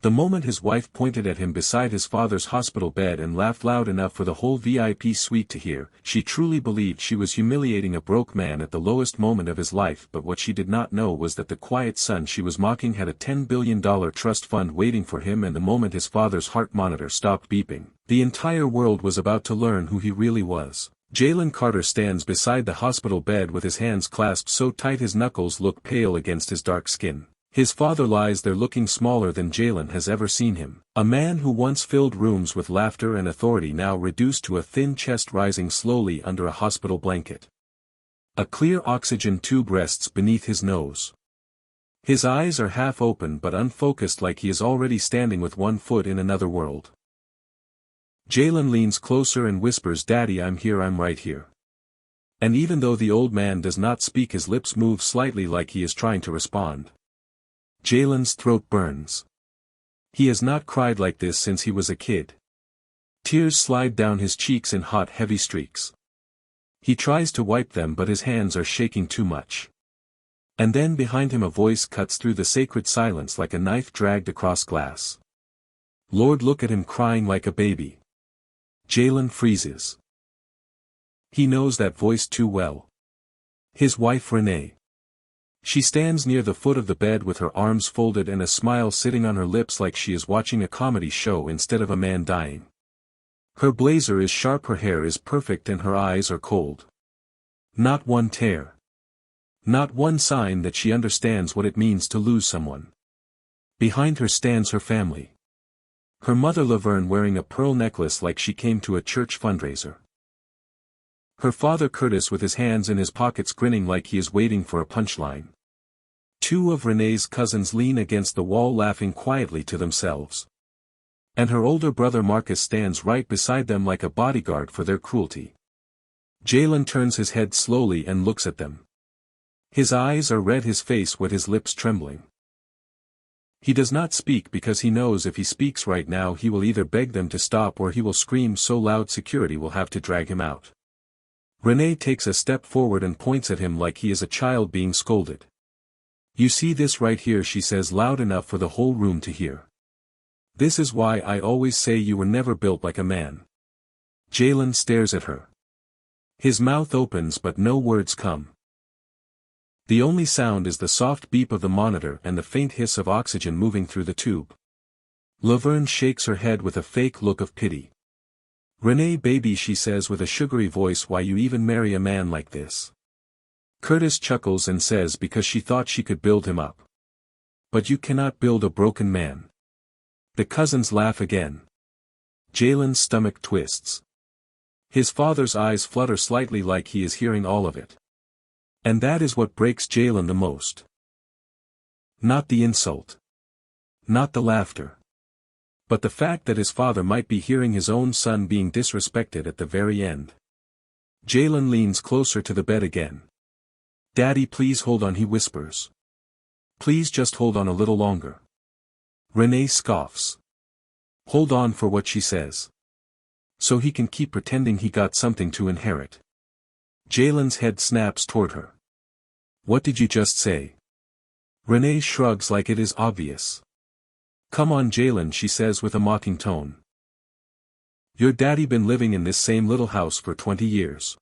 The moment his wife pointed at him beside his father's hospital bed and laughed loud enough for the whole VIP suite to hear, she truly believed she was humiliating a broke man at the lowest moment of his life. But what she did not know was that the quiet son she was mocking had a $10 billion trust fund waiting for him, and the moment his father's heart monitor stopped beeping, the entire world was about to learn who he really was. Jalen Carter stands beside the hospital bed with his hands clasped so tight his knuckles look pale against his dark skin. His father lies there looking smaller than Jalen has ever seen him. A man who once filled rooms with laughter and authority, now reduced to a thin chest rising slowly under a hospital blanket. A clear oxygen tube rests beneath his nose. His eyes are half open but unfocused, like he is already standing with one foot in another world. Jalen leans closer and whispers, "Daddy, I'm here, I'm right here." And even though the old man does not speak, his lips move slightly like he is trying to respond. Jalen's throat burns. He has not cried like this since he was a kid. Tears slide down his cheeks in hot, heavy streaks. He tries to wipe them, but his hands are shaking too much. And then behind him a voice cuts through the sacred silence like a knife dragged across glass. "Lord, look at him crying like a baby." Jalen freezes. He knows that voice too well. His wife Renee. She stands near the foot of the bed with her arms folded and a smile sitting on her lips, like she is watching a comedy show instead of a man dying. Her blazer is sharp, her hair is perfect, and her eyes are cold. Not one tear. Not one sign that she understands what it means to lose someone. Behind her stands her family. Her mother Laverne wearing a pearl necklace like she came to a church fundraiser. Her father Curtis with his hands in his pockets grinning like he is waiting for a punchline. Two of Renee's cousins lean against the wall laughing quietly to themselves. And her older brother Marcus stands right beside them like a bodyguard for their cruelty. Jalen turns his head slowly and looks at them. His eyes are red, his face wet, his lips trembling. He does not speak because he knows if he speaks right now he will either beg them to stop or he will scream so loud security will have to drag him out. Renee takes a step forward and points at him like he is a child being scolded. "You see this right here," she says loud enough for the whole room to hear. "This is why I always say you were never built like a man." Jalen stares at her. His mouth opens but no words come. The only sound is the soft beep of the monitor and the faint hiss of oxygen moving through the tube. Laverne shakes her head with a fake look of pity. "Renee, baby," she says with a sugary voice, "why you even marry a man like this?" Curtis chuckles and says because she thought she could build him up. "But you cannot build a broken man." The cousins laugh again. Jalen's stomach twists. His father's eyes flutter slightly like he is hearing all of it. And that is what breaks Jalen the most. Not the insult. Not the laughter. But the fact that his father might be hearing his own son being disrespected at the very end. Jalen leans closer to the bed again. "Daddy, please hold on," he whispers. "Please just hold on a little longer." Renee scoffs. Hold on for what she says. So he can keep pretending he got something to inherit. Jalen's head snaps toward her. "What did you just say?" Renee shrugs like it is obvious. "Come on, Jalen," she says with a mocking tone. "Your daddy been living in this same little house for 20 years.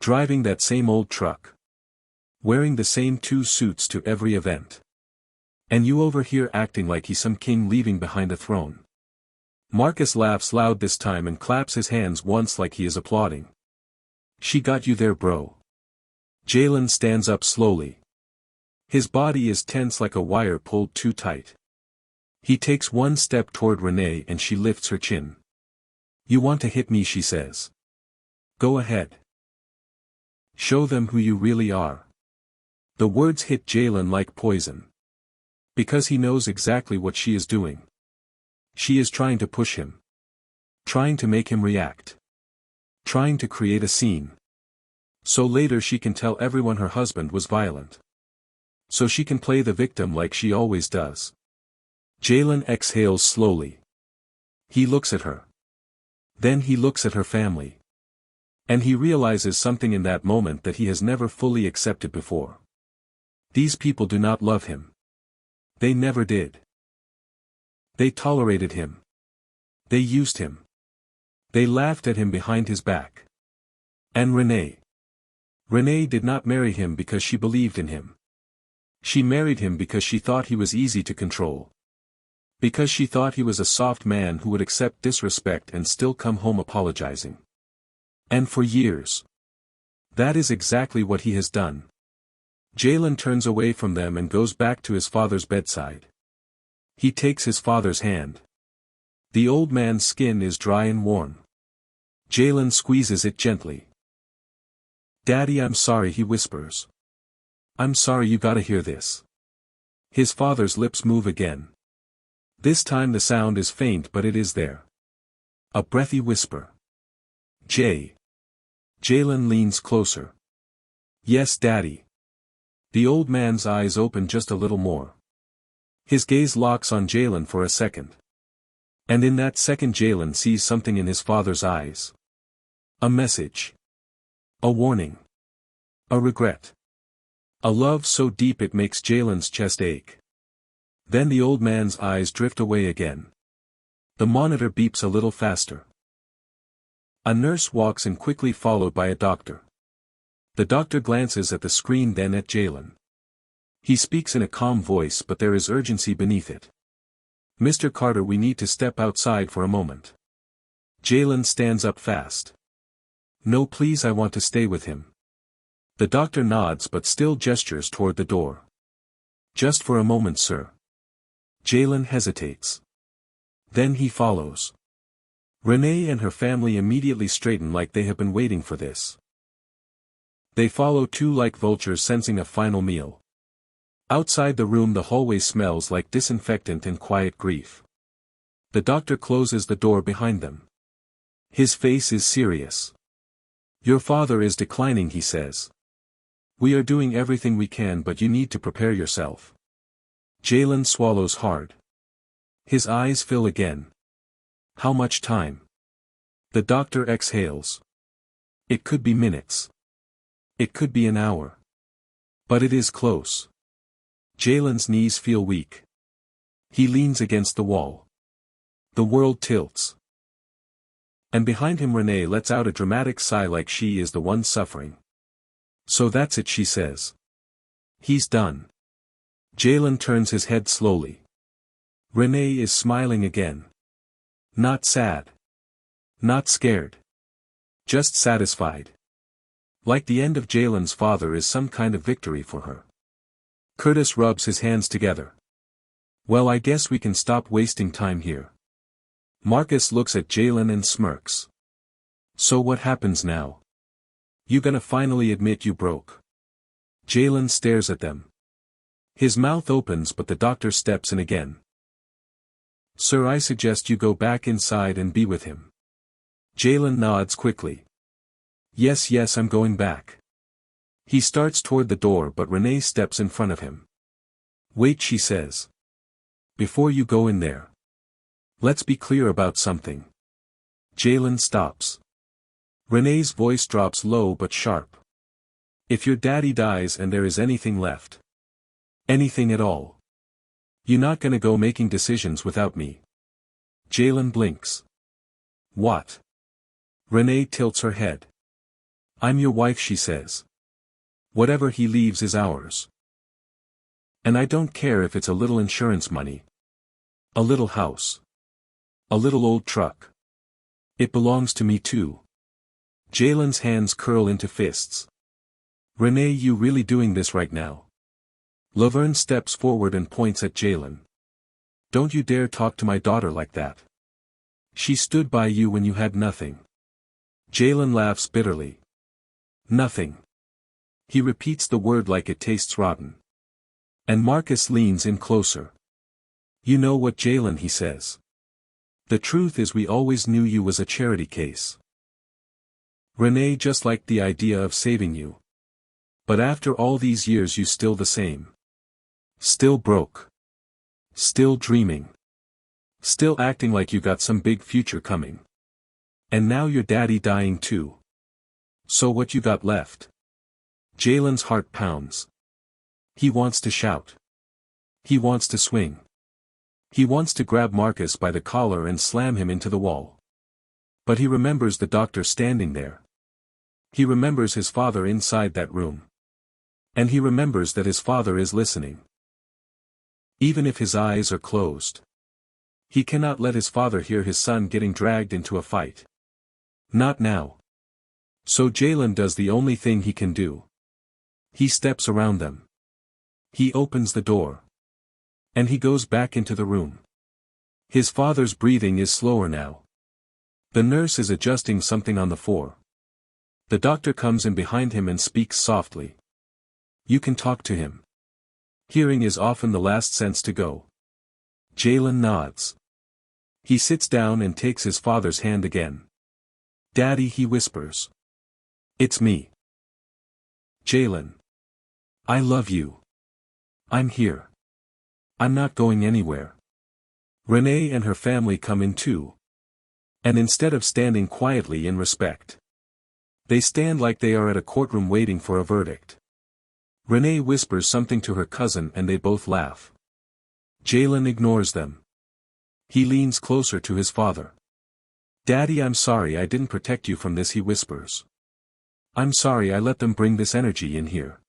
Driving that same old truck. Wearing the same 2 suits to every event. And you over here acting like he's some king leaving behind a throne." Marcus laughs loud this time and claps his hands once like he is applauding. "She got you there, bro." Jalen stands up slowly. His body is tense like a wire pulled too tight. He takes one step toward Renee and she lifts her chin. "You want to hit me," she says. "Go ahead. Show them who you really are." The words hit Jalen like poison. Because he knows exactly what she is doing. She is trying to push him. Trying to make him react. Trying to create a scene. So later she can tell everyone her husband was violent. So she can play the victim like she always does. Jalen exhales slowly. He looks at her. Then he looks at her family. And he realizes something in that moment that he has never fully accepted before. These people do not love him. They never did. They tolerated him. They used him. They laughed at him behind his back. And Renee. Renee did not marry him because she believed in him. She married him because she thought he was easy to control. Because she thought he was a soft man who would accept disrespect and still come home apologizing. And for years. That is exactly what he has done. Jalen turns away from them and goes back to his father's bedside. He takes his father's hand. The old man's skin is dry and warm. Jalen squeezes it gently. "Daddy, I'm sorry," he whispers. "I'm sorry you gotta hear this." His father's lips move again. This time the sound is faint, but it is there. A breathy whisper. "Jay." Jalen leans closer. "Yes, Daddy." The old man's eyes open just a little more. His gaze locks on Jalen for a second. And in that second Jalen sees something in his father's eyes. A message. A warning. A regret. A love so deep it makes Jalen's chest ache. Then the old man's eyes drift away again. The monitor beeps a little faster. A nurse walks in, quickly followed by a doctor. The doctor glances at the screen, then at Jalen. He speaks in a calm voice, but there is urgency beneath it. "Mr. Carter, we need to step outside for a moment." Jalen stands up fast. "No, please, I want to stay with him." The doctor nods but still gestures toward the door. "Just for a moment, sir." Jalen hesitates. Then he follows. Renee and her family immediately straighten like they have been waiting for this. They follow too, like vultures sensing a final meal. Outside the room, the hallway smells like disinfectant and quiet grief. The doctor closes the door behind them. His face is serious. "Your father is declining," he says. "We are doing everything we can, but you need to prepare yourself." Jalen swallows hard. His eyes fill again. "How much time?" The doctor exhales. "It could be minutes. It could be an hour. But it is close." Jalen's knees feel weak. He leans against the wall. The world tilts. And behind him Renee lets out a dramatic sigh like she is the one suffering. "So that's it," she says. "He's done." Jalen turns his head slowly. Renee is smiling again. Not sad. Not scared. Just satisfied. Like the end of Jalen's father is some kind of victory for her. Curtis rubs his hands together. "Well, I guess we can stop wasting time here." Marcus looks at Jalen and smirks. "So what happens now? You gonna finally admit you broke?" Jalen stares at them. His mouth opens, but the doctor steps in again. "Sir, I suggest you go back inside and be with him." Jalen nods quickly. Yes, I'm going back." He starts toward the door, but Renee steps in front of him. "Wait," she says. "Before you go in there. Let's be clear about something." Jalen stops. Renee's voice drops low but sharp. "If your daddy dies and there is anything left. Anything at all. You're not gonna go making decisions without me." Jalen blinks. "What?" Renee tilts her head. "I'm your wife," she says. "Whatever he leaves is ours. And I don't care if it's a little insurance money. A little house. A little old truck. It belongs to me too." Jalen's hands curl into fists. "Renee, you really doing this right now?" Laverne steps forward and points at Jalen. "Don't you dare talk to my daughter like that. She stood by you when you had nothing." Jalen laughs bitterly. "Nothing." He repeats the word like it tastes rotten. And Marcus leans in closer. "You know what, Jalen," he says. "The truth is we always knew you was a charity case. Renee just liked the idea of saving you. But after all these years you still the same. Still broke. Still dreaming. Still acting like you got some big future coming. And now your daddy dying too. So what you got left?" Jalen's heart pounds. He wants to shout. He wants to swing. He wants to grab Marcus by the collar and slam him into the wall. But he remembers the doctor standing there. He remembers his father inside that room. And he remembers that his father is listening. Even if his eyes are closed. He cannot let his father hear his son getting dragged into a fight. Not now. So Jalen does the only thing he can do. He steps around them. He opens the door. And he goes back into the room. His father's breathing is slower now. The nurse is adjusting something on the floor. The doctor comes in behind him and speaks softly. You can talk to him. Hearing is often the last sense to go. Jalen nods. He sits down and takes his father's hand again. Daddy, he whispers. It's me. Jalen. I love you. I'm here. I'm not going anywhere. Renee and her family come in too. And instead of standing quietly in respect, they stand like they are at a courtroom waiting for a verdict. Renee whispers something to her cousin and they both laugh. Jalen ignores them. He leans closer to his father. Daddy, I'm sorry I didn't protect you from this, he whispers. I'm sorry I let them bring this energy in here.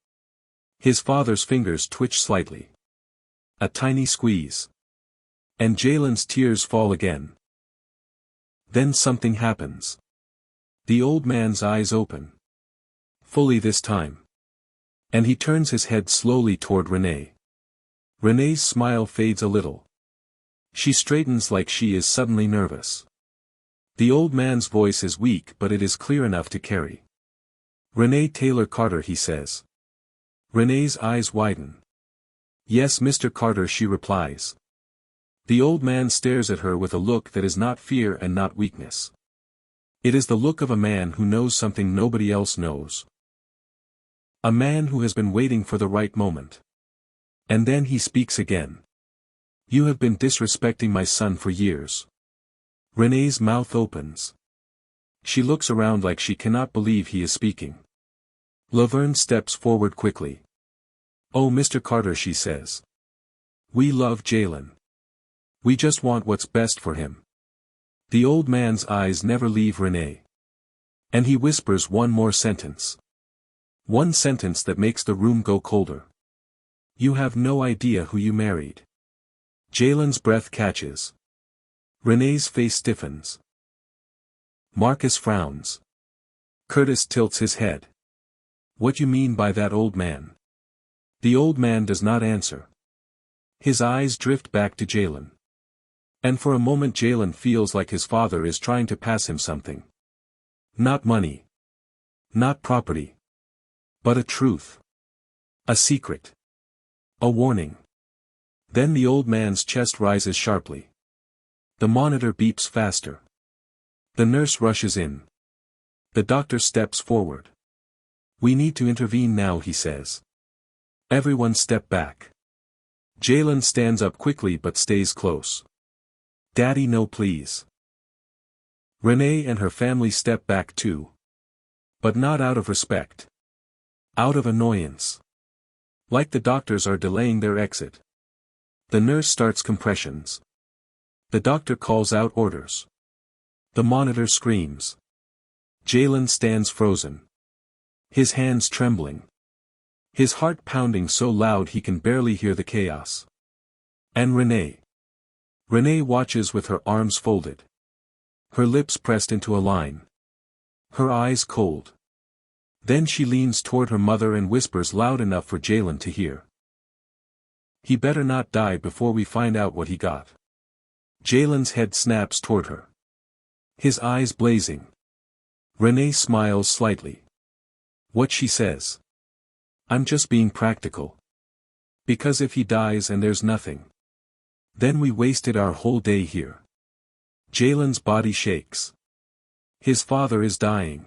His father's fingers twitch slightly. A tiny squeeze. And Jalen's tears fall again. Then something happens. The old man's eyes open. Fully this time. And he turns his head slowly toward Renee. Renee's smile fades a little. She straightens like she is suddenly nervous. The old man's voice is weak but it is clear enough to carry. Renee Taylor Carter, he says. Renee's eyes widen. Yes, Mr. Carter, she replies. The old man stares at her with a look that is not fear and not weakness. It is the look of a man who knows something nobody else knows. A man who has been waiting for the right moment. And then he speaks again. You have been disrespecting my son for years. Renee's mouth opens. She looks around like she cannot believe he is speaking. Laverne steps forward quickly. Oh, Mr. Carter, she says. We love Jalen. We just want what's best for him. The old man's eyes never leave Renee. And he whispers one more sentence. One sentence that makes the room go colder. You have no idea who you married. Jalen's breath catches. Renee's face stiffens. Marcus frowns. Curtis tilts his head. What you mean by that, old man? The old man does not answer. His eyes drift back to Jalen. And for a moment Jalen feels like his father is trying to pass him something. Not money. Not property. But a truth. A secret. A warning. Then the old man's chest rises sharply. The monitor beeps faster. The nurse rushes in. The doctor steps forward. We need to intervene now, he says. Everyone step back. Jalen stands up quickly but stays close. Daddy, no, please. Renee and her family step back too. But not out of respect. Out of annoyance. Like the doctors are delaying their exit. The nurse starts compressions. The doctor calls out orders. The monitor screams. Jalen stands frozen. His hands trembling. His heart pounding so loud he can barely hear the chaos. And Renee. Renee watches with her arms folded. Her lips pressed into a line. Her eyes cold. Then she leans toward her mother and whispers loud enough for Jalen to hear. He better not die before we find out what he got. Jalen's head snaps toward her. His eyes blazing. Renee smiles slightly. What she says? I'm just being practical. Because if he dies and there's nothing, then we wasted our whole day here. Jalen's body shakes. His father is dying.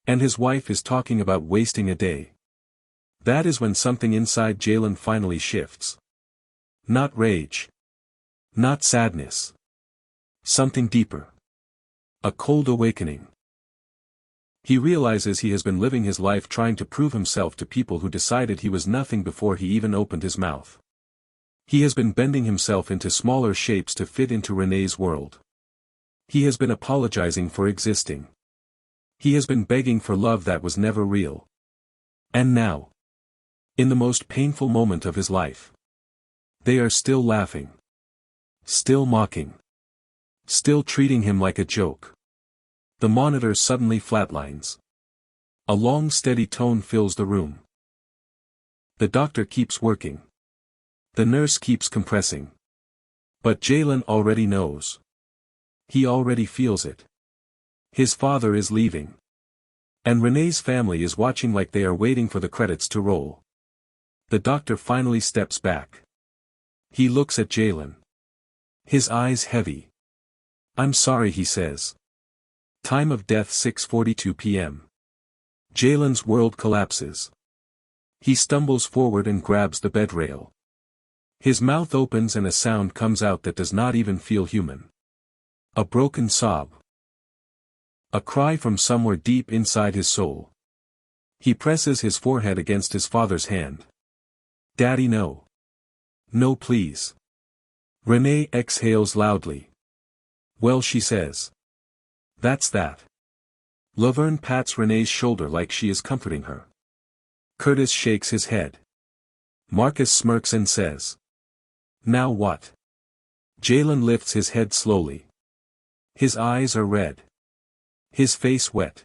And his wife is talking about wasting a day. That is when something inside Jalen finally shifts. Not rage. Not sadness. Something deeper. A cold awakening. He realizes he has been living his life trying to prove himself to people who decided he was nothing before he even opened his mouth. He has been bending himself into smaller shapes to fit into Renée's world. He has been apologizing for existing. He has been begging for love that was never real. And now, in the most painful moment of his life, they are still laughing. Still mocking. Still treating him like a joke. The monitor suddenly flatlines. A long steady tone fills the room. The doctor keeps working. The nurse keeps compressing. But Jalen already knows. He already feels it. His father is leaving. And Renée's family is watching like they are waiting for the credits to roll. The doctor finally steps back. He looks at Jalen. His eyes heavy. "I'm sorry," he says. Time of death 6:42 p.m. Jalen's world collapses. He stumbles forward and grabs the bed rail. His mouth opens and a sound comes out that does not even feel human. A broken sob. A cry from somewhere deep inside his soul. He presses his forehead against his father's hand. "Daddy, no. No, please." Renee exhales loudly. "Well," she says. "That's that." Laverne pats Renee's shoulder like she is comforting her. Curtis shakes his head. Marcus smirks and says, "Now what?" Jalen lifts his head slowly. His eyes are red. His face wet.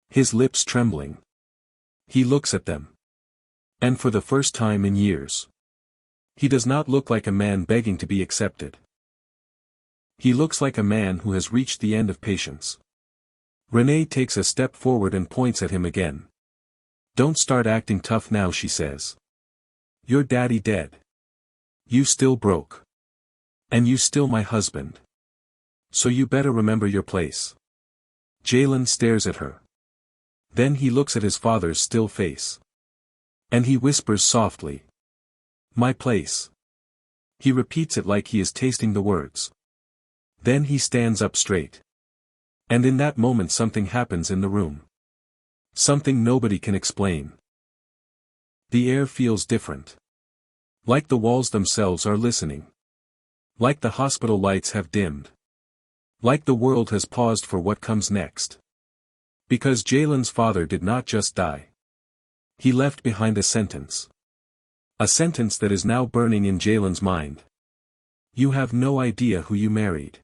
His lips trembling. He looks at them. And for the first time in years, he does not look like a man begging to be accepted. He looks like a man who has reached the end of patience. Renee takes a step forward and points at him again. "Don't start acting tough now," she says. "Your daddy dead. You still broke. And you still my husband. So you better remember your place." Jalen stares at her. Then he looks at his father's still face. And he whispers softly, "My place." He repeats it like he is tasting the words. Then he stands up straight. And in that moment something happens in the room. Something nobody can explain. The air feels different. Like the walls themselves are listening. Like the hospital lights have dimmed. Like the world has paused for what comes next. Because Jalen's father did not just die. He left behind a sentence. A sentence that is now burning in Jalen's mind. You have no idea who you married.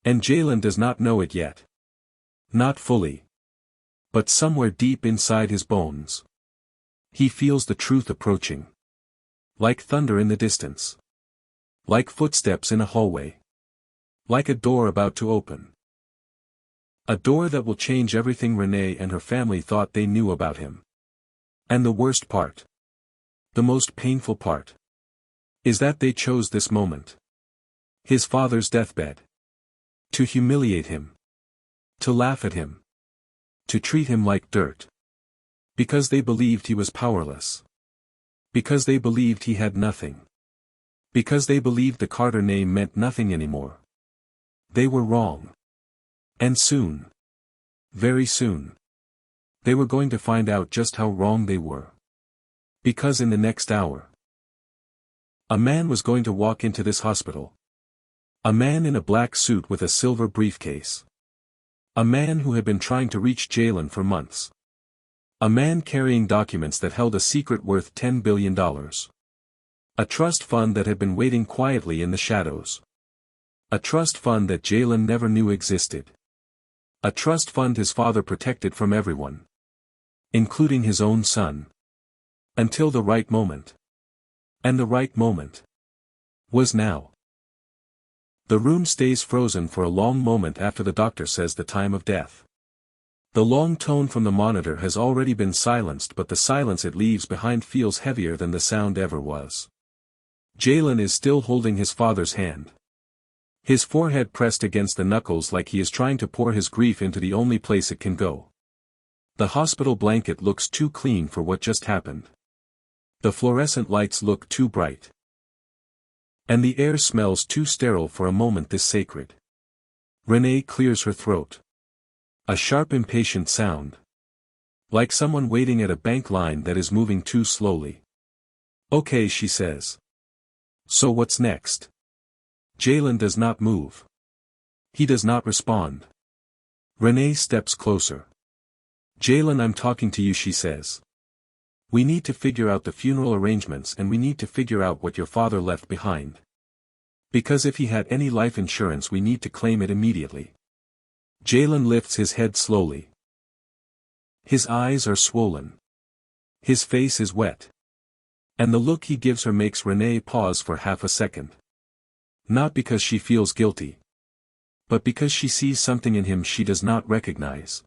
And Jalen does not know it yet. Not fully. But somewhere deep inside his bones. He feels the truth approaching. Like thunder in the distance. Like footsteps in a hallway. Like a door about to open. A door that will change everything Renee and her family thought they knew about him. And the worst part, the most painful part, is that they chose this moment. His father's deathbed. To humiliate him. To laugh at him. To treat him like dirt. Because they believed he was powerless. Because they believed he had nothing. Because they believed the Carter name meant nothing anymore. They were wrong. And soon. Very soon. They were going to find out just how wrong they were. Because in the next hour, a man was going to walk into this hospital. A man in a black suit with a silver briefcase. A man who had been trying to reach Jalen for months. A man carrying documents that held a secret worth $10 billion. A trust fund that had been waiting quietly in the shadows. A trust fund that Jalen never knew existed. A trust fund his father protected from everyone. Including his own son. Until the right moment. And the right moment was now. The room stays frozen for a long moment after the doctor says the time of death. The long tone from the monitor has already been silenced, but the silence it leaves behind feels heavier than the sound ever was. Jalen is still holding his father's hand. His forehead pressed against the knuckles like he is trying to pour his grief into the only place it can go. The hospital blanket looks too clean for what just happened. The fluorescent lights look too bright. And the air smells too sterile for a moment this sacred. Renee clears her throat. A sharp impatient sound. Like someone waiting at a bank line that is moving too slowly. "Okay," she says. So what's next? Jalen does not move. He does not respond. Renee steps closer. Jalen, I'm talking to you, she says. We need to figure out the funeral arrangements and we need to figure out what your father left behind. Because if he had any life insurance we need to claim it immediately. Jalen lifts his head slowly. His eyes are swollen. His face is wet. And the look he gives her makes Renee pause for half a second. Not because she feels guilty. But because she sees something in him she does not recognize.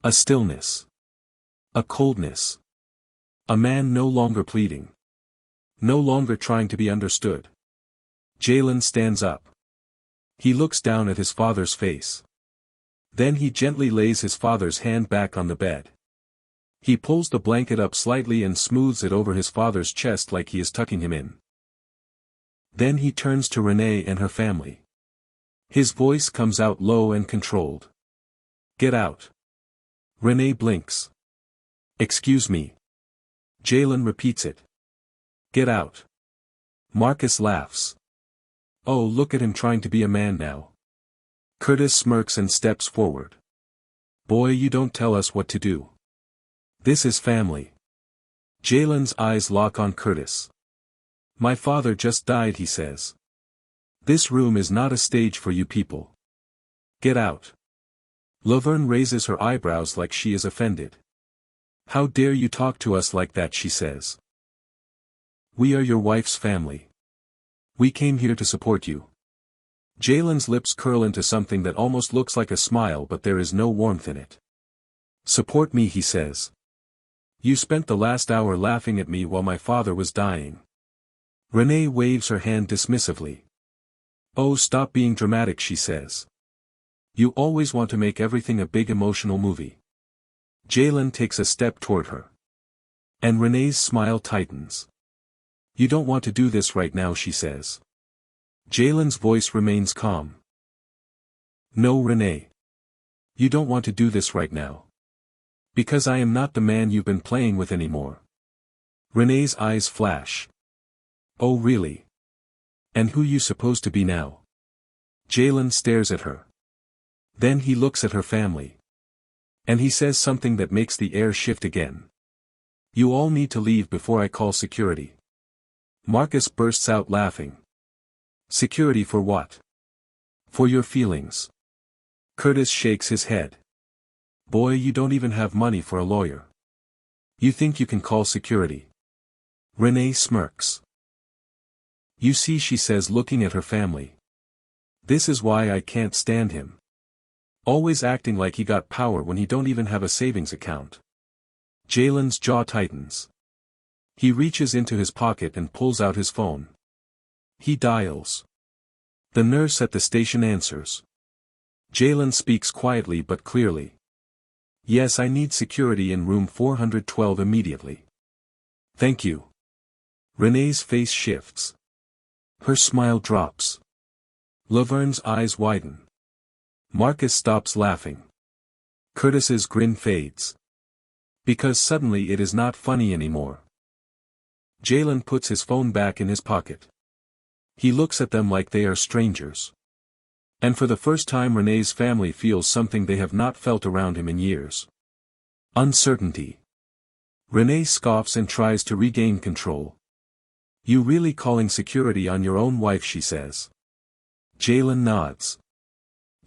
A stillness. A coldness. A man no longer pleading. No longer trying to be understood. Jalen stands up. He looks down at his father's face. Then he gently lays his father's hand back on the bed. He pulls the blanket up slightly and smooths it over his father's chest like he is tucking him in. Then he turns to Renee and her family. His voice comes out low and controlled. Get out. Renee blinks. Excuse me. Jalen repeats it. Get out. Marcus laughs. Oh, look at him trying to be a man now. Curtis smirks and steps forward. Boy, you don't tell us what to do. This is family. Jalen's eyes lock on Curtis. My father just died, he says. This room is not a stage for you people. Get out. Laverne raises her eyebrows like she is offended. How dare you talk to us like that, she says. We are your wife's family. We came here to support you. Jalen's lips curl into something that almost looks like a smile, but there is no warmth in it. Support me, he says. You spent the last hour laughing at me while my father was dying. Renee waves her hand dismissively. Oh, stop being dramatic, she says. You always want to make everything a big emotional movie. Jalen takes a step toward her. And Renee's smile tightens. You don't want to do this right now, she says. Jalen's voice remains calm. No, Renee. You don't want to do this right now. Because I am not the man you've been playing with anymore. Renee's eyes flash. Oh, really? And who you supposed to be now? Jalen stares at her. Then he looks at her family. And he says something that makes the air shift again. You all need to leave before I call security. Marcus bursts out laughing. Security for what? For your feelings. Curtis shakes his head. Boy, you don't even have money for a lawyer. You think you can call security? Renee smirks. You see, she says, looking at her family. This is why I can't stand him. Always acting like he got power when he don't even have a savings account. Jalen's jaw tightens. He reaches into his pocket and pulls out his phone. He dials. The nurse at the station answers. Jalen speaks quietly but clearly. Yes, I need security in room 412 immediately. Thank you. Renee's face shifts. Her smile drops. Laverne's eyes widen. Marcus stops laughing. Curtis's grin fades. Because suddenly it is not funny anymore. Jalen puts his phone back in his pocket. He looks at them like they are strangers. And for the first time Renee's family feels something they have not felt around him in years. Uncertainty. Renee scoffs and tries to regain control. You really calling security on your own wife, she says. Jalen nods.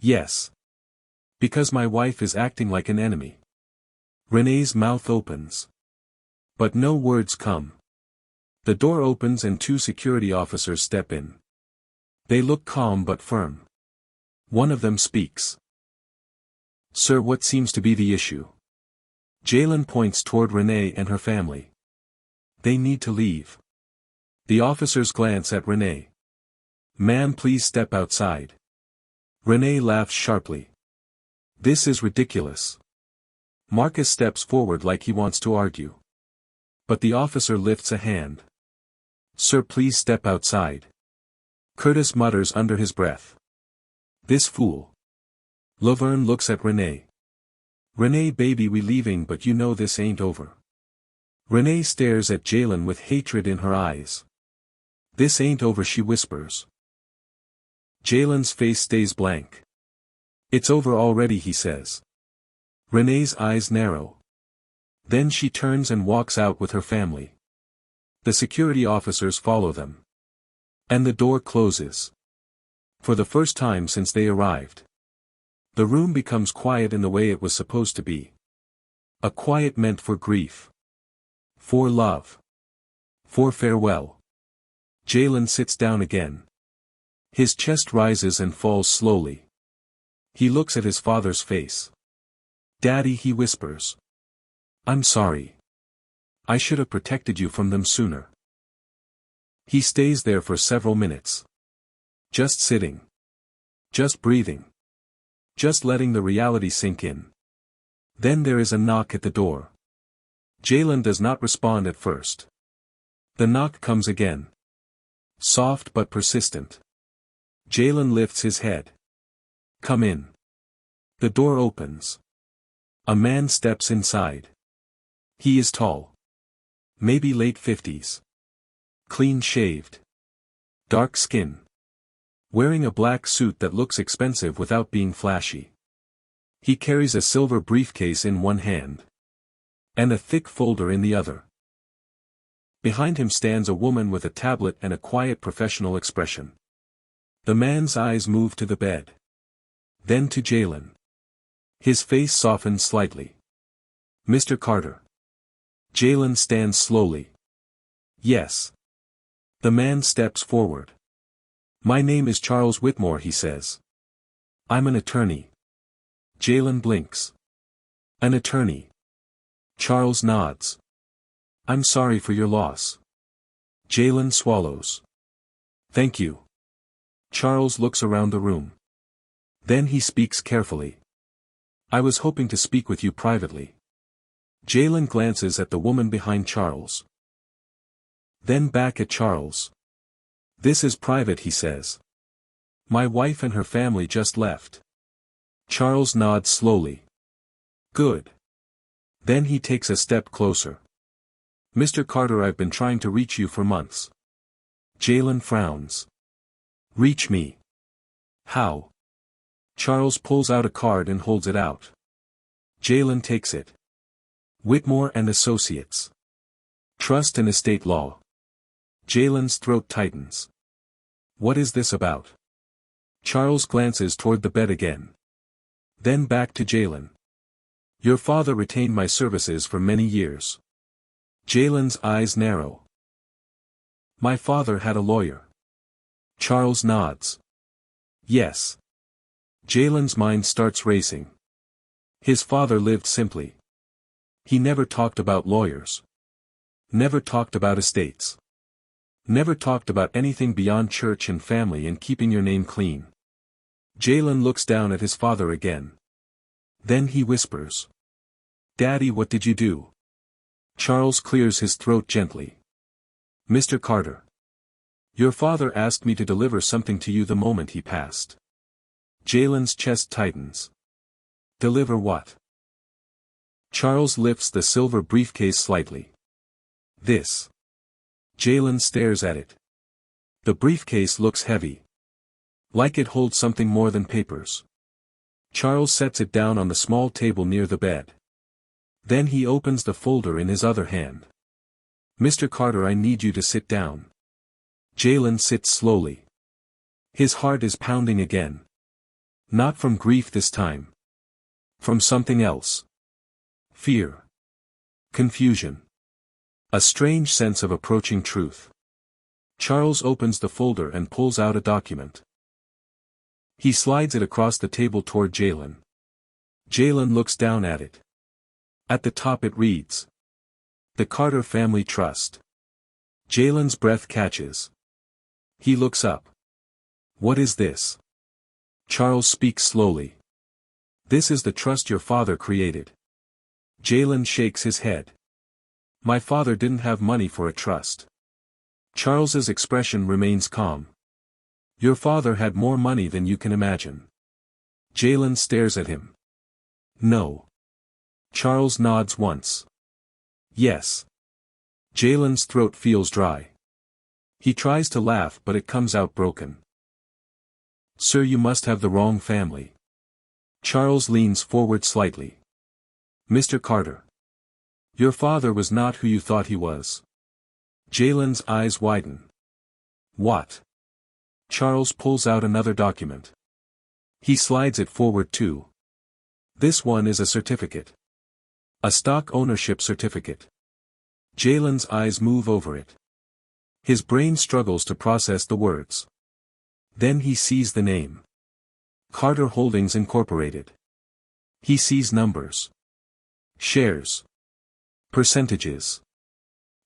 Yes. Because my wife is acting like an enemy. Renee's mouth opens. But no words come. The door opens and two security officers step in. They look calm but firm. One of them speaks. Sir, what seems to be the issue? Jalen points toward Renee and her family. They need to leave. The officers glance at Renee. Ma'am, please step outside. Renee laughs sharply. This is ridiculous. Marcus steps forward like he wants to argue. But the officer lifts a hand. Sir, please step outside. Curtis mutters under his breath. This fool. Laverne looks at Renee. Renee, baby, we leaving, but you know this ain't over. Renee stares at Jalen with hatred in her eyes. "This ain't over," she whispers. Jalen's face stays blank. "It's over already," he says. Renee's eyes narrow. Then she turns and walks out with her family. The security officers follow them. And the door closes. For the first time since they arrived. The room becomes quiet in the way it was supposed to be. A quiet meant for grief. For love. For farewell. Jalen sits down again. His chest rises and falls slowly. He looks at his father's face. "Daddy," he whispers. "I'm sorry. I should have protected you from them sooner." He stays there for several minutes. Just sitting. Just breathing. Just letting the reality sink in. Then there is a knock at the door. Jalen does not respond at first. The knock comes again. Soft but persistent. Jalen lifts his head. "Come in." The door opens. A man steps inside. He is tall. Maybe late 50s. Clean-shaved. Dark skin. Wearing a black suit that looks expensive without being flashy. He carries a silver briefcase in one hand. And a thick folder in the other. Behind him stands a woman with a tablet and a quiet professional expression. The man's eyes move to the bed. Then to Jalen. His face softens slightly. "Mr. Carter." Jalen stands slowly. "Yes." The man steps forward. "My name is Charles Whitmore," he says. "I'm an attorney." Jalen blinks. "An attorney?" Charles nods. "I'm sorry for your loss." Jalen swallows. "Thank you." Charles looks around the room. Then he speaks carefully. "I was hoping to speak with you privately." Jalen glances at the woman behind Charles. Then back at Charles. "This is private," he says. "My wife and her family just left." Charles nods slowly. "Good." Then he takes a step closer. "Mr. Carter, I've been trying to reach you for months." Jalen frowns. "Reach me? How?" Charles pulls out a card and holds it out. Jalen takes it. "Whitmore and Associates. Trust and Estate Law." Jalen's throat tightens. "What is this about?" Charles glances toward the bed again. Then back to Jalen. "Your father retained my services for many years." Jalen's eyes narrow. "My father had a lawyer." Charles nods. "Yes." Jalen's mind starts racing. His father lived simply. He never talked about lawyers. Never talked about estates. Never talked about anything beyond church and family and keeping your name clean. Jalen looks down at his father again. Then he whispers. "Daddy, what did you do?" Charles clears his throat gently. "Mr. Carter. Your father asked me to deliver something to you the moment he passed." Jalen's chest tightens. "Deliver what?" Charles lifts the silver briefcase slightly. "This." Jalen stares at it. The briefcase looks heavy. Like it holds something more than papers. Charles sets it down on the small table near the bed. Then he opens the folder in his other hand. "Mr. Carter, I need you to sit down." Jalen sits slowly. His heart is pounding again. Not from grief this time. From something else. Fear. Confusion. A strange sense of approaching truth. Charles opens the folder and pulls out a document. He slides it across the table toward Jalen. Jalen looks down at it. At the top it reads. The Carter Family Trust. Jalen's breath catches. He looks up. "What is this?" Charles speaks slowly. "This is the trust your father created." Jalen shakes his head. "My father didn't have money for a trust." Charles's expression remains calm. "Your father had more money than you can imagine." Jalen stares at him. "No." Charles nods once. "Yes." Jalen's throat feels dry. He tries to laugh but it comes out broken. Sir, you must have the wrong family. Charles leans forward slightly. Mr. Carter. Your father was not who you thought he was. Jalen's eyes widen. What? Charles pulls out another document. He slides it forward too. This one is a certificate. A stock ownership certificate. Jalen's eyes move over it. His brain struggles to process the words. Then he sees the name. Carter Holdings Incorporated. He sees numbers. Shares. Percentages.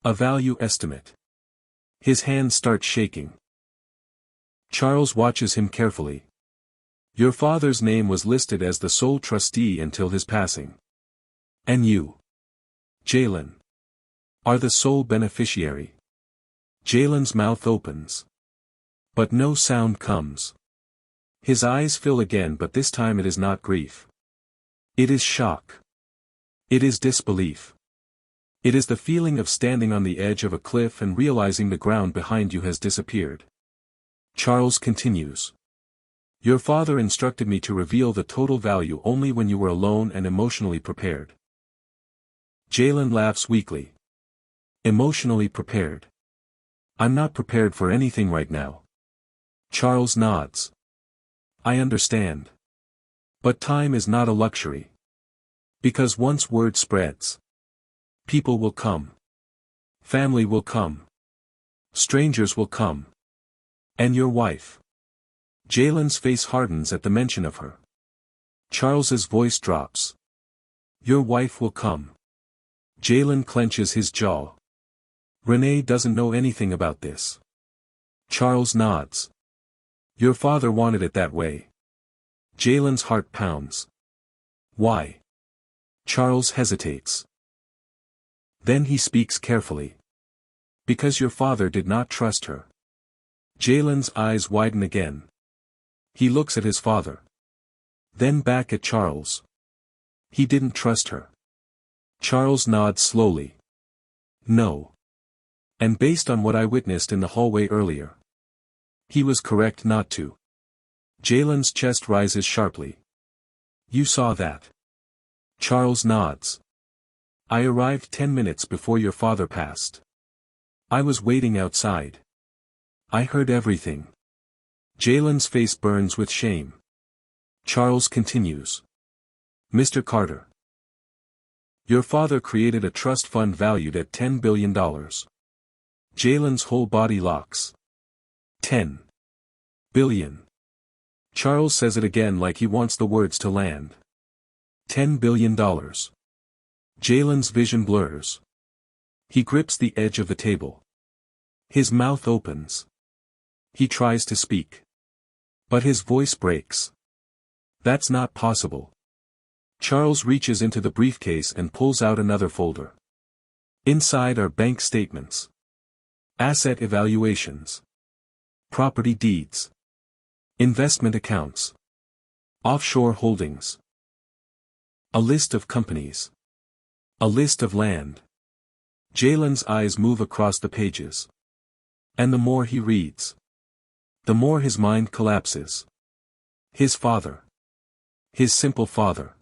A value estimate. His hands start shaking. Charles watches him carefully. Your father's name was listed as the sole trustee until his passing. And you, Jalen, are the sole beneficiary. Jalen's mouth opens. But no sound comes. His eyes fill again, but this time it is not grief. It is shock. It is disbelief. It is the feeling of standing on the edge of a cliff and realizing the ground behind you has disappeared. Charles continues. Your father instructed me to reveal the total value only when you were alone and emotionally prepared. Jalen laughs weakly. Emotionally prepared. I'm not prepared for anything right now. Charles nods. I understand. But time is not a luxury. Because once word spreads, people will come. Family will come. Strangers will come. And your wife. Jalen's face hardens at the mention of her. Charles's voice drops. Your wife will come. Jalen clenches his jaw. Renee doesn't know anything about this. Charles nods. Your father wanted it that way. Jalen's heart pounds. Why? Charles hesitates. Then he speaks carefully. Because your father did not trust her. Jalen's eyes widen again. He looks at his father. Then back at Charles. He didn't trust her. Charles nods slowly. No. And based on what I witnessed in the hallway earlier, he was correct not to. Jalen's chest rises sharply. You saw that. Charles nods. I arrived 10 minutes before your father passed. I was waiting outside. I heard everything. Jalen's face burns with shame. Charles continues. Mr. Carter. Your father created a trust fund valued at $10 billion. Jalen's whole body locks. 10 billion. Charles says it again like he wants the words to land. $10 billion. Jalen's vision blurs. He grips the edge of the table. His mouth opens. He tries to speak. But his voice breaks. That's not possible. Charles reaches into the briefcase and pulls out another folder. Inside are bank statements. Asset evaluations. Property deeds. Investment accounts. Offshore holdings. A list of companies. A list of land. Jalen's eyes move across the pages. And the more he reads, the more his mind collapses. His father. His simple father.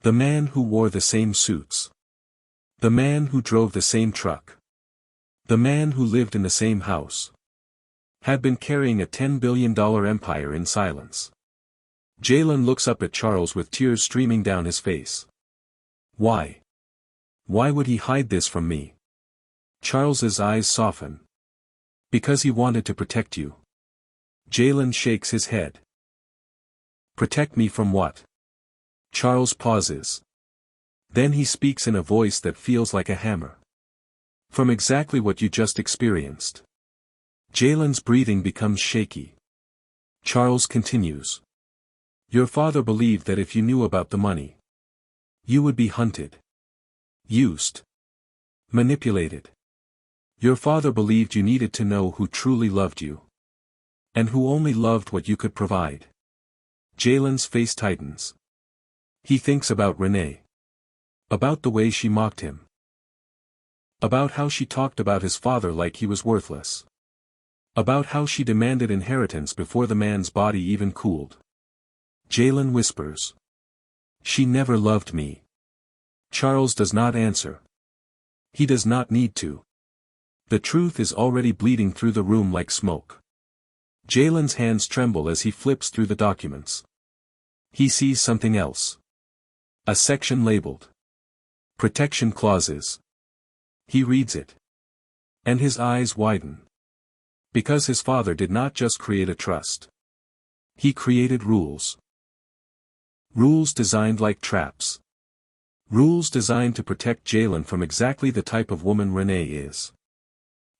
The man who wore the same suits. The man who drove the same truck. The man who lived in the same house. Had been carrying a $10 billion empire in silence. Jalen looks up at Charles with tears streaming down his face. Why? Why would he hide this from me? Charles's eyes soften. Because he wanted to protect you. Jalen shakes his head. Protect me from what? Charles pauses. Then he speaks in a voice that feels like a hammer. From exactly what you just experienced. Jalen's breathing becomes shaky. Charles continues. Your father believed that if you knew about the money, you would be hunted. Used. Manipulated. Your father believed you needed to know who truly loved you. And who only loved what you could provide. Jalen's face tightens. He thinks about Renee. About the way she mocked him. About how she talked about his father like he was worthless. About how she demanded inheritance before the man's body even cooled. Jalen whispers. She never loved me. Charles does not answer. He does not need to. The truth is already bleeding through the room like smoke. Jalen's hands tremble as he flips through the documents. He sees something else. A section labeled Protection Clauses. He reads it. And his eyes widen. Because his father did not just create a trust. He created rules. Rules designed like traps. Rules designed to protect Jalen from exactly the type of woman Renee is.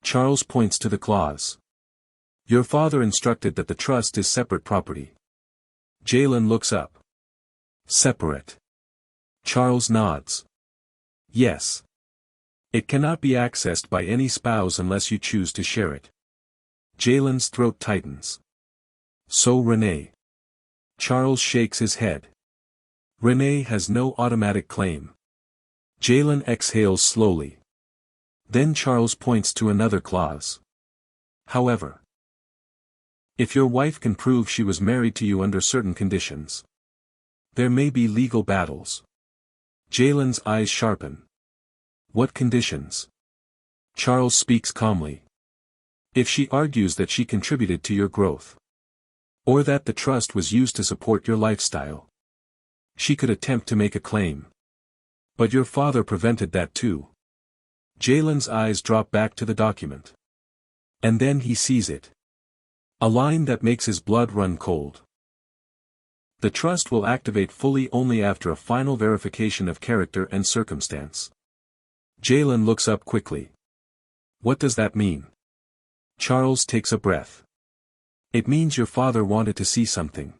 Charles points to the clause. Your father instructed that the trust is separate property. Jalen looks up. Separate. Charles nods. Yes. It cannot be accessed by any spouse unless you choose to share it. Jalen's throat tightens. So Renee. Charles shakes his head. Renee has no automatic claim. Jalen exhales slowly. Then Charles points to another clause. However, if your wife can prove she was married to you under certain conditions, there may be legal battles. Jalen's eyes sharpen. What conditions? Charles speaks calmly. If she argues that she contributed to your growth, or that the trust was used to support your lifestyle, she could attempt to make a claim. But your father prevented that too. Jalen's eyes drop back to the document. And then he sees it. A line that makes his blood run cold. The trust will activate fully only after a final verification of character and circumstance. Jalen looks up quickly. What does that mean? Charles takes a breath. It means your father wanted to see something.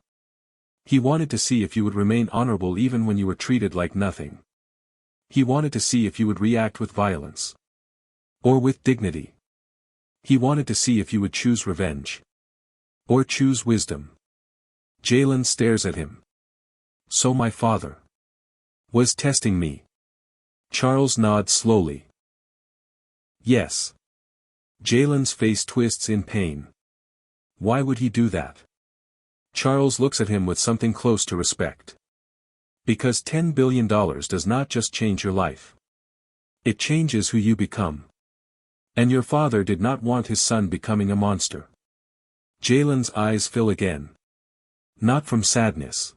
He wanted to see if you would remain honorable even when you were treated like nothing. He wanted to see if you would react with violence. Or with dignity. He wanted to see if you would choose revenge. Or choose wisdom. Jalen stares at him. So my father was testing me. Charles nods slowly. Yes. Jalen's face twists in pain. Why would he do that? Charles looks at him with something close to respect. Because $10 billion does not just change your life. It changes who you become. And your father did not want his son becoming a monster. Jalen's eyes fill again. Not from sadness.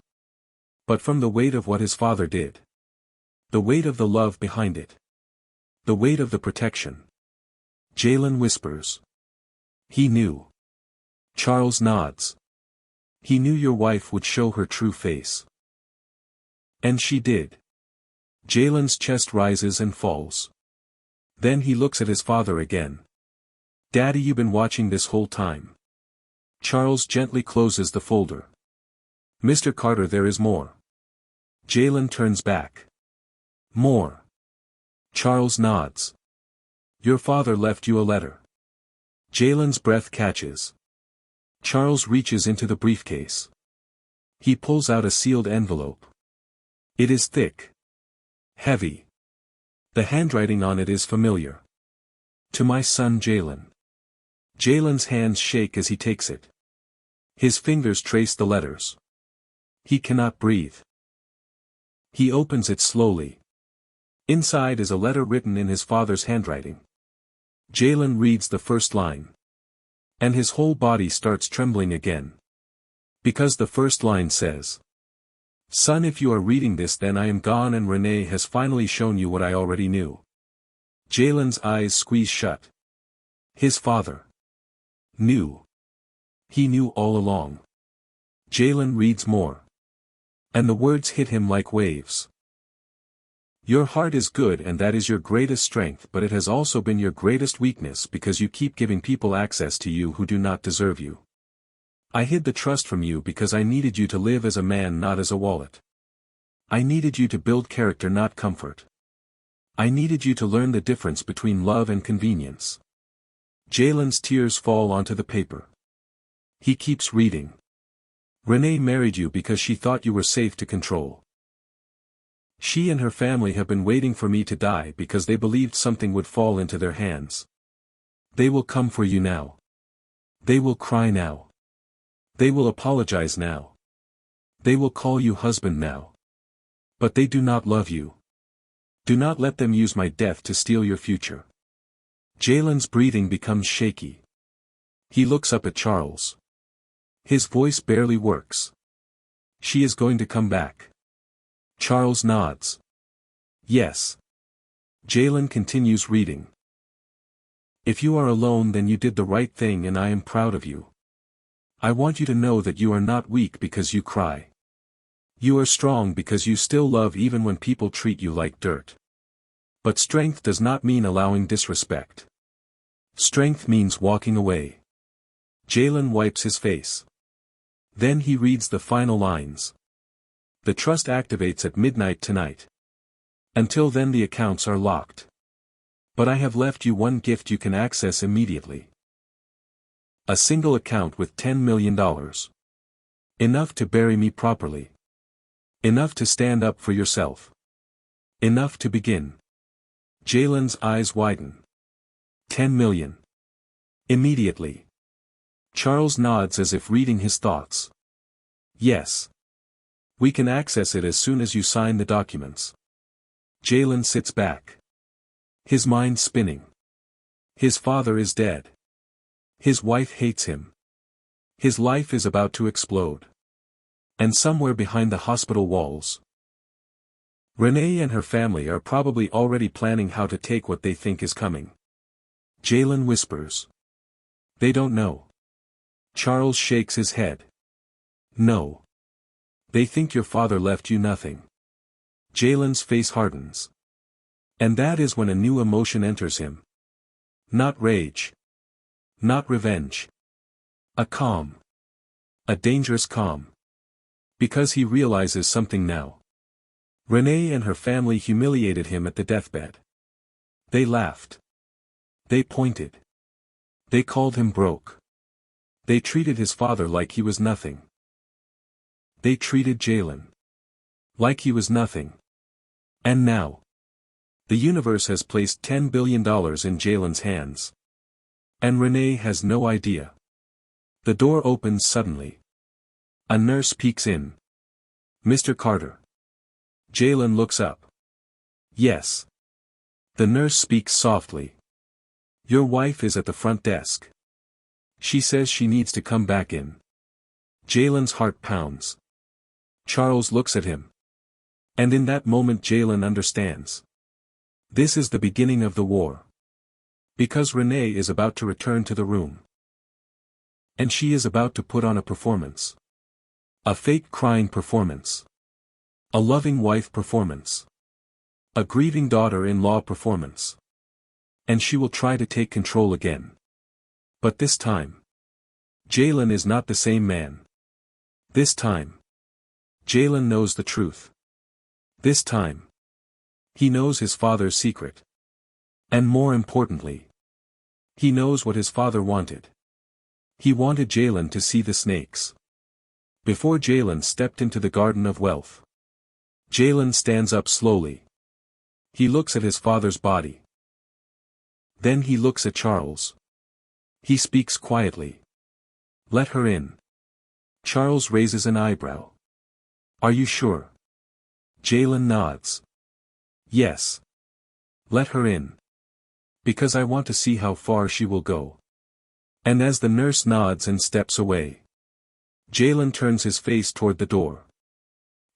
But from the weight of what his father did. The weight of the love behind it. The weight of the protection. Jalen whispers. He knew. Charles nods. He knew your wife would show her true face. And she did. Jalen's chest rises and falls. Then he looks at his father again. Daddy, you've been watching this whole time. Charles gently closes the folder. Mr. Carter, there is more. Jalen turns back. More. Charles nods. Your father left you a letter. Jalen's breath catches. Charles reaches into the briefcase. He pulls out a sealed envelope. It is thick. Heavy. The handwriting on it is familiar. To my son Jalen. Jalen's hands shake as he takes it. His fingers trace the letters. He cannot breathe. He opens it slowly. Inside is a letter written in his father's handwriting. Jalen reads the first line. And his whole body starts trembling again. Because the first line says, Son, if you are reading this, then I am gone, and Renee has finally shown you what I already knew. Jalen's eyes squeeze shut. His father knew. He knew all along. Jalen reads more. And the words hit him like waves. Your heart is good, and that is your greatest strength, but it has also been your greatest weakness because you keep giving people access to you who do not deserve you. I hid the trust from you because I needed you to live as a man, not as a wallet. I needed you to build character, not comfort. I needed you to learn the difference between love and convenience. Jalen's tears fall onto the paper. He keeps reading. Renee married you because she thought you were safe to control. She and her family have been waiting for me to die because they believed something would fall into their hands. They will come for you now. They will cry now. They will apologize now. They will call you husband now. But they do not love you. Do not let them use my death to steal your future. Jalen's breathing becomes shaky. He looks up at Charles. His voice barely works. She is going to come back. Charles nods. Yes. Jalen continues reading. If you are alone, then you did the right thing and I am proud of you. I want you to know that you are not weak because you cry. You are strong because you still love even when people treat you like dirt. But strength does not mean allowing disrespect. Strength means walking away. Jalen wipes his face. Then he reads the final lines. The trust activates at midnight tonight. Until then the accounts are locked. But I have left you one gift you can access immediately. A single account with $10 million. Enough to bury me properly. Enough to stand up for yourself. Enough to begin. Jalen's eyes widen. 10 million. Immediately. Charles nods as if reading his thoughts. Yes. We can access it as soon as you sign the documents. Jalen sits back. His mind spinning. His father is dead. His wife hates him. His life is about to explode. And somewhere behind the hospital walls, Renee and her family are probably already planning how to take what they think is coming. Jalen whispers. They don't know. Charles shakes his head. No. They think your father left you nothing. Jalen's face hardens. And that is when a new emotion enters him. Not rage. Not revenge. A calm. A dangerous calm. Because he realizes something now. Renee and her family humiliated him at the deathbed. They laughed. They pointed. They called him broke. They treated his father like he was nothing. They treated Jalen like he was nothing. And now, the universe has placed $10 billion in Jalen's hands. And Renee has no idea. The door opens suddenly. A nurse peeks in. Mr. Carter. Jalen looks up. Yes. The nurse speaks softly. Your wife is at the front desk. She says she needs to come back in. Jalen's heart pounds. Charles looks at him. And in that moment Jalen understands. This is the beginning of the war. Because Renee is about to return to the room. And she is about to put on a performance. A fake crying performance. A loving wife performance. A grieving daughter-in-law performance. And she will try to take control again. But this time, Jalen is not the same man. This time, Jalen knows the truth. This time, he knows his father's secret. And more importantly, he knows what his father wanted. He wanted Jalen to see the snakes. Before Jalen stepped into the garden of wealth. Jalen stands up slowly. He looks at his father's body. Then he looks at Charles. He speaks quietly. Let her in. Charles raises an eyebrow. Are you sure? Jalen nods. Yes. Let her in. Because I want to see how far she will go. And as the nurse nods and steps away, Jalen turns his face toward the door.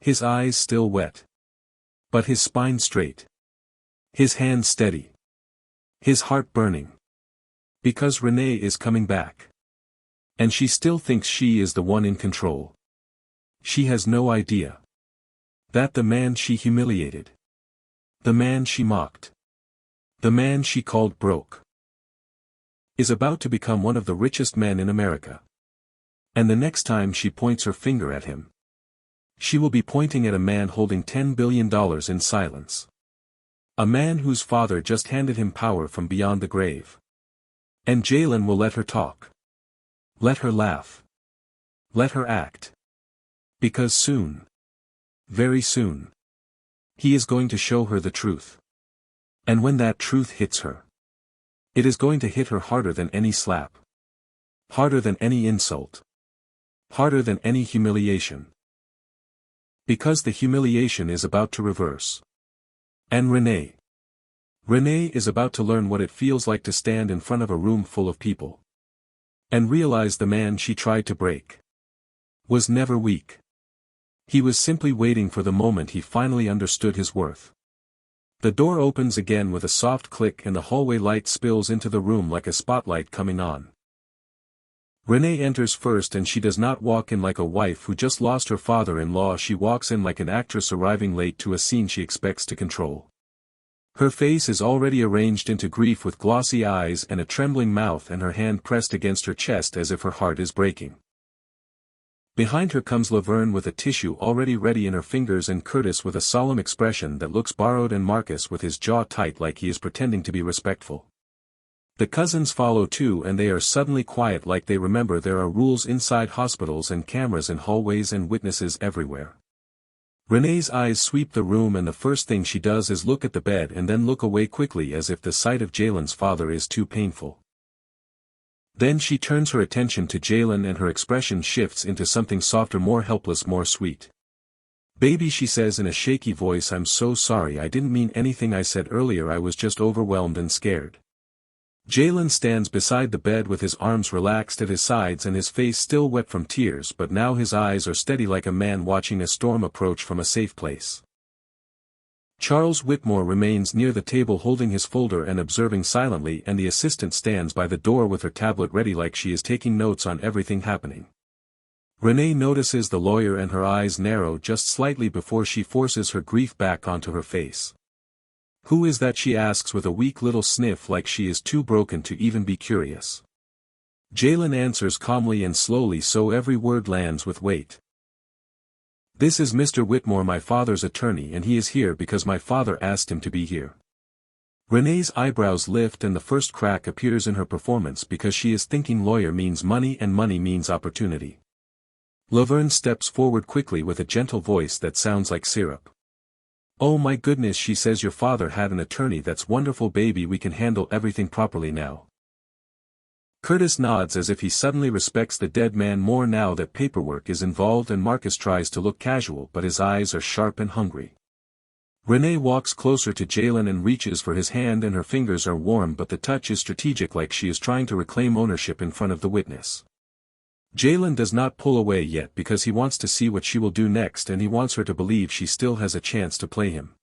His eyes still wet. But his spine straight. His hands steady. His heart burning. Because Renee is coming back. And she still thinks she is the one in control. She has no idea. That the man she humiliated. The man she mocked. The man she called broke. Is about to become one of the richest men in America. And the next time she points her finger at him, she will be pointing at a man holding $10 billion in silence. A man whose father just handed him power from beyond the grave. And Jalen will let her talk. Let her laugh. Let her act. Because soon, very soon, he is going to show her the truth. And when that truth hits her, it is going to hit her harder than any slap. Harder than any insult. Harder than any humiliation. Because the humiliation is about to reverse. And Renee. Renee is about to learn what it feels like to stand in front of a room full of people. And realize the man she tried to break was never weak. He was simply waiting for the moment he finally understood his worth. The door opens again with a soft click and the hallway light spills into the room like a spotlight coming on. Renee enters first, and she does not walk in like a wife who just lost her father-in-law. She walks in like an actress arriving late to a scene she expects to control. Her face is already arranged into grief with glossy eyes and a trembling mouth, and her hand pressed against her chest as if her heart is breaking. Behind her comes Laverne with a tissue already ready in her fingers, and Curtis with a solemn expression that looks borrowed, and Marcus with his jaw tight like he is pretending to be respectful. The cousins follow too, and they are suddenly quiet like they remember there are rules inside hospitals and cameras in hallways and witnesses everywhere. Renee's eyes sweep the room, and the first thing she does is look at the bed and then look away quickly as if the sight of Jalen's father is too painful. Then she turns her attention to Jalen, and her expression shifts into something softer, more helpless, more sweet. "Baby," she says in a shaky voice, "I'm so sorry. I didn't mean anything I said earlier. I was just overwhelmed and scared." Jalen stands beside the bed with his arms relaxed at his sides and his face still wet from tears, but now his eyes are steady like a man watching a storm approach from a safe place. Charles Whitmore remains near the table holding his folder and observing silently, and the assistant stands by the door with her tablet ready like she is taking notes on everything happening. Renee notices the lawyer, and her eyes narrow just slightly before she forces her grief back onto her face. "Who is that?" she asks with a weak little sniff like she is too broken to even be curious. Jalen answers calmly and slowly, so every word lands with weight. "This is Mr. Whitmore, my father's attorney, and he is here because my father asked him to be here." Renee's eyebrows lift, and the first crack appears in her performance because she is thinking lawyer means money and money means opportunity. Laverne steps forward quickly with a gentle voice that sounds like syrup. "Oh my goodness," she says, "your father had an attorney. That's wonderful, baby. We can handle everything properly now." Curtis nods as if he suddenly respects the dead man more now that paperwork is involved, and Marcus tries to look casual, but his eyes are sharp and hungry. Renee walks closer to Jalen and reaches for his hand, and her fingers are warm, but the touch is strategic like she is trying to reclaim ownership in front of the witness. Jalen does not pull away yet because he wants to see what she will do next, and he wants her to believe she still has a chance to play him.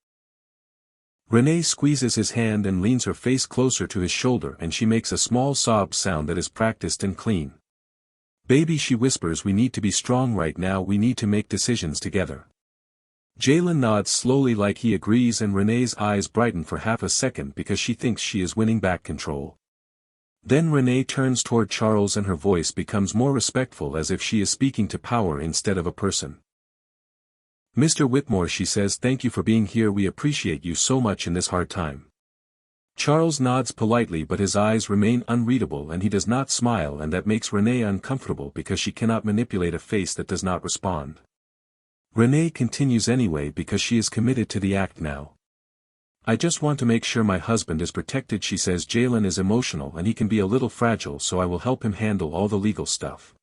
Renee squeezes his hand and leans her face closer to his shoulder, and she makes a small sob sound that is practiced and clean. "Baby," she whispers, "we need to be strong right now. We need to make decisions together." Jalen nods slowly like he agrees, and Renee's eyes brighten for half a second because she thinks she is winning back control. Then Renee turns toward Charles, and her voice becomes more respectful as if she is speaking to power instead of a person. "Mr. Whitmore," she says, "thank you for being here. We appreciate you so much in this hard time." Charles nods politely, but his eyes remain unreadable and he does not smile, and that makes Renee uncomfortable because she cannot manipulate a face that does not respond. Renee continues anyway because she is committed to the act now. "I just want to make sure my husband is protected," she says. "Jalen is emotional and he can be a little fragile, so I will help him handle all the legal stuff."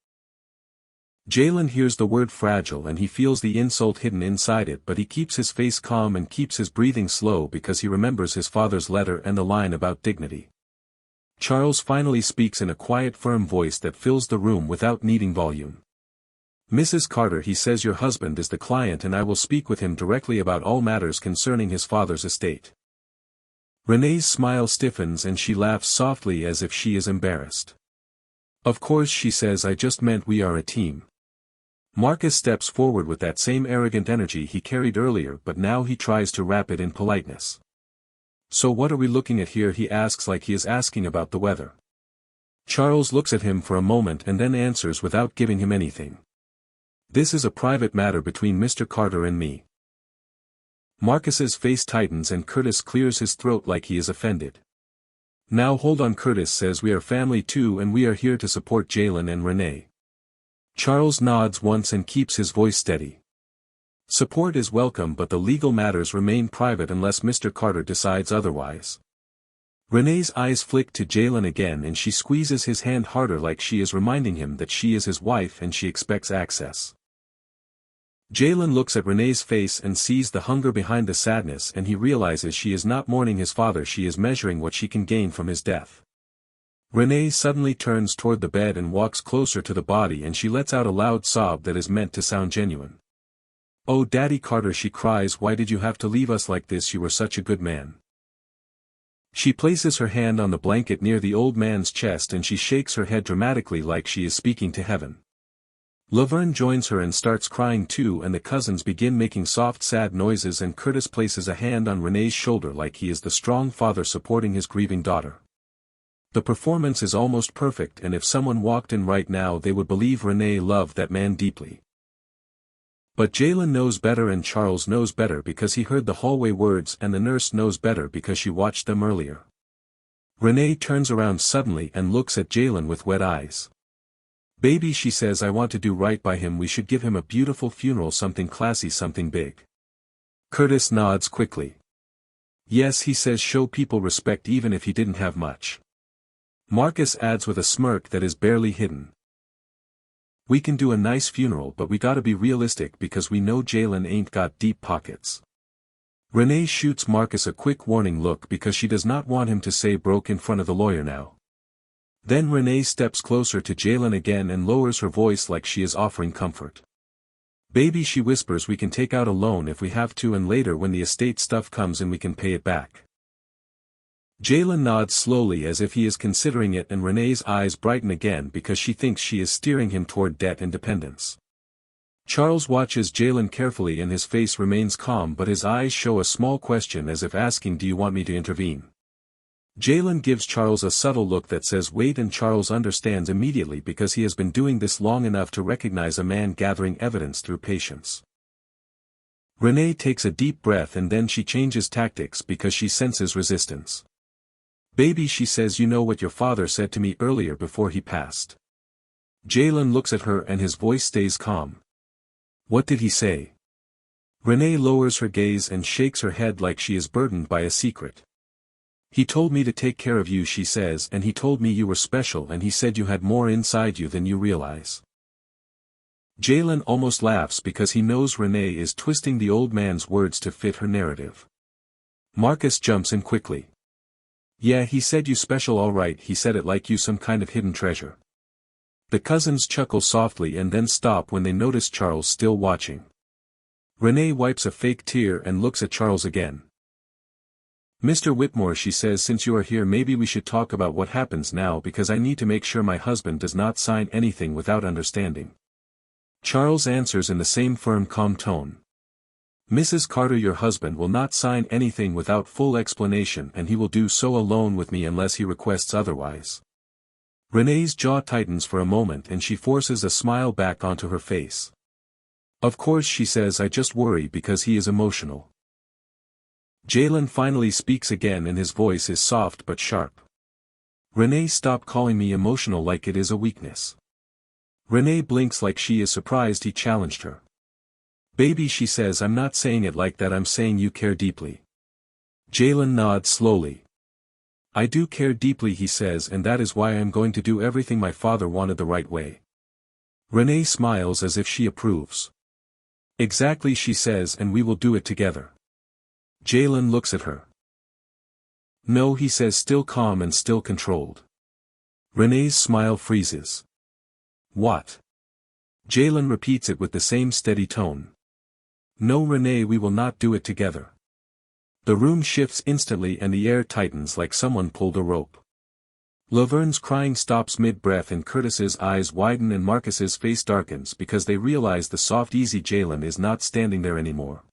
Jalen hears the word fragile and he feels the insult hidden inside it, but he keeps his face calm and keeps his breathing slow because he remembers his father's letter and the line about dignity. Charles finally speaks in a quiet, firm voice that fills the room without needing volume. "Mrs. Carter," he says, "your husband is the client and I will speak with him directly about all matters concerning his father's estate." Renee's smile stiffens and she laughs softly as if she is embarrassed. "Of course," she says, "I just meant we are a team." Marcus steps forward with that same arrogant energy he carried earlier, but now he tries to wrap it in politeness. "So what are we looking at here?" he asks like he is asking about the weather. Charles looks at him for a moment and then answers without giving him anything. "This is a private matter between Mr. Carter and me." Marcus's face tightens and Curtis clears his throat like he is offended. "Now hold on," Curtis says, "we are family too and we are here to support Jalen and Renee." Charles nods once and keeps his voice steady. "Support is welcome, but the legal matters remain private unless Mr. Carter decides otherwise." Renee's eyes flick to Jalen again and she squeezes his hand harder like she is reminding him that she is his wife and she expects access. Jalen looks at Renee's face and sees the hunger behind the sadness and he realizes she is not mourning his father, she is measuring what she can gain from his death. Renee suddenly turns toward the bed and walks closer to the body and she lets out a loud sob that is meant to sound genuine. "Oh Daddy Carter," she cries, "why did you have to leave us like this? You were such a good man." She places her hand on the blanket near the old man's chest and she shakes her head dramatically like she is speaking to heaven. Laverne joins her and starts crying too, and the cousins begin making soft sad noises and Curtis places a hand on Renee's shoulder like he is the strong father supporting his grieving daughter. The performance is almost perfect, and if someone walked in right now they would believe Renee loved that man deeply. But Jalen knows better and Charles knows better because he heard the hallway words, and the nurse knows better because she watched them earlier. Renee turns around suddenly and looks at Jalen with wet eyes. "Baby," she says, "I want to do right by him. We should give him a beautiful funeral, something classy, something big." Curtis nods quickly. "Yes," he says, "show people respect even if he didn't have much." Marcus adds with a smirk that is barely hidden. "We can do a nice funeral, but we gotta be realistic because we know Jalen ain't got deep pockets." Renee shoots Marcus a quick warning look because she does not want him to say broke in front of the lawyer now. Then Renee steps closer to Jalen again and lowers her voice like she is offering comfort. "Baby," she whispers, "we can take out a loan if we have to, and later when the estate stuff comes in we can pay it back." Jalen nods slowly as if he is considering it, and Renee's eyes brighten again because she thinks she is steering him toward debt and dependence. Charles watches Jalen carefully and his face remains calm, but his eyes show a small question as if asking, "Do you want me to intervene?" Jalen gives Charles a subtle look that says wait, and Charles understands immediately because he has been doing this long enough to recognize a man gathering evidence through patience. Renee takes a deep breath and then she changes tactics because she senses resistance. "Baby," she says, "you know what your father said to me earlier before he passed." Jalen looks at her and his voice stays calm. "What did he say?" Renee lowers her gaze and shakes her head like she is burdened by a secret. "He told me to take care of you," she says, "and he told me you were special, and he said you had more inside you than you realize." Jalen almost laughs because he knows Renee is twisting the old man's words to fit her narrative. Marcus jumps in quickly. "Yeah, he said you special, all right, he said it like you some kind of hidden treasure." The cousins chuckle softly and then stop when they notice Charles still watching. Renee wipes a fake tear and looks at Charles again. "Mr. Whitmore," she says, "since you are here maybe we should talk about what happens now because I need to make sure my husband does not sign anything without understanding." Charles answers in the same firm, calm tone. "Mrs. Carter, your husband will not sign anything without full explanation, and he will do so alone with me unless he requests otherwise." Renee's jaw tightens for a moment and she forces a smile back onto her face. "Of course," she says, "I just worry because he is emotional." Jalen finally speaks again and his voice is soft but sharp. "Renee, stop calling me emotional like it is a weakness." Renee blinks like she is surprised he challenged her. "Baby," she says, "I'm not saying it like that, I'm saying you care deeply." Jalen nods slowly. "I do care deeply," he says, "and that is why I am going to do everything my father wanted the right way." Renee smiles as if she approves. "Exactly," she says, "and we will do it together." Jalen looks at her. "No," he says, still calm and still controlled. Renee's smile freezes. "What?" Jalen repeats it with the same steady tone. "No, Renee, we will not do it together." The room shifts instantly and the air tightens like someone pulled a rope. Laverne's crying stops mid-breath and Curtis's eyes widen and Marcus's face darkens because they realize the soft, easy Jalen is not standing there anymore.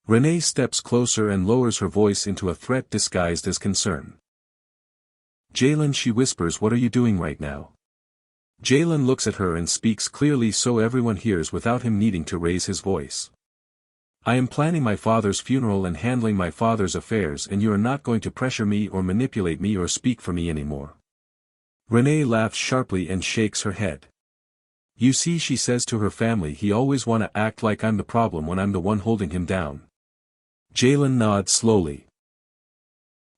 Renee steps closer and lowers her voice into a threat disguised as concern. "Jalen," she whispers, "what are you doing right now?" Jalen looks at her and speaks clearly so everyone hears without him needing to raise his voice. "I am planning my father's funeral and handling my father's affairs, and you are not going to pressure me or manipulate me or speak for me anymore." Renee laughs sharply and shakes her head. "You see," she says to her family, "he always wanna act like I'm the problem when I'm the one holding him down." Jalen nods slowly.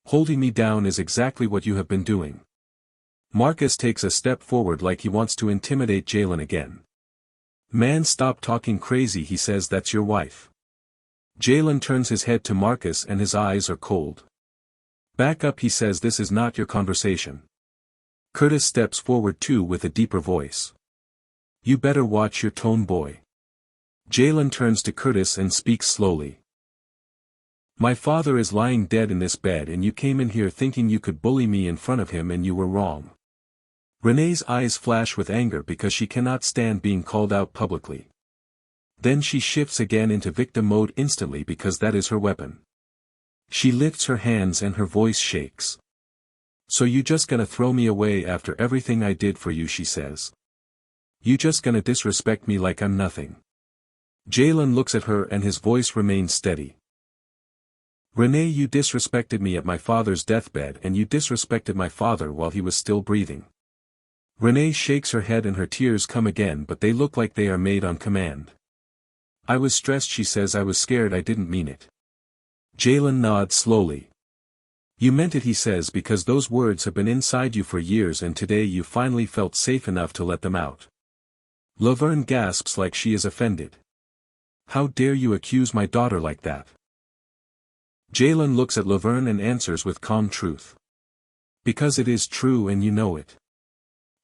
Holding me down is exactly what you have been doing. Marcus takes a step forward like he wants to intimidate Jalen again. Man, stop talking crazy, he says. That's your wife. Jalen turns his head to Marcus and his eyes are cold. Back up, he says. This is not your conversation. Curtis steps forward too with a deeper voice. You better watch your tone, boy. Jalen turns to Curtis and speaks slowly. My father is lying dead in this bed and you came in here thinking you could bully me in front of him, and you were wrong. Renee's eyes flash with anger because she cannot stand being called out publicly. Then she shifts again into victim mode instantly because that is her weapon. She lifts her hands and her voice shakes. So you just gonna throw me away after everything I did for you, she says. You just gonna disrespect me like I'm nothing. Jalen looks at her and his voice remains steady. Renee, you disrespected me at my father's deathbed and you disrespected my father while he was still breathing. Renee shakes her head and her tears come again, but they look like they are made on command. I was stressed, she says. I was scared. I didn't mean it. Jalen nods slowly. You meant it, he says, because those words have been inside you for years and today you finally felt safe enough to let them out. Laverne gasps like she is offended. How dare you accuse my daughter like that? Jalen looks at Laverne and answers with calm truth. Because it is true and you know it.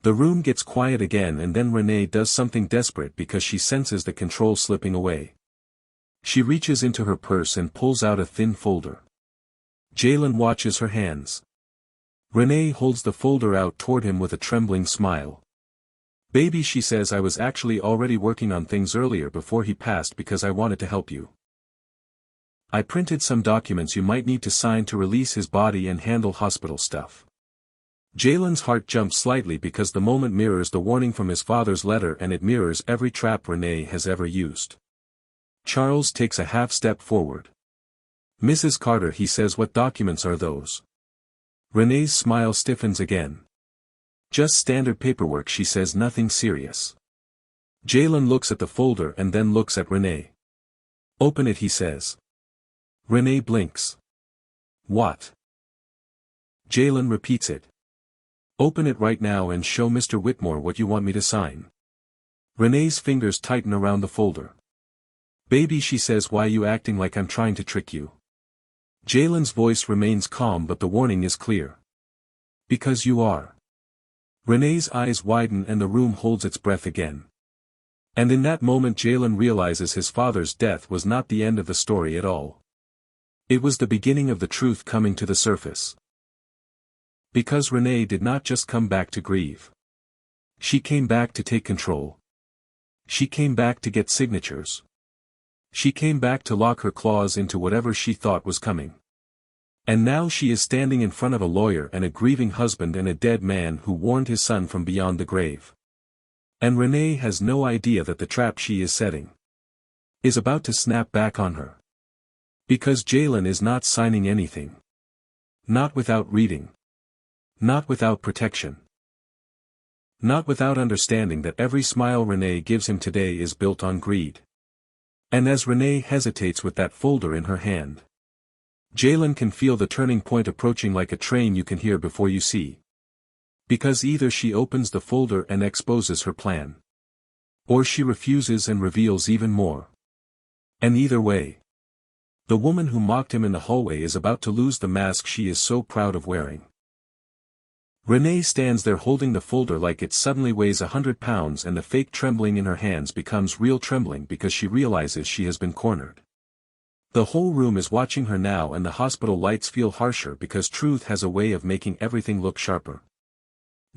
The room gets quiet again and then Renee does something desperate because she senses the control slipping away. She reaches into her purse and pulls out a thin folder. Jalen watches her hands. Renee holds the folder out toward him with a trembling smile. Baby, she says, I was actually already working on things earlier before he passed because I wanted to help you. I printed some documents you might need to sign to release his body and handle hospital stuff. Jalen's heart jumps slightly because the moment mirrors the warning from his father's letter and it mirrors every trap Renee has ever used. Charles takes a half step forward. Mrs. Carter, he says, what documents are those? Renee's smile stiffens again. Just standard paperwork, she says, nothing serious. Jalen looks at the folder and then looks at Renee. Open it, he says. Renee blinks. What? Jalen repeats it. Open it right now and show Mr. Whitmore what you want me to sign. Renee's fingers tighten around the folder. Baby, she says, why you acting like I'm trying to trick you? Jalen's voice remains calm but the warning is clear. Because you are. Renee's eyes widen and the room holds its breath again. And in that moment Jalen realizes his father's death was not the end of the story at all. It was the beginning of the truth coming to the surface. Because Renee did not just come back to grieve. She came back to take control. She came back to get signatures. She came back to lock her claws into whatever she thought was coming. And now she is standing in front of a lawyer and a grieving husband and a dead man who warned his son from beyond the grave. And Renee has no idea that the trap she is setting is about to snap back on her. Because Jalen is not signing anything. Not without reading. Not without protection. Not without understanding that every smile Renee gives him today is built on greed. And as Renee hesitates with that folder in her hand, Jalen can feel the turning point approaching like a train you can hear before you see. Because either she opens the folder and exposes her plan. Or she refuses and reveals even more. And either way, the woman who mocked him in the hallway is about to lose the mask she is so proud of wearing. Renee stands there holding the folder like it suddenly weighs 100 pounds and the fake trembling in her hands becomes real trembling because she realizes she has been cornered. The whole room is watching her now and the hospital lights feel harsher because truth has a way of making everything look sharper.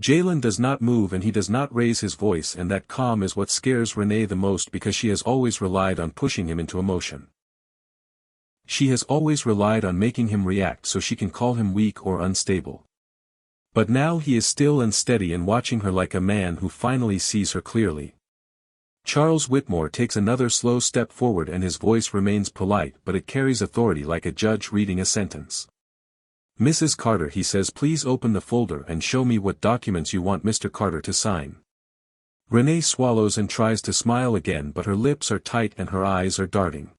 Jalen does not move and he does not raise his voice, and that calm is what scares Renee the most because she has always relied on pushing him into emotion. She has always relied on making him react so she can call him weak or unstable. But now he is still and steady and watching her like a man who finally sees her clearly. Charles Whitmore takes another slow step forward and his voice remains polite but it carries authority like a judge reading a sentence. Mrs. Carter, he says, please open the folder and show me what documents you want Mr. Carter to sign. Renee swallows and tries to smile again but her lips are tight and her eyes are darting.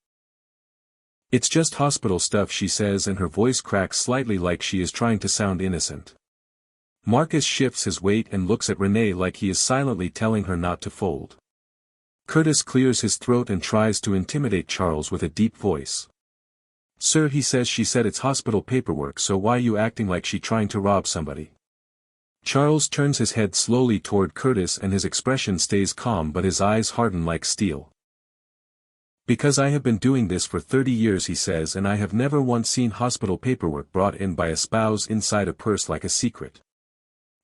It's just hospital stuff, she says, and her voice cracks slightly like she is trying to sound innocent. Marcus shifts his weight and looks at Renee like he is silently telling her not to fold. Curtis clears his throat and tries to intimidate Charles with a deep voice. Sir, he says, she said, it's hospital paperwork, so why you acting like she trying to rob somebody? Charles turns his head slowly toward Curtis and his expression stays calm but his eyes harden like steel. Because I have been doing this for 30 years, he says, and I have never once seen hospital paperwork brought in by a spouse inside a purse like a secret.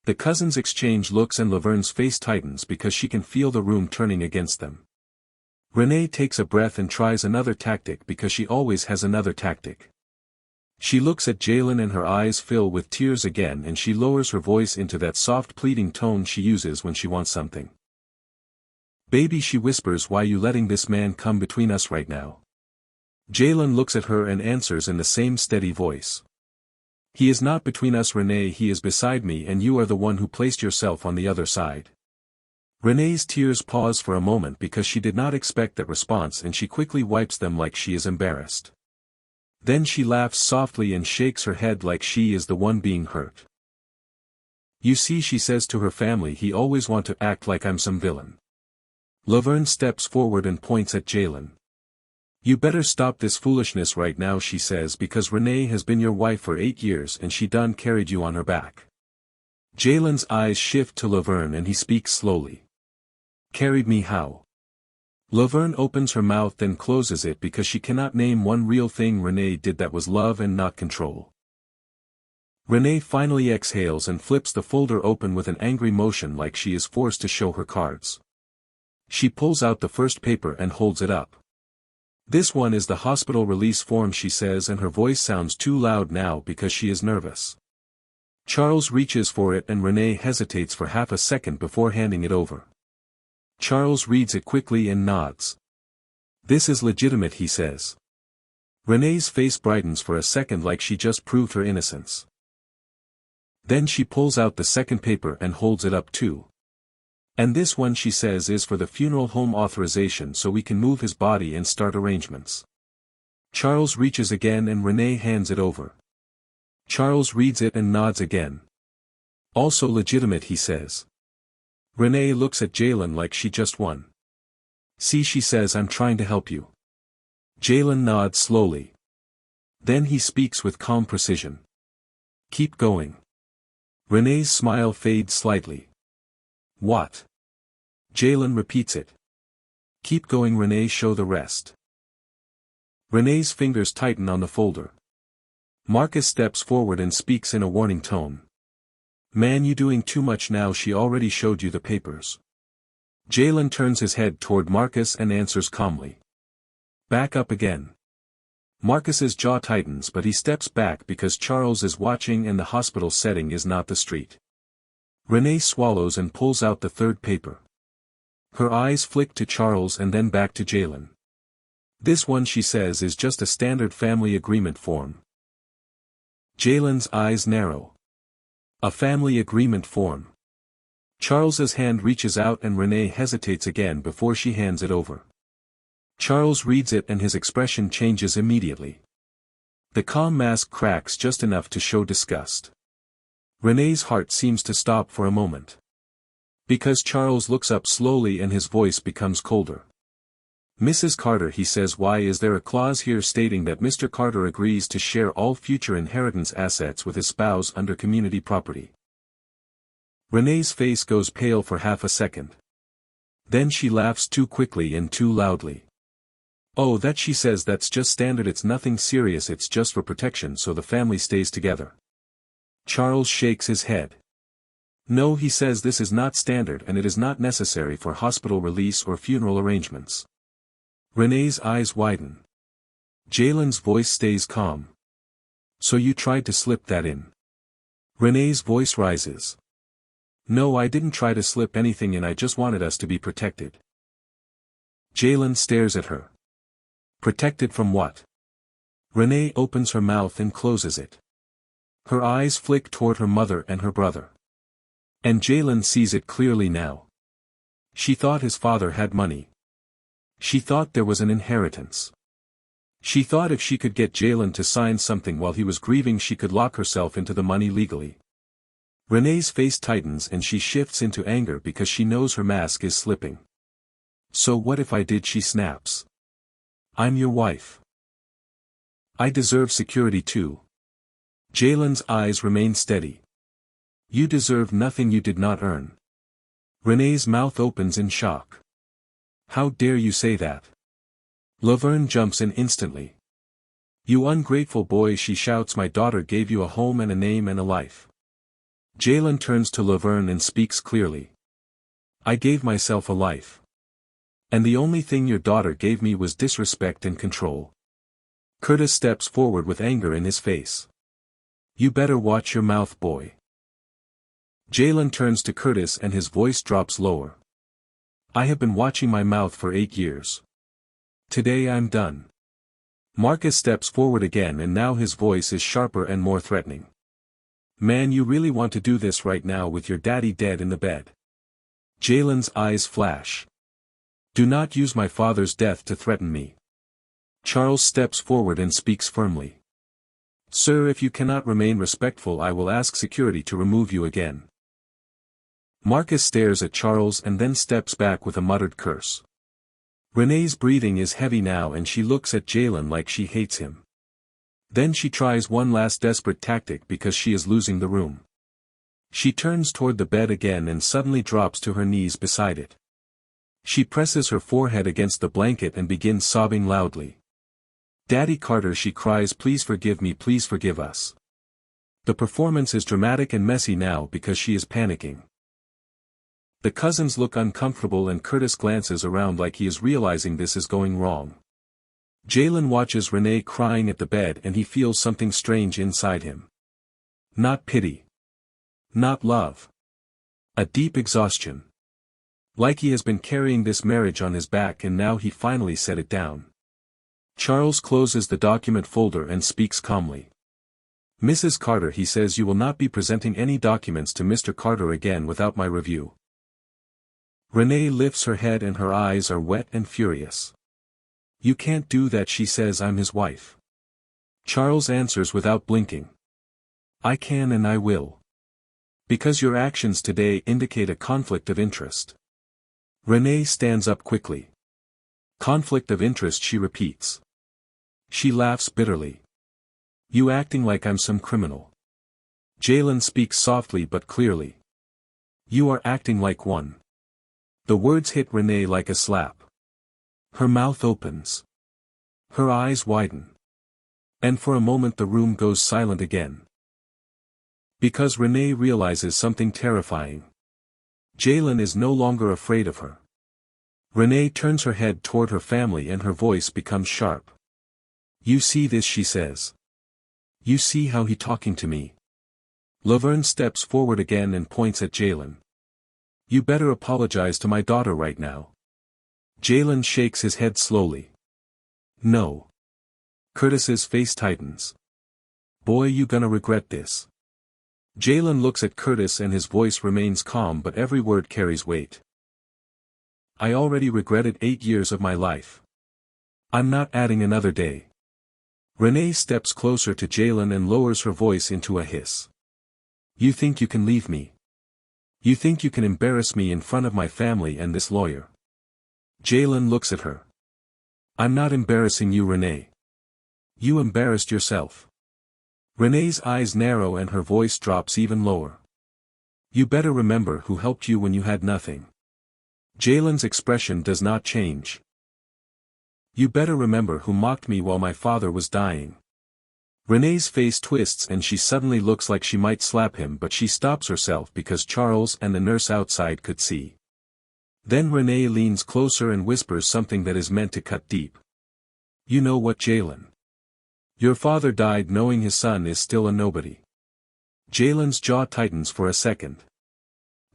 The cousins exchange looks and Laverne's face tightens because she can feel the room turning against them. Renee takes a breath and tries another tactic because she always has another tactic. She looks at Jalen and her eyes fill with tears again and she lowers her voice into that soft pleading tone she uses when she wants something. Baby, she whispers, why you letting this man come between us right now? Jalen looks at her and answers in the same steady voice. He is not between us, Renee, he is beside me and you are the one who placed yourself on the other side. Renee's tears pause for a moment because she did not expect that response and she quickly wipes them like she is embarrassed. Then she laughs softly and shakes her head like she is the one being hurt. You see, she says to her family, he always want to act like I'm some villain. Laverne steps forward and points at Jalen. You better stop this foolishness right now, she says, because Renee has been your wife for 8 years and she done carried you on her back. Jalen's eyes shift to Laverne and he speaks slowly. Carried me how? Laverne opens her mouth then closes it because she cannot name one real thing Renee did that was love and not control. Renee finally exhales and flips the folder open with an angry motion like she is forced to show her cards. She pulls out the first paper and holds it up. This one is the hospital release form, she says, and her voice sounds too loud now because she is nervous. Charles reaches for it and Renee hesitates for half a second before handing it over. Charles reads it quickly and nods. This is legitimate, he says. Renee's face brightens for a second like she just proved her innocence. Then she pulls out the second paper and holds it up too. And this one, she says, is for the funeral home authorization so we can move his body and start arrangements. Charles reaches again and Renee hands it over. Charles reads it and nods again. Also legitimate, he says. Renee looks at Jalen like she just won. See, she says, I'm trying to help you. Jalen nods slowly. Then he speaks with calm precision. Keep going. Renee's smile fades slightly. What? Jalen repeats it. Keep going, Renee, show the rest. Renee's fingers tighten on the folder. Marcus steps forward and speaks in a warning tone. Man, you doing too much now, she already showed you the papers. Jalen turns his head toward Marcus and answers calmly. Back up again. Marcus's jaw tightens but he steps back because Charles is watching and the hospital setting is not the street. Renee swallows and pulls out the third paper. Her eyes flick to Charles and then back to Jalen. This one, she says, is just a standard family agreement form. Jalen's eyes narrow. A family agreement form. Charles's hand reaches out and Renee hesitates again before she hands it over. Charles reads it and his expression changes immediately. The calm mask cracks just enough to show disgust. Renee's heart seems to stop for a moment. Because Charles looks up slowly and his voice becomes colder. Mrs. Carter, he says, why is there a clause here stating that Mr. Carter agrees to share all future inheritance assets with his spouse under community property? Renee's face goes pale for half a second. Then she laughs too quickly and too loudly. Oh, that, she says, that's just standard, it's nothing serious, it's just for protection so the family stays together. Charles shakes his head. No, he says, this is not standard and it is not necessary for hospital release or funeral arrangements. Renee's eyes widen. Jalen's voice stays calm. So you tried to slip that in. Renee's voice rises. No, I didn't try to slip anything in, I just wanted us to be protected. Jalen stares at her. Protected from what? Renee opens her mouth and closes it. Her eyes flick toward her mother and her brother. And Jalen sees it clearly now. She thought his father had money. She thought there was an inheritance. She thought if she could get Jalen to sign something while he was grieving she could lock herself into the money legally. Renee's face tightens and she shifts into anger because she knows her mask is slipping. So what if I did? She snaps. I'm your wife. I deserve security too. Jalen's eyes remain steady. You deserve nothing you did not earn. Renee's mouth opens in shock. How dare you say that? Laverne jumps in instantly. You ungrateful boy, she shouts. My daughter gave you a home and a name and a life. Jalen turns to Laverne and speaks clearly. I gave myself a life. And the only thing your daughter gave me was disrespect and control. Curtis steps forward with anger in his face. You better watch your mouth, boy. Jalen turns to Curtis and his voice drops lower. I have been watching my mouth for 8 years. Today I'm done. Marcus steps forward again and now his voice is sharper and more threatening. Man, you really want to do this right now with your daddy dead in the bed? Jalen's eyes flash. Do not use my father's death to threaten me. Charles steps forward and speaks firmly. Sir, if you cannot remain respectful, I will ask security to remove you again. Marcus stares at Charles and then steps back with a muttered curse. Renee's breathing is heavy now and she looks at Jalen like she hates him. Then she tries one last desperate tactic because she is losing the room. She turns toward the bed again and suddenly drops to her knees beside it. She presses her forehead against the blanket and begins sobbing loudly. Daddy Carter, she cries, please forgive me, please forgive us. The performance is dramatic and messy now because she is panicking. The cousins look uncomfortable and Curtis glances around like he is realizing this is going wrong. Jalen watches Renee crying at the bed and he feels something strange inside him. Not pity. Not love. A deep exhaustion. Like he has been carrying this marriage on his back and now he finally set it down. Charles closes the document folder and speaks calmly. Mrs. Carter, he says, you will not be presenting any documents to Mr. Carter again without my review. Renee lifts her head and her eyes are wet and furious. You can't do that, she says. I'm his wife. Charles answers without blinking. I can and I will. Because your actions today indicate a conflict of interest. Renee stands up quickly. Conflict of interest, she repeats. She laughs bitterly. You acting like I'm some criminal. Jalen speaks softly but clearly. You are acting like one. The words hit Renee like a slap. Her mouth opens. Her eyes widen. And for a moment the room goes silent again. Because Renee realizes something terrifying. Jalen is no longer afraid of her. Renee turns her head toward her family and her voice becomes sharp. You see this, she says. You see how he talking to me. Laverne steps forward again and points at Jalen. You better apologize to my daughter right now. Jalen shakes his head slowly. No. Curtis's face tightens. Boy, you gonna regret this. Jalen looks at Curtis and his voice remains calm but every word carries weight. I already regretted 8 years of my life. I'm not adding another day. Renee steps closer to Jalen and lowers her voice into a hiss. You think you can leave me? You think you can embarrass me in front of my family and this lawyer? Jalen looks at her. I'm not embarrassing you, Renee. You embarrassed yourself. Renee's eyes narrow and her voice drops even lower. You better remember who helped you when you had nothing. Jalen's expression does not change. You better remember who mocked me while my father was dying. Renee's face twists and she suddenly looks like she might slap him, but she stops herself because Charles and the nurse outside could see. Then Renee leans closer and whispers something that is meant to cut deep. You know what, Jalen? Your father died knowing his son is still a nobody. Jalen's jaw tightens for a second.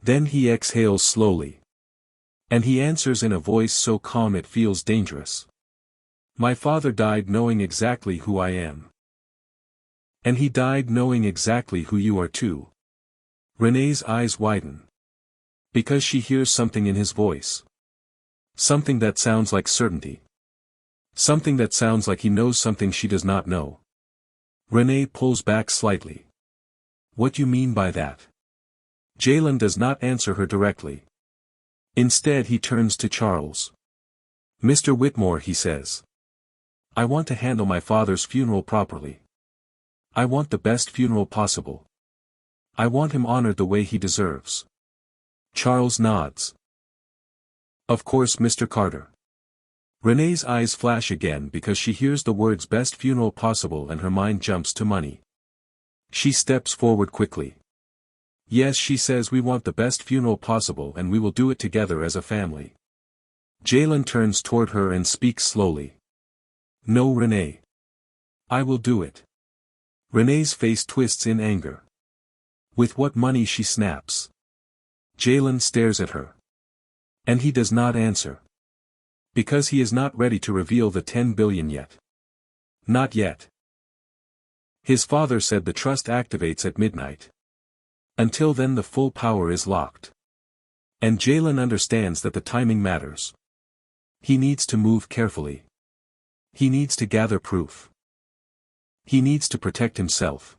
Then he exhales slowly. And he answers in a voice so calm it feels dangerous. My father died knowing exactly who I am. And he died knowing exactly who you are too. Renee's eyes widen. Because she hears something in his voice. Something that sounds like certainty. Something that sounds like he knows something she does not know. Renee pulls back slightly. What you mean by that? Jalen does not answer her directly. Instead he turns to Charles. Mr. Whitmore, he says. I want to handle my father's funeral properly. I want the best funeral possible. I want him honored the way he deserves. Charles nods. Of course, Mr. Carter. Renee's eyes flash again because she hears the words best funeral possible and her mind jumps to money. She steps forward quickly. Yes, she says, we want the best funeral possible and we will do it together as a family. Jalen turns toward her and speaks slowly. No, Renee. I will do it. Renee's face twists in anger. With what money, she snaps. Jalen stares at her. And he does not answer. Because he is not ready to reveal the 10 billion yet. Not yet. His father said the trust activates at midnight. Until then the full power is locked. And Jalen understands that the timing matters. He needs to move carefully. He needs to gather proof. He needs to protect himself.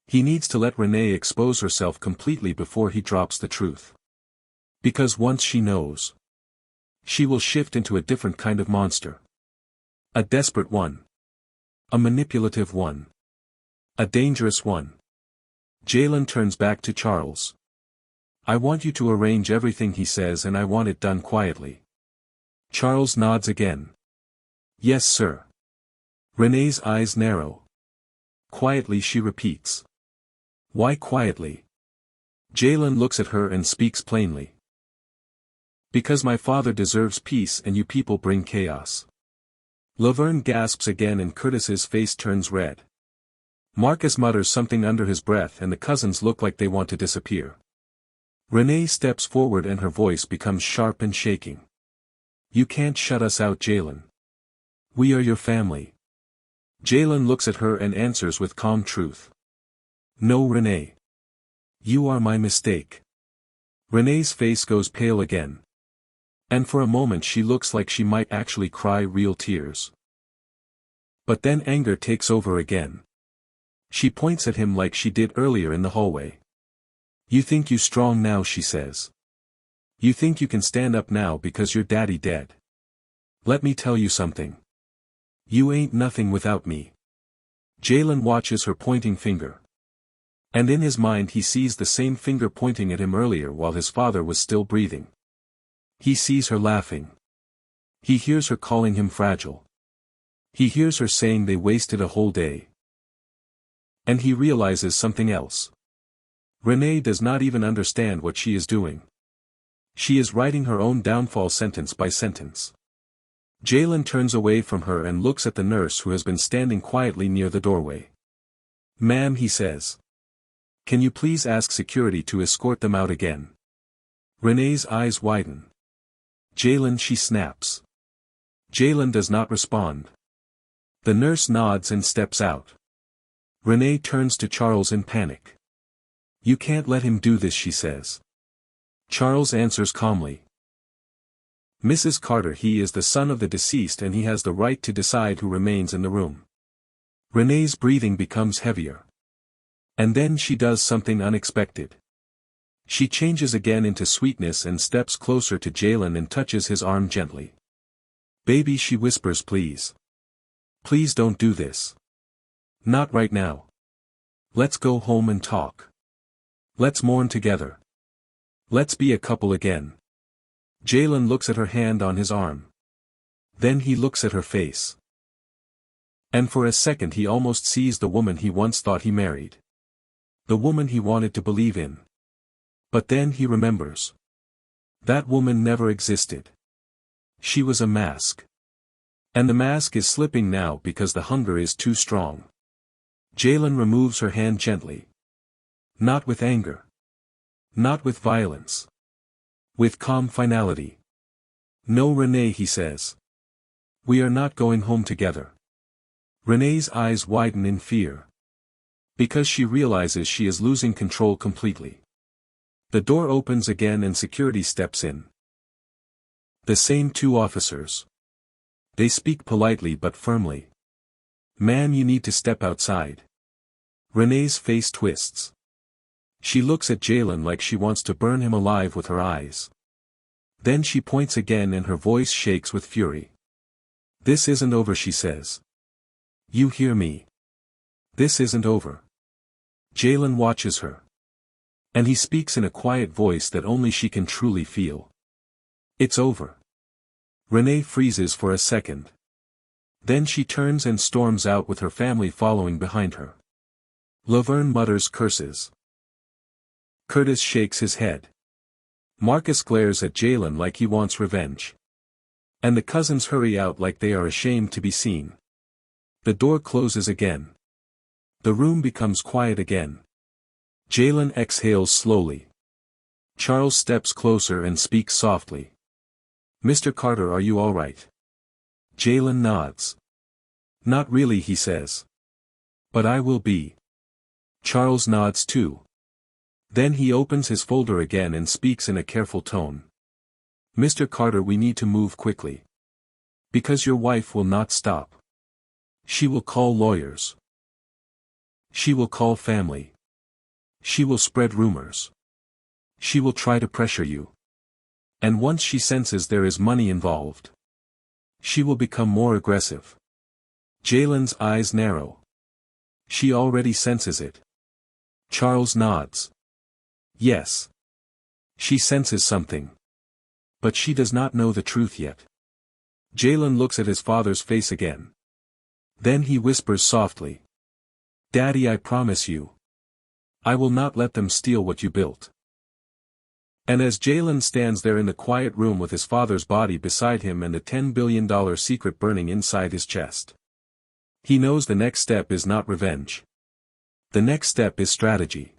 He needs to let Renee expose herself completely before he drops the truth. Because once she knows, she will shift into a different kind of monster. A desperate one. A manipulative one. A dangerous one. Jalen turns back to Charles. I want you to arrange everything, he says, and I want it done quietly. Charles nods again. Yes, sir. Renee's eyes narrow. Quietly, she repeats. Why quietly? Jalen looks at her and speaks plainly. Because my father deserves peace and you people bring chaos. Laverne gasps again and Curtis's face turns red. Marcus mutters something under his breath and the cousins look like they want to disappear. Renee steps forward and her voice becomes sharp and shaking. You can't shut us out, Jalen. We are your family. Jalen looks at her and answers with calm truth. No, Renee. You are my mistake. Renee's face goes pale again. And for a moment she looks like she might actually cry real tears. But then anger takes over again. She points at him like she did earlier in the hallway. You think you strong now, she says. You think you can stand up now because your daddy dead. Let me tell you something. You ain't nothing without me. Jalen watches her pointing finger. And in his mind he sees the same finger pointing at him earlier while his father was still breathing. He sees her laughing. He hears her calling him fragile. He hears her saying they wasted a whole day. And he realizes something else. Renee does not even understand what she is doing. She is writing her own downfall sentence by sentence. Jalen turns away from her and looks at the nurse who has been standing quietly near the doorway. Ma'am, he says. Can you please ask security to escort them out again? Renee's eyes widen. Jalen, she snaps. Jalen does not respond. The nurse nods and steps out. Renee turns to Charles in panic. You can't let him do this, she says. Charles answers calmly. Mrs. Carter, he is the son of the deceased and he has the right to decide who remains in the room. Renee's breathing becomes heavier. And then she does something unexpected. She changes again into sweetness and steps closer to Jalen and touches his arm gently. Baby, she whispers, please. Please don't do this. Not right now. Let's go home and talk. Let's mourn together. Let's be a couple again. Jalen looks at her hand on his arm. Then he looks at her face. And for a second he almost sees the woman he once thought he married. The woman he wanted to believe in. But then he remembers. That woman never existed. She was a mask. And the mask is slipping now because the hunger is too strong. Jalen removes her hand gently. Not with anger. Not with violence. With calm finality. No, Renee, he says. We are not going home together. Renee's eyes widen in fear. Because she realizes she is losing control completely. The door opens again and security steps in. The same two officers. They speak politely but firmly. "Ma'am, you need to step outside." Renee's face twists. She looks at Jalen like she wants to burn him alive with her eyes. Then she points again and her voice shakes with fury. "This isn't over," she says. "You hear me? This isn't over." Jalen watches her. And he speaks in a quiet voice that only she can truly feel. "It's over." Renee freezes for a second. Then she turns and storms out with her family following behind her. Laverne mutters curses. Curtis shakes his head. Marcus glares at Jalen like he wants revenge. And the cousins hurry out like they are ashamed to be seen. The door closes again. The room becomes quiet again. Jalen exhales slowly. Charles steps closer and speaks softly. "Mr. Carter, are you all right?" Jalen nods. "Not really," he says. "But I will be." Charles nods too. Then he opens his folder again and speaks in a careful tone. "Mr. Carter, we need to move quickly. Because your wife will not stop. She will call lawyers. She will call family. She will spread rumors. She will try to pressure you. And once she senses there is money involved, she will become more aggressive." Jalen's eyes narrow. "She already senses it." Charles nods. "Yes. She senses something. But she does not know the truth yet." Jalen looks at his father's face again. Then he whispers softly. "Daddy, I promise you. I will not let them steal what you built." And as Jalen stands there in the quiet room with his father's body beside him and the $10 billion secret burning inside his chest, he knows the next step is not revenge. The next step is strategy.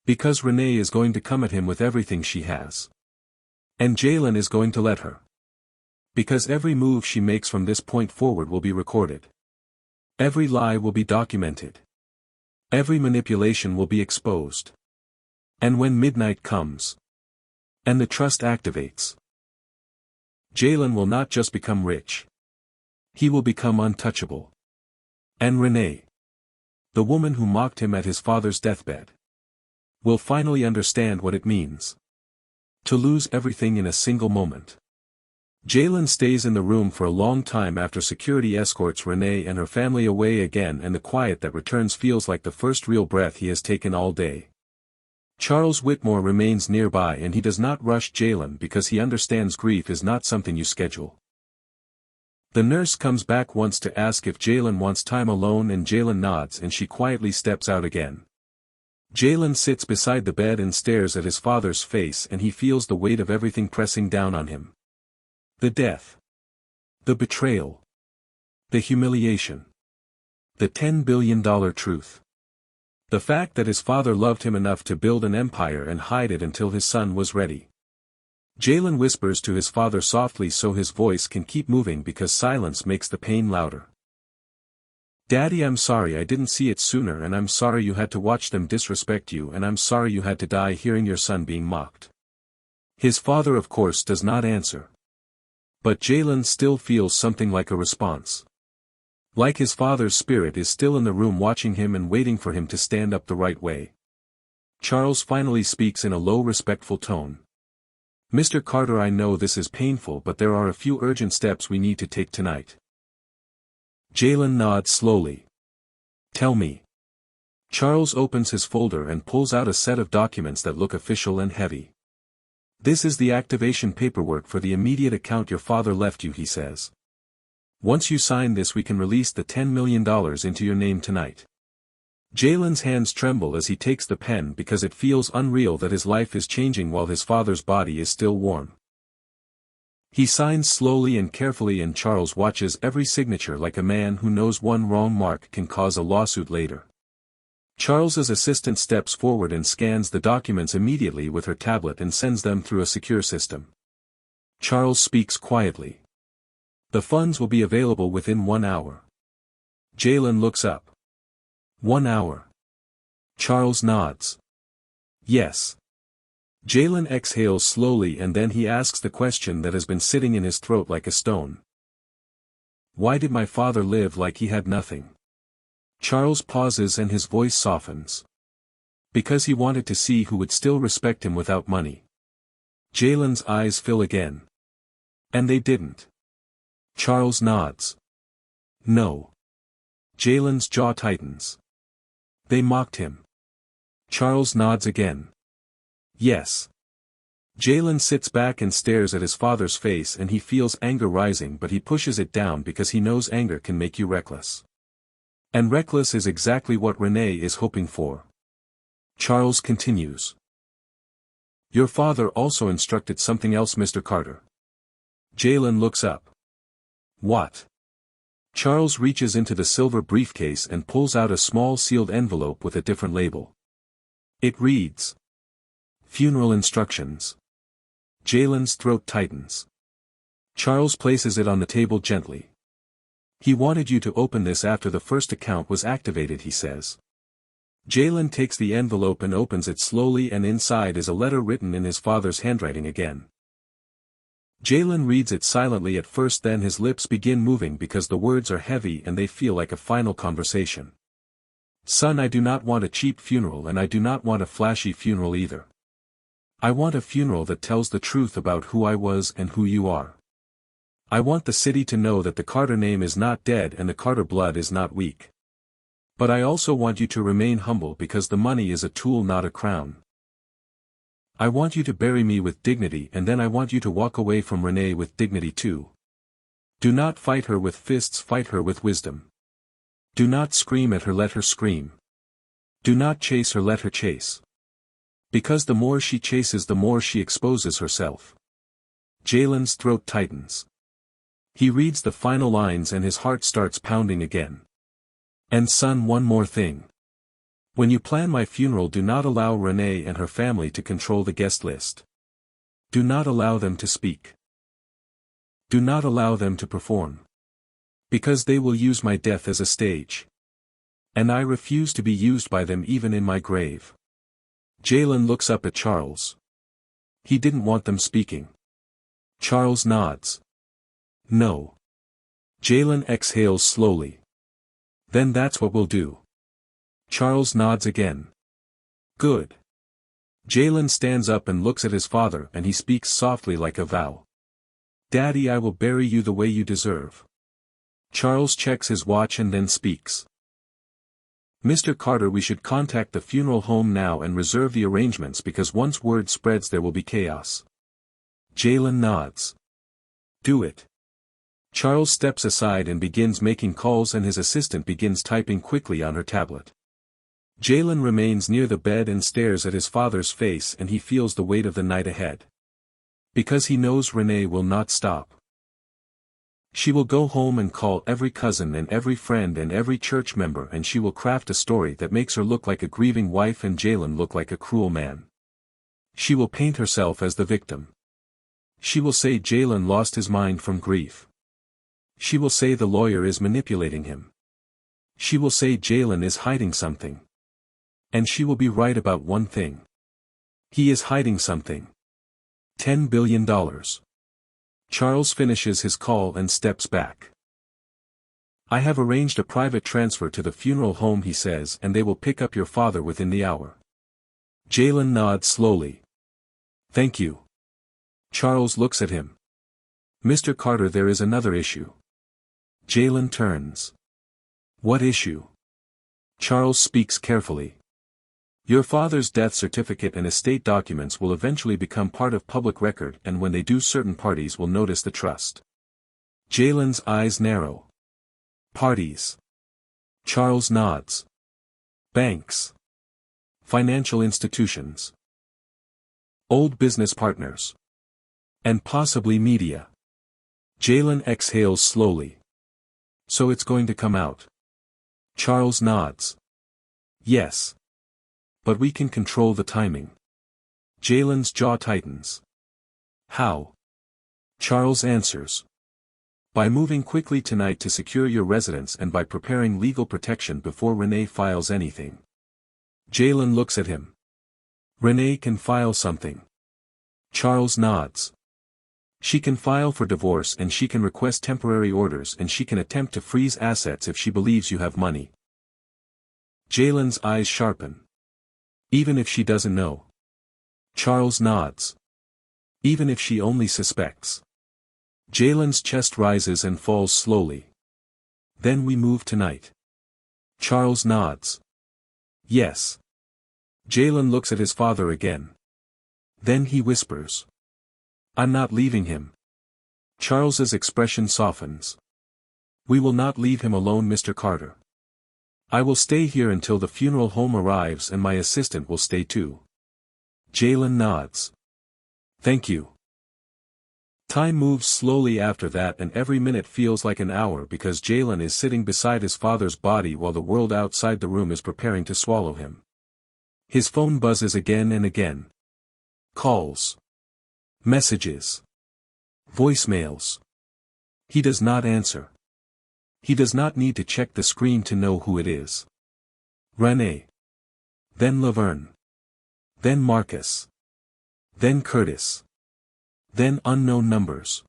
Because Renee is going to come at him with everything she has. And Jalen is going to let her. Because every move she makes from this point forward will be recorded. Every lie will be documented. Every manipulation will be exposed. And when midnight comes, and the trust activates, Jalen will not just become rich. He will become untouchable. And Renee, the woman who mocked him at his father's deathbed, will finally understand what it means to lose everything in a single moment. Jalen stays in the room for a long time after security escorts Renee and her family away again, and the quiet that returns feels like the first real breath he has taken all day. Charles Whitmore remains nearby and he does not rush Jalen because he understands grief is not something you schedule. The nurse comes back once to ask if Jalen wants time alone and Jalen nods and she quietly steps out again. Jalen sits beside the bed and stares at his father's face and he feels the weight of everything pressing down on him. The death. The betrayal. The humiliation. The $10 billion truth. The fact that his father loved him enough to build an empire and hide it until his son was ready. Jalen whispers to his father softly so his voice can keep moving because silence makes the pain louder. "Daddy, I'm sorry I didn't see it sooner, and I'm sorry you had to watch them disrespect you, and I'm sorry you had to die hearing your son being mocked." His father of course does not answer. But Jalen still feels something like a response. Like his father's spirit is still in the room watching him and waiting for him to stand up the right way. Charles finally speaks in a low respectful tone. "Mr. Carter, I know this is painful, but there are a few urgent steps we need to take tonight." Jalen nods slowly. "Tell me." Charles opens his folder and pulls out a set of documents that look official and heavy. "This is the activation paperwork for the immediate account your father left you," he says. "Once you sign this, we can release the $10 million into your name tonight." Jalen's hands tremble as he takes the pen because it feels unreal that his life is changing while his father's body is still warm. He signs slowly and carefully and Charles watches every signature like a man who knows one wrong mark can cause a lawsuit later. Charles's assistant steps forward and scans the documents immediately with her tablet and sends them through a secure system. Charles speaks quietly. "The funds will be available within 1 hour." Jalen looks up. 1 hour. Charles nods. "Yes." Jalen exhales slowly and then he asks the question that has been sitting in his throat like a stone. Why did my father live like he had nothing? Charles pauses and his voice softens. Because he wanted to see who would still respect him without money. Jalen's eyes fill again. And they didn't. Charles nods. No. Jalen's jaw tightens. They mocked him. Charles nods again. Yes. Jalen sits back and stares at his father's face and he feels anger rising, but he pushes it down because he knows anger can make you reckless. And reckless is exactly what Renee is hoping for. Charles continues. Your father also instructed something else, Mr. Carter. Jalen looks up. What? Charles reaches into the silver briefcase and pulls out a small sealed envelope with a different label. It reads. Funeral instructions. Jalen's throat tightens. Charles places it on the table gently. He wanted you to open this after the first account was activated, he says. Jalen takes the envelope and opens it slowly, and inside is a letter written in his father's handwriting again. Jalen reads it silently at first, then his lips begin moving because the words are heavy and they feel like a final conversation. Son, I do not want a cheap funeral, and I do not want a flashy funeral either. I want a funeral that tells the truth about who I was and who you are. I want the city to know that the Carter name is not dead and the Carter blood is not weak. But I also want you to remain humble because the money is a tool, not a crown. I want you to bury me with dignity, and then I want you to walk away from Renee with dignity too. Do not fight her with fists, fight her with wisdom. Do not scream at her, let her scream. Do not chase her, let her chase. Because the more she chases, the more she exposes herself. Jalen's throat tightens. He reads the final lines and his heart starts pounding again. And son, one more thing. When you plan my funeral, do not allow Renee and her family to control the guest list. Do not allow them to speak. Do not allow them to perform. Because they will use my death as a stage. And I refuse to be used by them even in my grave. Jalen looks up at Charles. He didn't want them speaking. Charles nods. No. Jalen exhales slowly. Then that's what we'll do. Charles nods again. Good. Jalen stands up and looks at his father, and he speaks softly like a vow. Daddy, I will bury you the way you deserve. Charles checks his watch and then speaks. Mr. Carter, we should contact the funeral home now and reserve the arrangements because once word spreads there will be chaos. Jalen nods. Do it. Charles steps aside and begins making calls, and his assistant begins typing quickly on her tablet. Jalen remains near the bed and stares at his father's face, and he feels the weight of the night ahead. Because he knows Renee will not stop. She will go home and call every cousin and every friend and every church member, and she will craft a story that makes her look like a grieving wife and Jalen look like a cruel man. She will paint herself as the victim. She will say Jalen lost his mind from grief. She will say the lawyer is manipulating him. She will say Jalen is hiding something. And she will be right about one thing. He is hiding something. $10 billion. Charles finishes his call and steps back. I have arranged a private transfer to the funeral home, he says, and they will pick up your father within the hour. Jalen nods slowly. Thank you. Charles looks at him. Mr. Carter, there is another issue. Jalen turns. What issue? Charles speaks carefully. Your father's death certificate and estate documents will eventually become part of public record, and when they do, certain parties will notice the trust. Jalen's eyes narrow. Parties. Charles nods. Banks. Financial institutions. Old business partners. And possibly media. Jalen exhales slowly. So it's going to come out. Charles nods. Yes. But we can control the timing. Jalen's jaw tightens. How? Charles answers. By moving quickly tonight to secure your residence and by preparing legal protection before Renee files anything. Jalen looks at him. Renee can file something. Charles nods. She can file for divorce and she can request temporary orders and she can attempt to freeze assets if she believes you have money. Jalen's eyes sharpen. Even if she doesn't know. Charles nods. Even if she only suspects. Jalen's chest rises and falls slowly. Then we move tonight. Charles nods. Yes. Jalen looks at his father again. Then he whispers. I'm not leaving him. Charles's expression softens. We will not leave him alone, Mr. Carter. I will stay here until the funeral home arrives and my assistant will stay too. Jalen nods. Thank you. Time moves slowly after that and every minute feels like an hour because Jalen is sitting beside his father's body while the world outside the room is preparing to swallow him. His phone buzzes again and again. Calls. Messages. Voicemails. He does not answer. He does not need to check the screen to know who it is. Renee. Then Laverne. Then Marcus. Then Curtis. Then unknown numbers.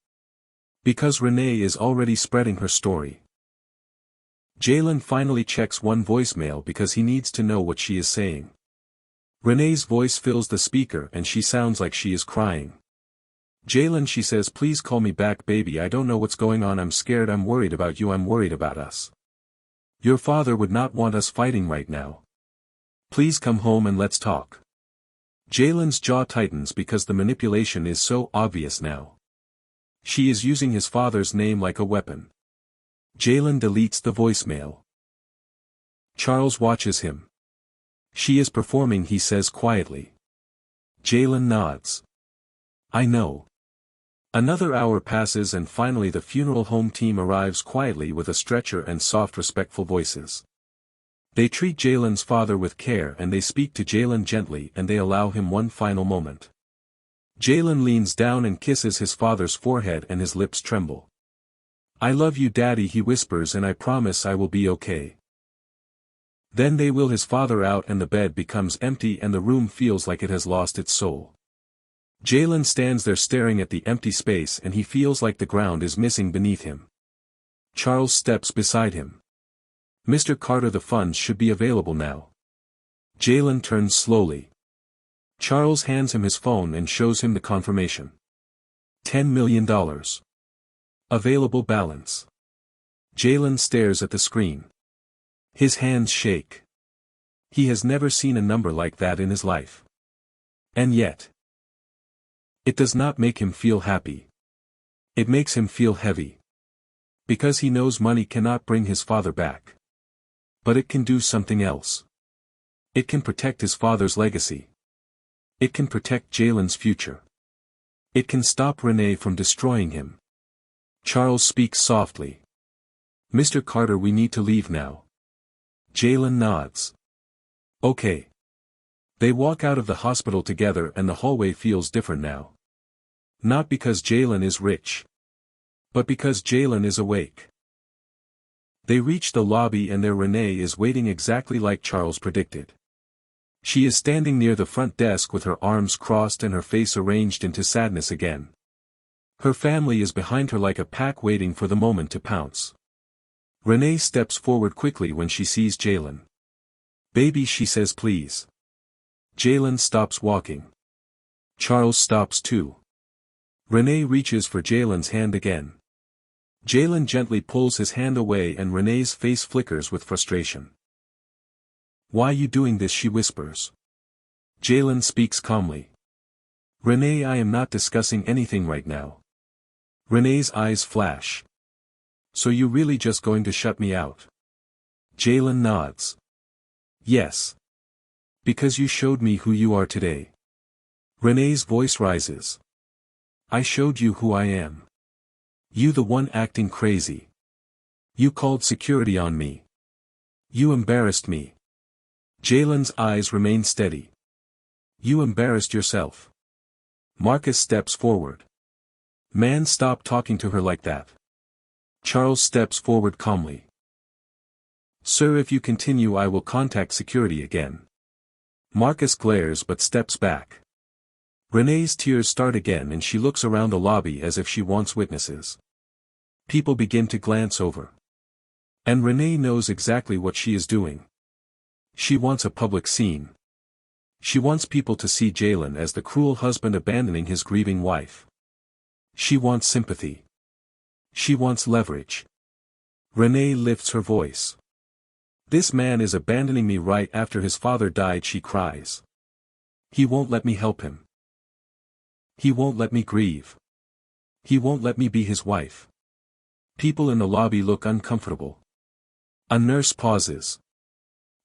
Because Renee is already spreading her story. Jalen finally checks one voicemail because he needs to know what she is saying. Renee's voice fills the speaker and she sounds like she is crying. Jalen, she says, please call me back, baby. I don't know what's going on. I'm scared. I'm worried about you. I'm worried about us. Your father would not want us fighting right now. Please come home and let's talk. Jalen's jaw tightens because the manipulation is so obvious now. She is using his father's name like a weapon. Jalen deletes the voicemail. Charles watches him. She is performing, he says quietly. Jalen nods. I know. Another hour passes and finally the funeral home team arrives quietly with a stretcher and soft respectful voices. They treat Jalen's father with care and they speak to Jalen gently and they allow him one final moment. Jalen leans down and kisses his father's forehead and his lips tremble. I love you, Daddy, he whispers, and I promise I will be okay. Then they wheel his father out and the bed becomes empty and the room feels like it has lost its soul. Jalen stands there staring at the empty space and he feels like the ground is missing beneath him. Charles steps beside him. Mr. Carter, the funds should be available now. Jalen turns slowly. Charles hands him his phone and shows him the confirmation. $10 million. Available balance. Jalen stares at the screen. His hands shake. He has never seen a number like that in his life. And yet, it does not make him feel happy. It makes him feel heavy. Because he knows money cannot bring his father back. But it can do something else. It can protect his father's legacy. It can protect Jalen's future. It can stop Renee from destroying him. Charles speaks softly. Mr. Carter, we need to leave now. Jalen nods. Okay. They walk out of the hospital together and the hallway feels different now. Not because Jalen is rich. But because Jalen is awake. They reach the lobby and there Renee is waiting exactly like Charles predicted. She is standing near the front desk with her arms crossed and her face arranged into sadness again. Her family is behind her like a pack waiting for the moment to pounce. Renee steps forward quickly when she sees Jalen. Baby, she says, please. Jalen stops walking. Charles stops too. Renee reaches for Jalen's hand again. Jalen gently pulls his hand away and Renee's face flickers with frustration. Why you doing this, she whispers. Jalen speaks calmly. Renee, I am not discussing anything right now. Renee's eyes flash. So you really just going to shut me out? Jalen nods. Yes. Because you showed me who you are today. Renee's voice rises. I showed you who I am. You the one acting crazy. You called security on me. You embarrassed me. Jalen's eyes remain steady. You embarrassed yourself. Marcus steps forward. Man, stop talking to her like that. Charles steps forward calmly. Sir, if you continue I will contact security again. Marcus glares but steps back. Renee's tears start again and she looks around the lobby as if she wants witnesses. People begin to glance over. And Renee knows exactly what she is doing. She wants a public scene. She wants people to see Jalen as the cruel husband abandoning his grieving wife. She wants sympathy. She wants leverage. Renee lifts her voice. This man is abandoning me right after his father died, she cries. He won't let me help him. He won't let me grieve. He won't let me be his wife. People in the lobby look uncomfortable. A nurse pauses.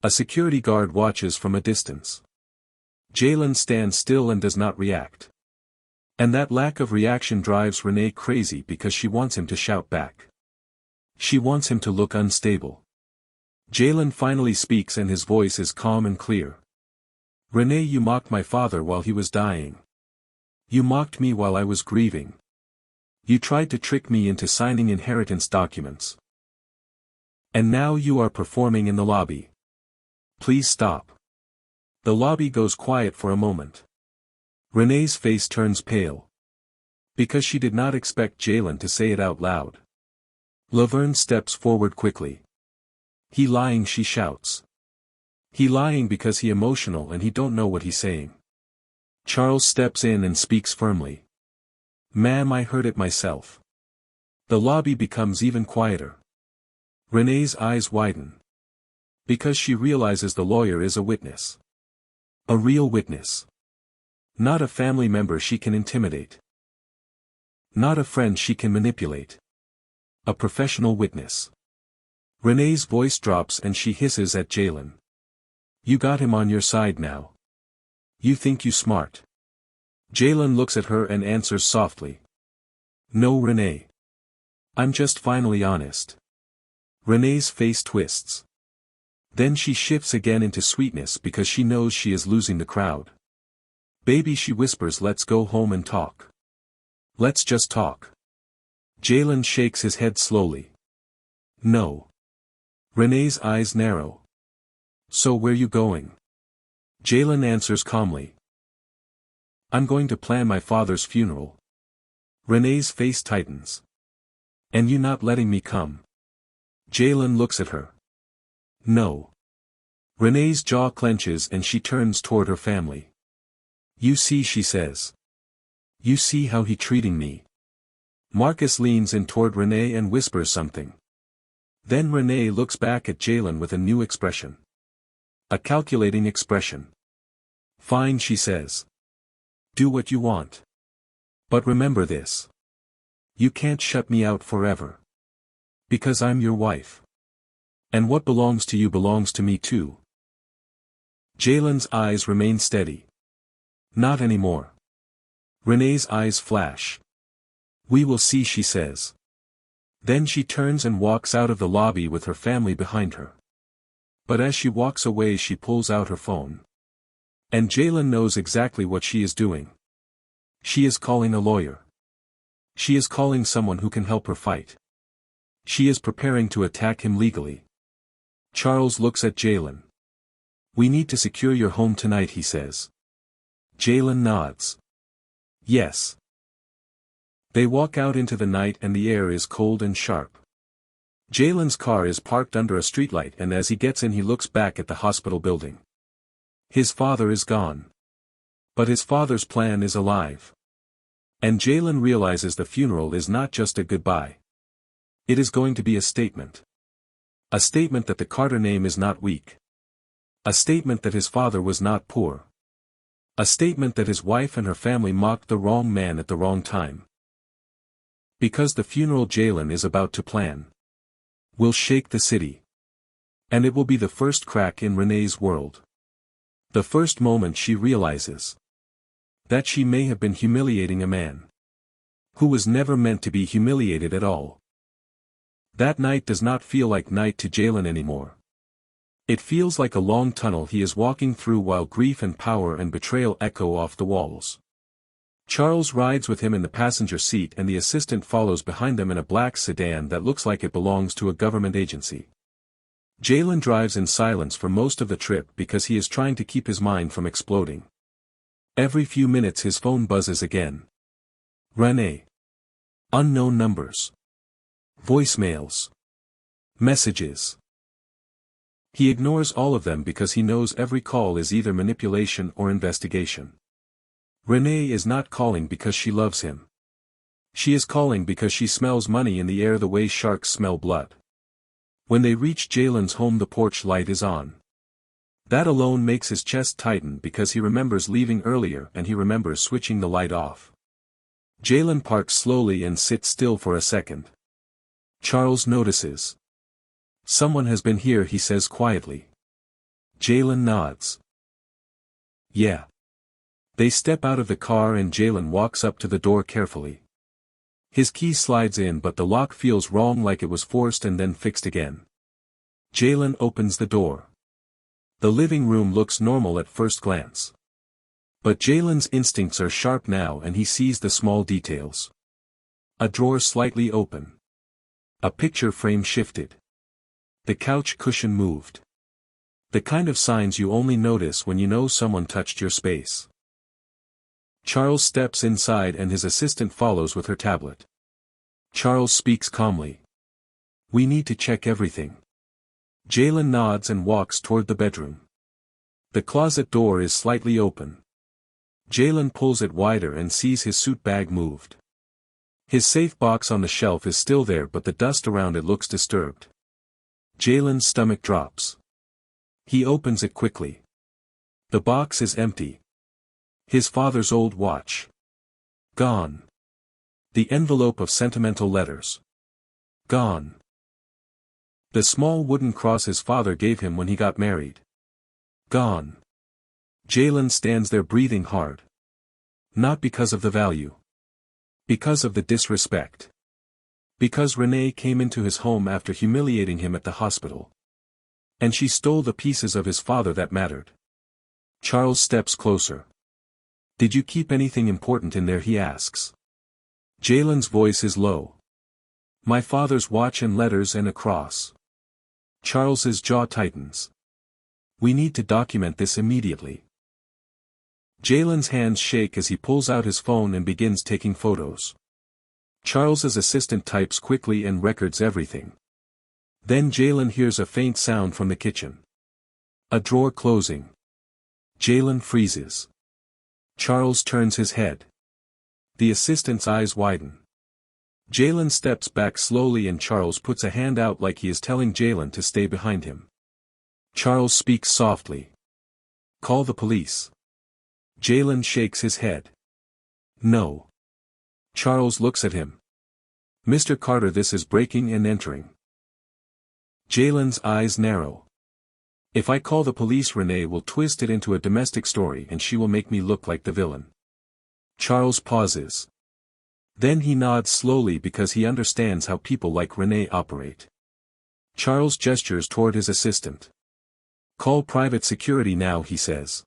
A security guard watches from a distance. Jalen stands still and does not react. And that lack of reaction drives Renee crazy because she wants him to shout back. She wants him to look unstable. Jalen finally speaks and his voice is calm and clear. Renee, you mocked my father while he was dying. You mocked me while I was grieving. You tried to trick me into signing inheritance documents. And now you are performing in the lobby. Please stop. The lobby goes quiet for a moment. Renee's face turns pale. Because she did not expect Jalen to say it out loud. Laverne steps forward quickly. He lying, she shouts. He lying because he emotional and he don't know what he's saying. Charles steps in and speaks firmly. Ma'am, I heard it myself. The lobby becomes even quieter. Renee's eyes widen. Because she realizes the lawyer is a witness. A real witness. Not a family member she can intimidate. Not a friend she can manipulate. A professional witness. Renee's voice drops and she hisses at Jalen. You got him on your side now. You think you smart. Jalen looks at her and answers softly. No, Renee. I'm just finally honest. Renee's face twists. Then she shifts again into sweetness because she knows she is losing the crowd. Baby, she whispers, let's go home and talk. Let's just talk. Jalen shakes his head slowly. No. Renee's eyes narrow. So where you going? Jalen answers calmly. I'm going to plan my father's funeral. Renee's face tightens. And you not letting me come? Jalen looks at her. No. Renee's jaw clenches and she turns toward her family. You see, she says. You see how he treating me. Marcus leans in toward Renee and whispers something. Then Renee looks back at Jalen with a new expression. A calculating expression. Fine, she says. Do what you want. But remember this. You can't shut me out forever. Because I'm your wife. And what belongs to you belongs to me too. Jalen's eyes remain steady. Not anymore. Renee's eyes flash. We will see, she says. Then she turns and walks out of the lobby with her family behind her. But as she walks away she pulls out her phone. And Jalen knows exactly what she is doing. She is calling a lawyer. She is calling someone who can help her fight. She is preparing to attack him legally. Charles looks at Jalen. We need to secure your home tonight, he says. Jalen nods. Yes. They walk out into the night and the air is cold and sharp. Jalen's car is parked under a streetlight and as he gets in he looks back at the hospital building. His father is gone. But his father's plan is alive. And Jalen realizes the funeral is not just a goodbye. It is going to be a statement. A statement that the Carter name is not weak. A statement that his father was not poor. A statement that his wife and her family mocked the wrong man at the wrong time. Because the funeral Jalen is about to plan will shake the city. And it will be the first crack in Renee's world. The first moment she realizes that she may have been humiliating a man who was never meant to be humiliated at all. That night does not feel like night to Jalen anymore. It feels like a long tunnel he is walking through while grief and power and betrayal echo off the walls. Charles rides with him in the passenger seat and the assistant follows behind them in a black sedan that looks like it belongs to a government agency. Jalen drives in silence for most of the trip because he is trying to keep his mind from exploding. Every few minutes his phone buzzes again. Renee. Unknown numbers. Voicemails. Messages. He ignores all of them because he knows every call is either manipulation or investigation. Renee is not calling because she loves him. She is calling because she smells money in the air the way sharks smell blood. When they reach Jalen's home, the porch light is on. That alone makes his chest tighten because he remembers leaving earlier and he remembers switching the light off. Jalen parks slowly and sits still for a second. Charles notices. Someone has been here, he says quietly. Jalen nods. Yeah. They step out of the car and Jalen walks up to the door carefully. His key slides in but the lock feels wrong, like it was forced and then fixed again. Jalen opens the door. The living room looks normal at first glance. But Jalen's instincts are sharp now and he sees the small details. A drawer slightly open. A picture frame shifted. The couch cushion moved. The kind of signs you only notice when you know someone touched your space. Charles steps inside and his assistant follows with her tablet. Charles speaks calmly. We need to check everything. Jalen nods and walks toward the bedroom. The closet door is slightly open. Jalen pulls it wider and sees his suit bag moved. His safe box on the shelf is still there but the dust around it looks disturbed. Jalen's stomach drops. He opens it quickly. The box is empty. His father's old watch. Gone. The envelope of sentimental letters. Gone. The small wooden cross his father gave him when he got married. Gone. Jalen stands there breathing hard. Not because of the value. Because of the disrespect. Because Renee came into his home after humiliating him at the hospital. And she stole the pieces of his father that mattered. Charles steps closer. Did you keep anything important in there, he asks. Jalen's voice is low. My father's watch and letters and a cross. Charles's jaw tightens. We need to document this immediately. Jalen's hands shake as he pulls out his phone and begins taking photos. Charles's assistant types quickly and records everything. Then Jalen hears a faint sound from the kitchen. A drawer closing. Jalen freezes. Charles turns his head. The assistant's eyes widen. Jalen steps back slowly and Charles puts a hand out like he is telling Jalen to stay behind him. Charles speaks softly. Call the police. Jalen shakes his head. No. Charles looks at him. Mr. Carter, this is breaking and entering. Jalen's eyes narrow. If I call the police, Renee will twist it into a domestic story and she will make me look like the villain. Charles pauses. Then he nods slowly because he understands how people like Renee operate. Charles gestures toward his assistant. Call private security now, he says.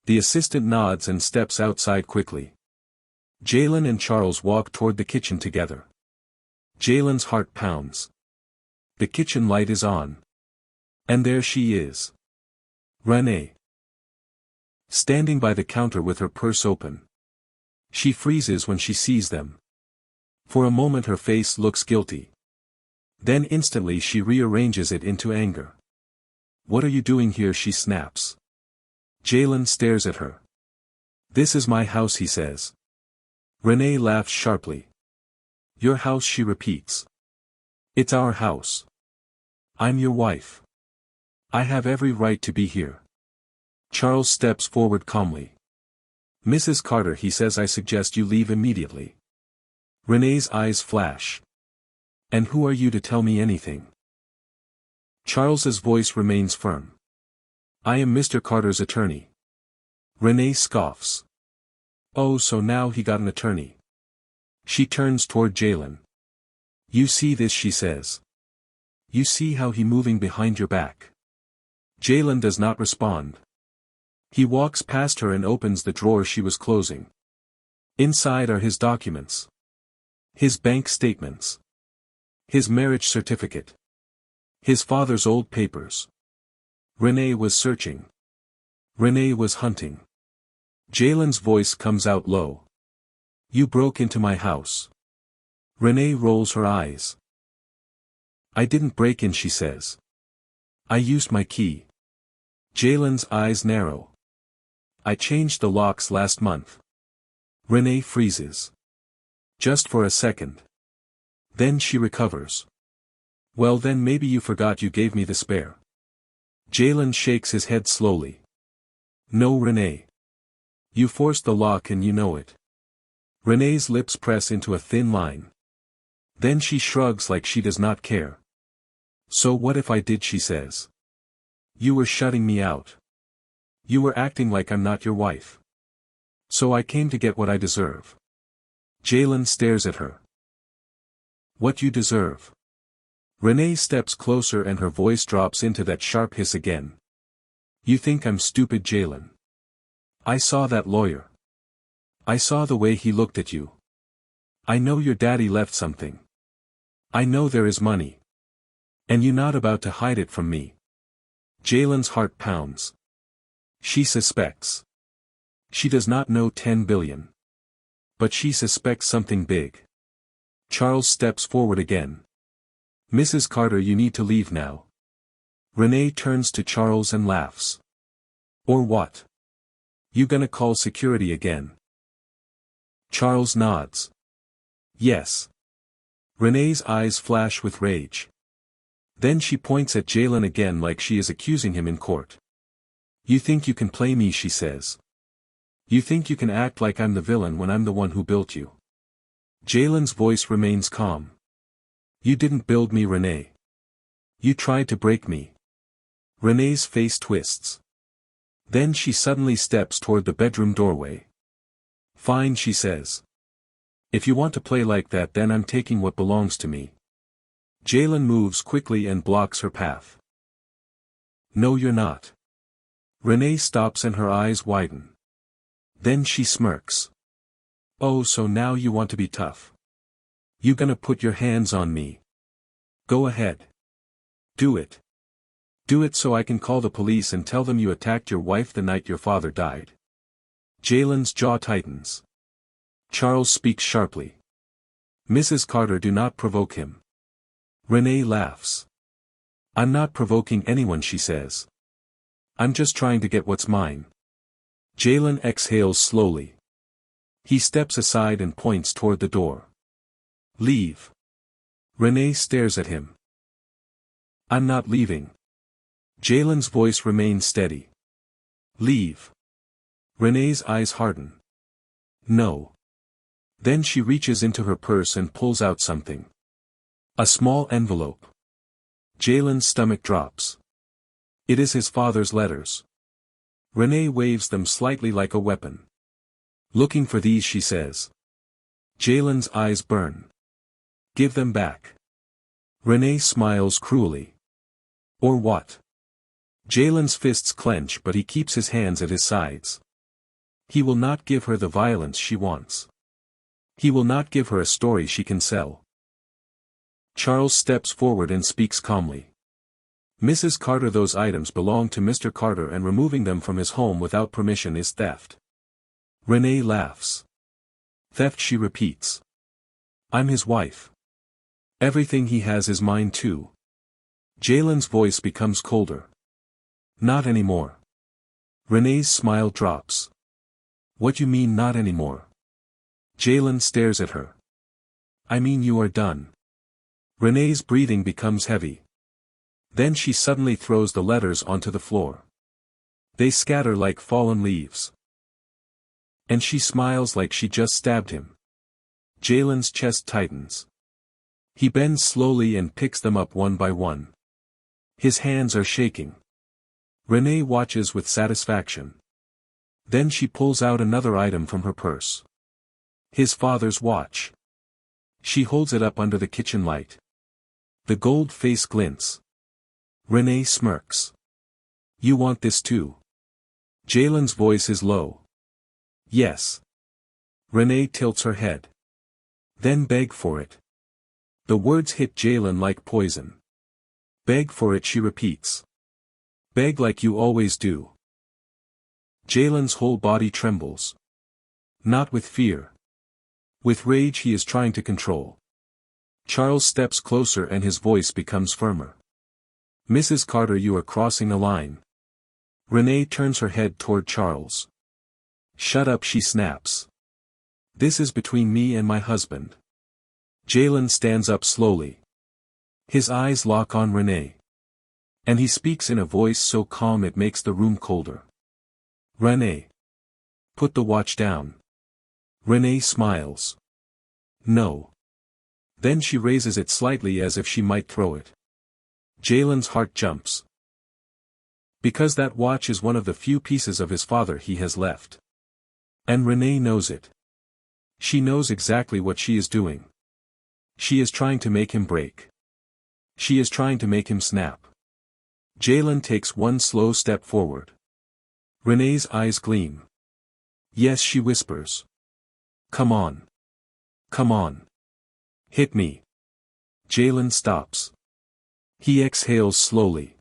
The assistant nods and steps outside quickly. Jalen and Charles walk toward the kitchen together. Jalen's heart pounds. The kitchen light is on. And there she is. Renee. Standing by the counter with her purse open. She freezes when she sees them. For a moment her face looks guilty. Then instantly she rearranges it into anger. What are you doing here, she snaps. Jalen stares at her. This is my house, he says. Renee laughs sharply. Your house, she repeats. It's our house. I'm your wife. I have every right to be here. Charles steps forward calmly. Mrs. Carter, he says, I suggest you leave immediately. Renee's eyes flash. And who are you to tell me anything? Charles's voice remains firm. I am Mr. Carter's attorney. Renee scoffs. Oh, so now he got an attorney. She turns toward Jalen. You see this, she says. You see how he moving behind your back. Jalen does not respond. He walks past her and opens the drawer she was closing. Inside are his documents. His bank statements. His marriage certificate. His father's old papers. Renee was searching. Renee was hunting. Jalen's voice comes out low. You broke into my house. Renee rolls her eyes. I didn't break in, she says. I used my key. Jalen's eyes narrow. I changed the locks last month. Renee freezes. Just for a second. Then she recovers. Well, then maybe you forgot you gave me the spare. Jalen shakes his head slowly. No, Renee. You forced the lock and you know it. Renee's lips press into a thin line. Then she shrugs like she does not care. So what if I did, she says. You were shutting me out. You were acting like I'm not your wife. So I came to get what I deserve. Jalen stares at her. What you deserve? Renee steps closer and her voice drops into that sharp hiss again. You think I'm stupid, Jalen? I saw that lawyer. I saw the way he looked at you. I know your daddy left something. I know there is money. And you're not about to hide it from me. Jalen's heart pounds. She suspects. She does not know 10 billion. But she suspects something big. Charles steps forward again. Mrs. Carter, you need to leave now. Renee turns to Charles and laughs. Or what? You gonna call security again? Charles nods. Yes. Renee's eyes flash with rage. Then she points at Jalen again like she is accusing him in court. You think you can play me, she says. You think you can act like I'm the villain when I'm the one who built you. Jalen's voice remains calm. You didn't build me, Renee. You tried to break me. Renee's face twists. Then she suddenly steps toward the bedroom doorway. Fine, she says. If you want to play like that, then I'm taking what belongs to me. Jalen moves quickly and blocks her path. No, you're not. Renee stops and her eyes widen. Then she smirks. Oh, so now you want to be tough. You gonna put your hands on me? Go ahead. Do it. Do it so I can call the police and tell them you attacked your wife the night your father died. Jalen's jaw tightens. Charles speaks sharply. Mrs. Carter, do not provoke him. Renee laughs. I'm not provoking anyone, she says. I'm just trying to get what's mine. Jalen exhales slowly. He steps aside and points toward the door. Leave. Renee stares at him. I'm not leaving. Jalen's voice remains steady. Leave. Renee's eyes harden. No. Then she reaches into her purse and pulls out something. A small envelope. Jalen's stomach drops. It is his father's letters. Renee waves them slightly like a weapon. Looking for these, she says. Jalen's eyes burn. Give them back. Renee smiles cruelly. Or what? Jalen's fists clench, but he keeps his hands at his sides. He will not give her the violence she wants. He will not give her a story she can sell. Charles steps forward and speaks calmly. Mrs. Carter, those items belong to Mr. Carter and removing them from his home without permission is theft. Renee laughs. Theft, she repeats. I'm his wife. Everything he has is mine too. Jalen's voice becomes colder. Not anymore. Renee's smile drops. What you mean not anymore? Jalen stares at her. I mean you are done. Renee's breathing becomes heavy. Then she suddenly throws the letters onto the floor. They scatter like fallen leaves. And she smiles like she just stabbed him. Jalen's chest tightens. He bends slowly and picks them up one by one. His hands are shaking. Renee watches with satisfaction. Then she pulls out another item from her purse. His father's watch. She holds it up under the kitchen light. The gold face glints. Renee smirks. You want this too? Jalen's voice is low. Yes. Renee tilts her head. Then beg for it. The words hit Jalen like poison. Beg for it, she repeats. Beg like you always do. Jalen's whole body trembles. Not with fear. With rage he is trying to control. Charles steps closer and his voice becomes firmer. "Mrs. Carter, you are crossing a line." Renee turns her head toward Charles. "Shut up," she snaps. "This is between me and my husband." Jalen stands up slowly. His eyes lock on Renee. And he speaks in a voice so calm it makes the room colder. "Renee. Put the watch down." Renee smiles. "No." Then she raises it slightly as if she might throw it. Jalen's heart jumps. Because that watch is one of the few pieces of his father he has left. And Renee knows it. She knows exactly what she is doing. She is trying to make him break. She is trying to make him snap. Jalen takes one slow step forward. Renee's eyes gleam. "Yes," she whispers. "Come on. Come on. Hit me." Jalen stops. He exhales slowly.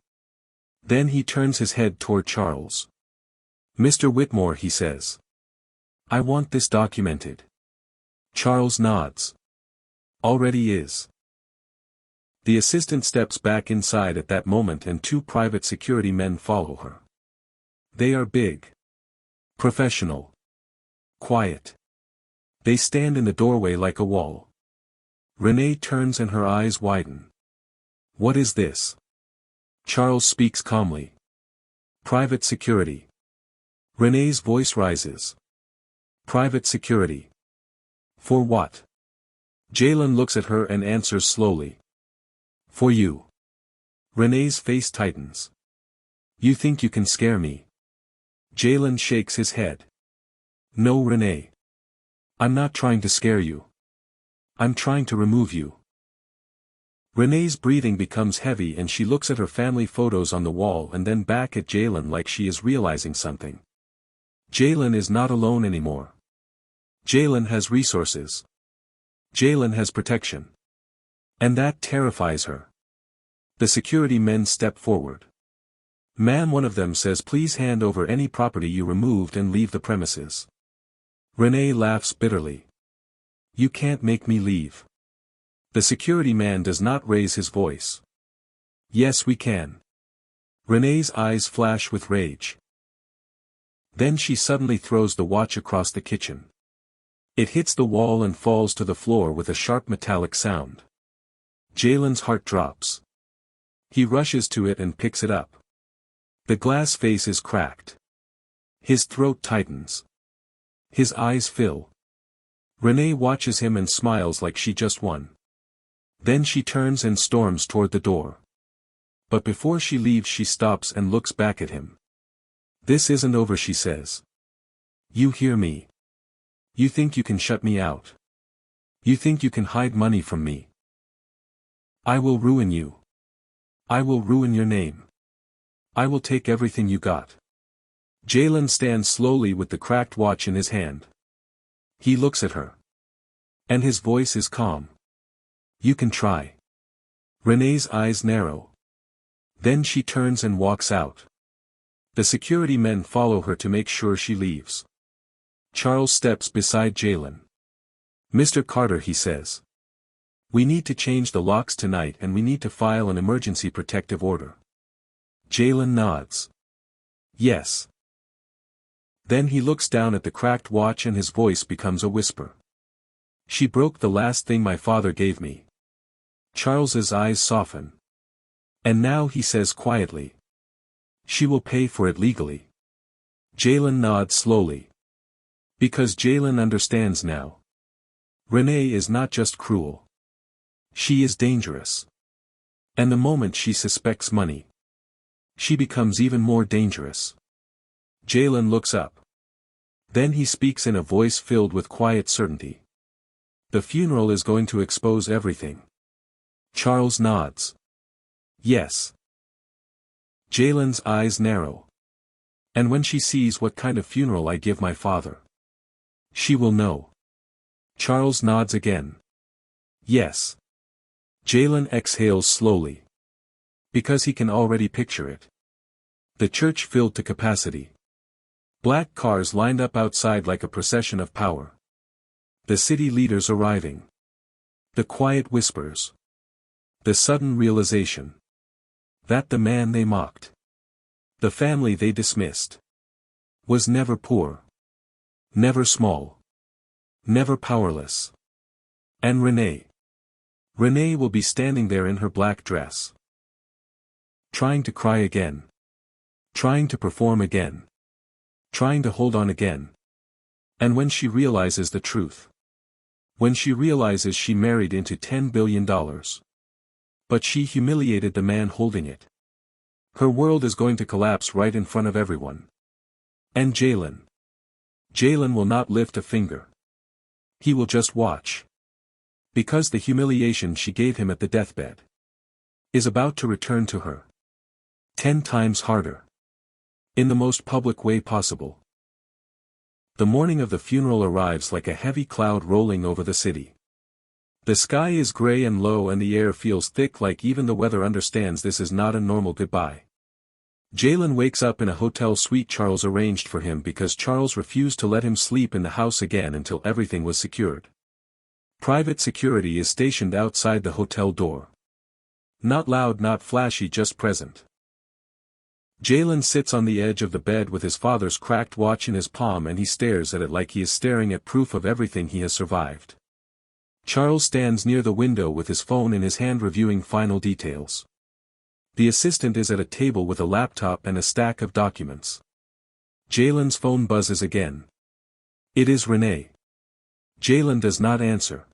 Then he turns his head toward Charles. "Mr. Whitmore," he says. "I want this documented." Charles nods. "Already is." The assistant steps back inside at that moment and two private security men follow her. They are big. Professional. Quiet. They stand in the doorway like a wall. Renee turns and her eyes widen. "What is this?" Charles speaks calmly. "Private security." Renee's voice rises. "Private security. For what?" Jalen looks at her and answers slowly. "For you." Renee's face tightens. "You think you can scare me?" Jalen shakes his head. "No, Renee. I'm not trying to scare you. I'm trying to remove you." Renee's breathing becomes heavy and she looks at her family photos on the wall and then back at Jalen like she is realizing something. Jalen is not alone anymore. Jalen has resources. Jalen has protection. And that terrifies her. The security men step forward. "Ma'am," one of them says, "please hand over any property you removed and leave the premises." Renee laughs bitterly. "You can't make me leave." The security man does not raise his voice. "Yes, we can." Renee's eyes flash with rage. Then she suddenly throws the watch across the kitchen. It hits the wall and falls to the floor with a sharp metallic sound. Jalen's heart drops. He rushes to it and picks it up. The glass face is cracked. His throat tightens. His eyes fill. Renee watches him and smiles like she just won. Then she turns and storms toward the door. But before she leaves she stops and looks back at him. "This isn't over," she says. "You hear me? You think you can shut me out? You think you can hide money from me? I will ruin you. I will ruin your name. I will take everything you got." Jalen stands slowly with the cracked watch in his hand. He looks at her. And his voice is calm. "You can try." Renee's eyes narrow. Then she turns and walks out. The security men follow her to make sure she leaves. Charles steps beside Jalen. "Mr. Carter," he says. "We need to change the locks tonight and we need to file an emergency protective order." Jalen nods. "Yes." Then he looks down at the cracked watch and his voice becomes a whisper. "She broke the last thing my father gave me." Charles's eyes soften. "And now," he says quietly, "she will pay for it legally." Jalen nods slowly. Because Jalen understands now. Renee is not just cruel. She is dangerous. And the moment she suspects money, she becomes even more dangerous. Jalen looks up. Then he speaks in a voice filled with quiet certainty. "The funeral is going to expose everything." Charles nods. "Yes." Jalen's eyes narrow. "And when she sees what kind of funeral I give my father, she will know." Charles nods again. "Yes." Jalen exhales slowly. Because he can already picture it. The church filled to capacity. Black cars lined up outside like a procession of power. The city leaders arriving. The quiet whispers. The sudden realization. That the man they mocked. The family they dismissed. Was never poor. Never small. Never powerless. And Renee. Renee will be standing there in her black dress. Trying to cry again. Trying to perform again. Trying to hold on again. And when she realizes the truth. When she realizes she married into $10 billion. But she humiliated the man holding it. Her world is going to collapse right in front of everyone. And Jalen. Jalen will not lift a finger. He will just watch. Because the humiliation she gave him at the deathbed is about to return to her. 10 times harder. In the most public way possible. The morning of the funeral arrives like a heavy cloud rolling over the city. The sky is gray and low and the air feels thick, like even the weather understands this is not a normal goodbye. Jalen wakes up in a hotel suite Charles arranged for him because Charles refused to let him sleep in the house again until everything was secured. Private security is stationed outside the hotel door. Not loud, not flashy, just present. Jalen sits on the edge of the bed with his father's cracked watch in his palm and he stares at it like he is staring at proof of everything he has survived. Charles stands near the window with his phone in his hand reviewing final details. The assistant is at a table with a laptop and a stack of documents. Jalen's phone buzzes again. It is Renee. Jalen does not answer.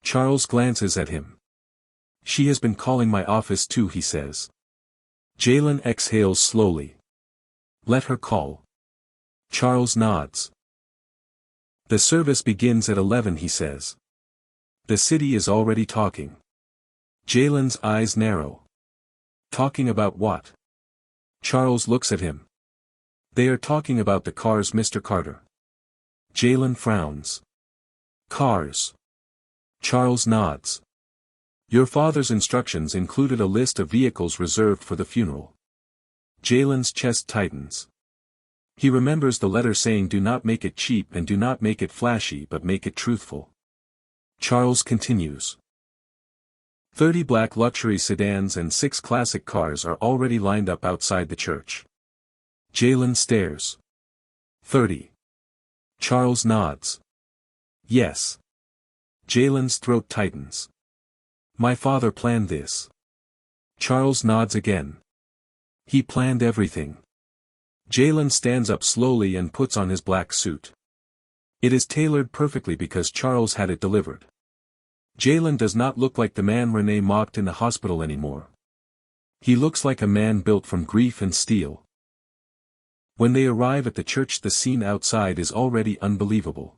Charles glances at him. She has been calling my office too, he says. Jalen exhales slowly. Let her call. Charles nods. The service begins at 11, he says. The city is already talking. Jalen's eyes narrow. Talking about what? Charles looks at him. They are talking about the cars, Mr. Carter. Jalen frowns. Cars. Charles nods. Your father's instructions included a list of vehicles reserved for the funeral. Jalen's chest tightens. He remembers the letter saying do not make it cheap and do not make it flashy but make it truthful. Charles continues. 30 black luxury sedans and 6 classic cars are already lined up outside the church. Jalen stares. 30. Charles nods. Yes. Jalen's throat tightens. My father planned this. Charles nods again. He planned everything. Jalen stands up slowly and puts on his black suit. It is tailored perfectly because Charles had it delivered. Jalen does not look like the man Renee mocked in the hospital anymore. He looks like a man built from grief and steel. When they arrive at the church, the scene outside is already unbelievable.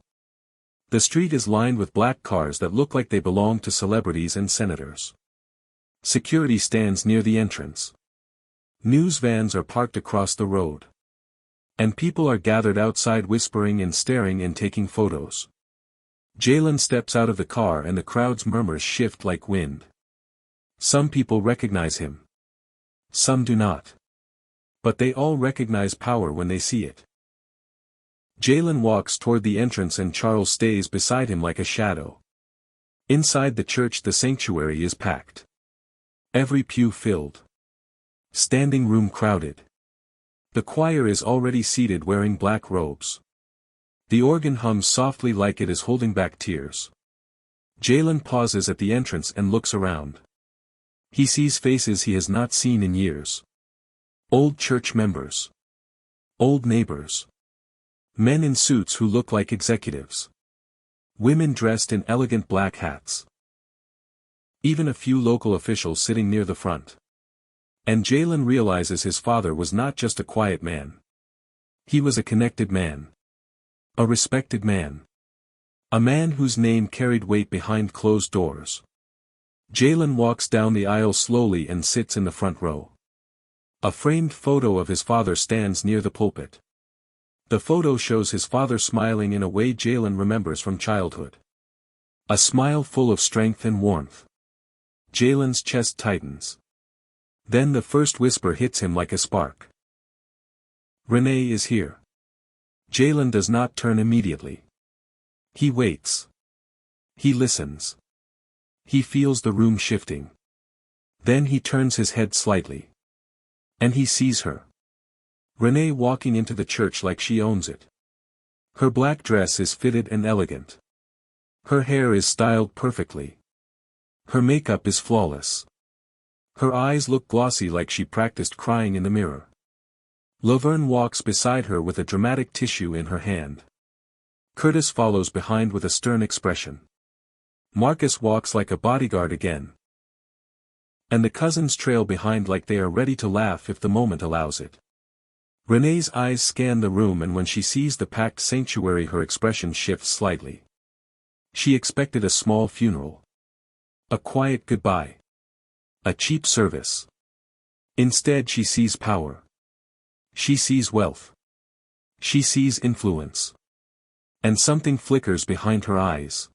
The street is lined with black cars that look like they belong to celebrities and senators. Security stands near the entrance. News vans are parked across the road. And people are gathered outside whispering and staring and taking photos. Jalen steps out of the car and the crowd's murmurs shift like wind. Some people recognize him. Some do not. But they all recognize power when they see it. Jalen walks toward the entrance and Charles stays beside him like a shadow. Inside the church, the sanctuary is packed. Every pew filled. Standing room crowded. The choir is already seated wearing black robes. The organ hums softly like it is holding back tears. Jalen pauses at the entrance and looks around. He sees faces he has not seen in years. Old church members. Old neighbors. Men in suits who look like executives. Women dressed in elegant black hats. Even a few local officials sitting near the front. And Jalen realizes his father was not just a quiet man. He was a connected man. A respected man. A man whose name carried weight behind closed doors. Jalen walks down the aisle slowly and sits in the front row. A framed photo of his father stands near the pulpit. The photo shows his father smiling in a way Jalen remembers from childhood. A smile full of strength and warmth. Jalen's chest tightens. Then the first whisper hits him like a spark. Renee is here. Jalen does not turn immediately. He waits. He listens. He feels the room shifting. Then he turns his head slightly. And he sees her. Renee walking into the church like she owns it. Her black dress is fitted and elegant. Her hair is styled perfectly. Her makeup is flawless. Her eyes look glossy like she practiced crying in the mirror. Laverne walks beside her with a dramatic tissue in her hand. Curtis follows behind with a stern expression. Marcus walks like a bodyguard again. And the cousins trail behind like they are ready to laugh if the moment allows it. Renee's eyes scan the room, and when she sees the packed sanctuary her expression shifts slightly. She expected a small funeral. A quiet goodbye. A cheap service. Instead she sees power. She sees wealth. She sees influence. And something flickers behind her eyes.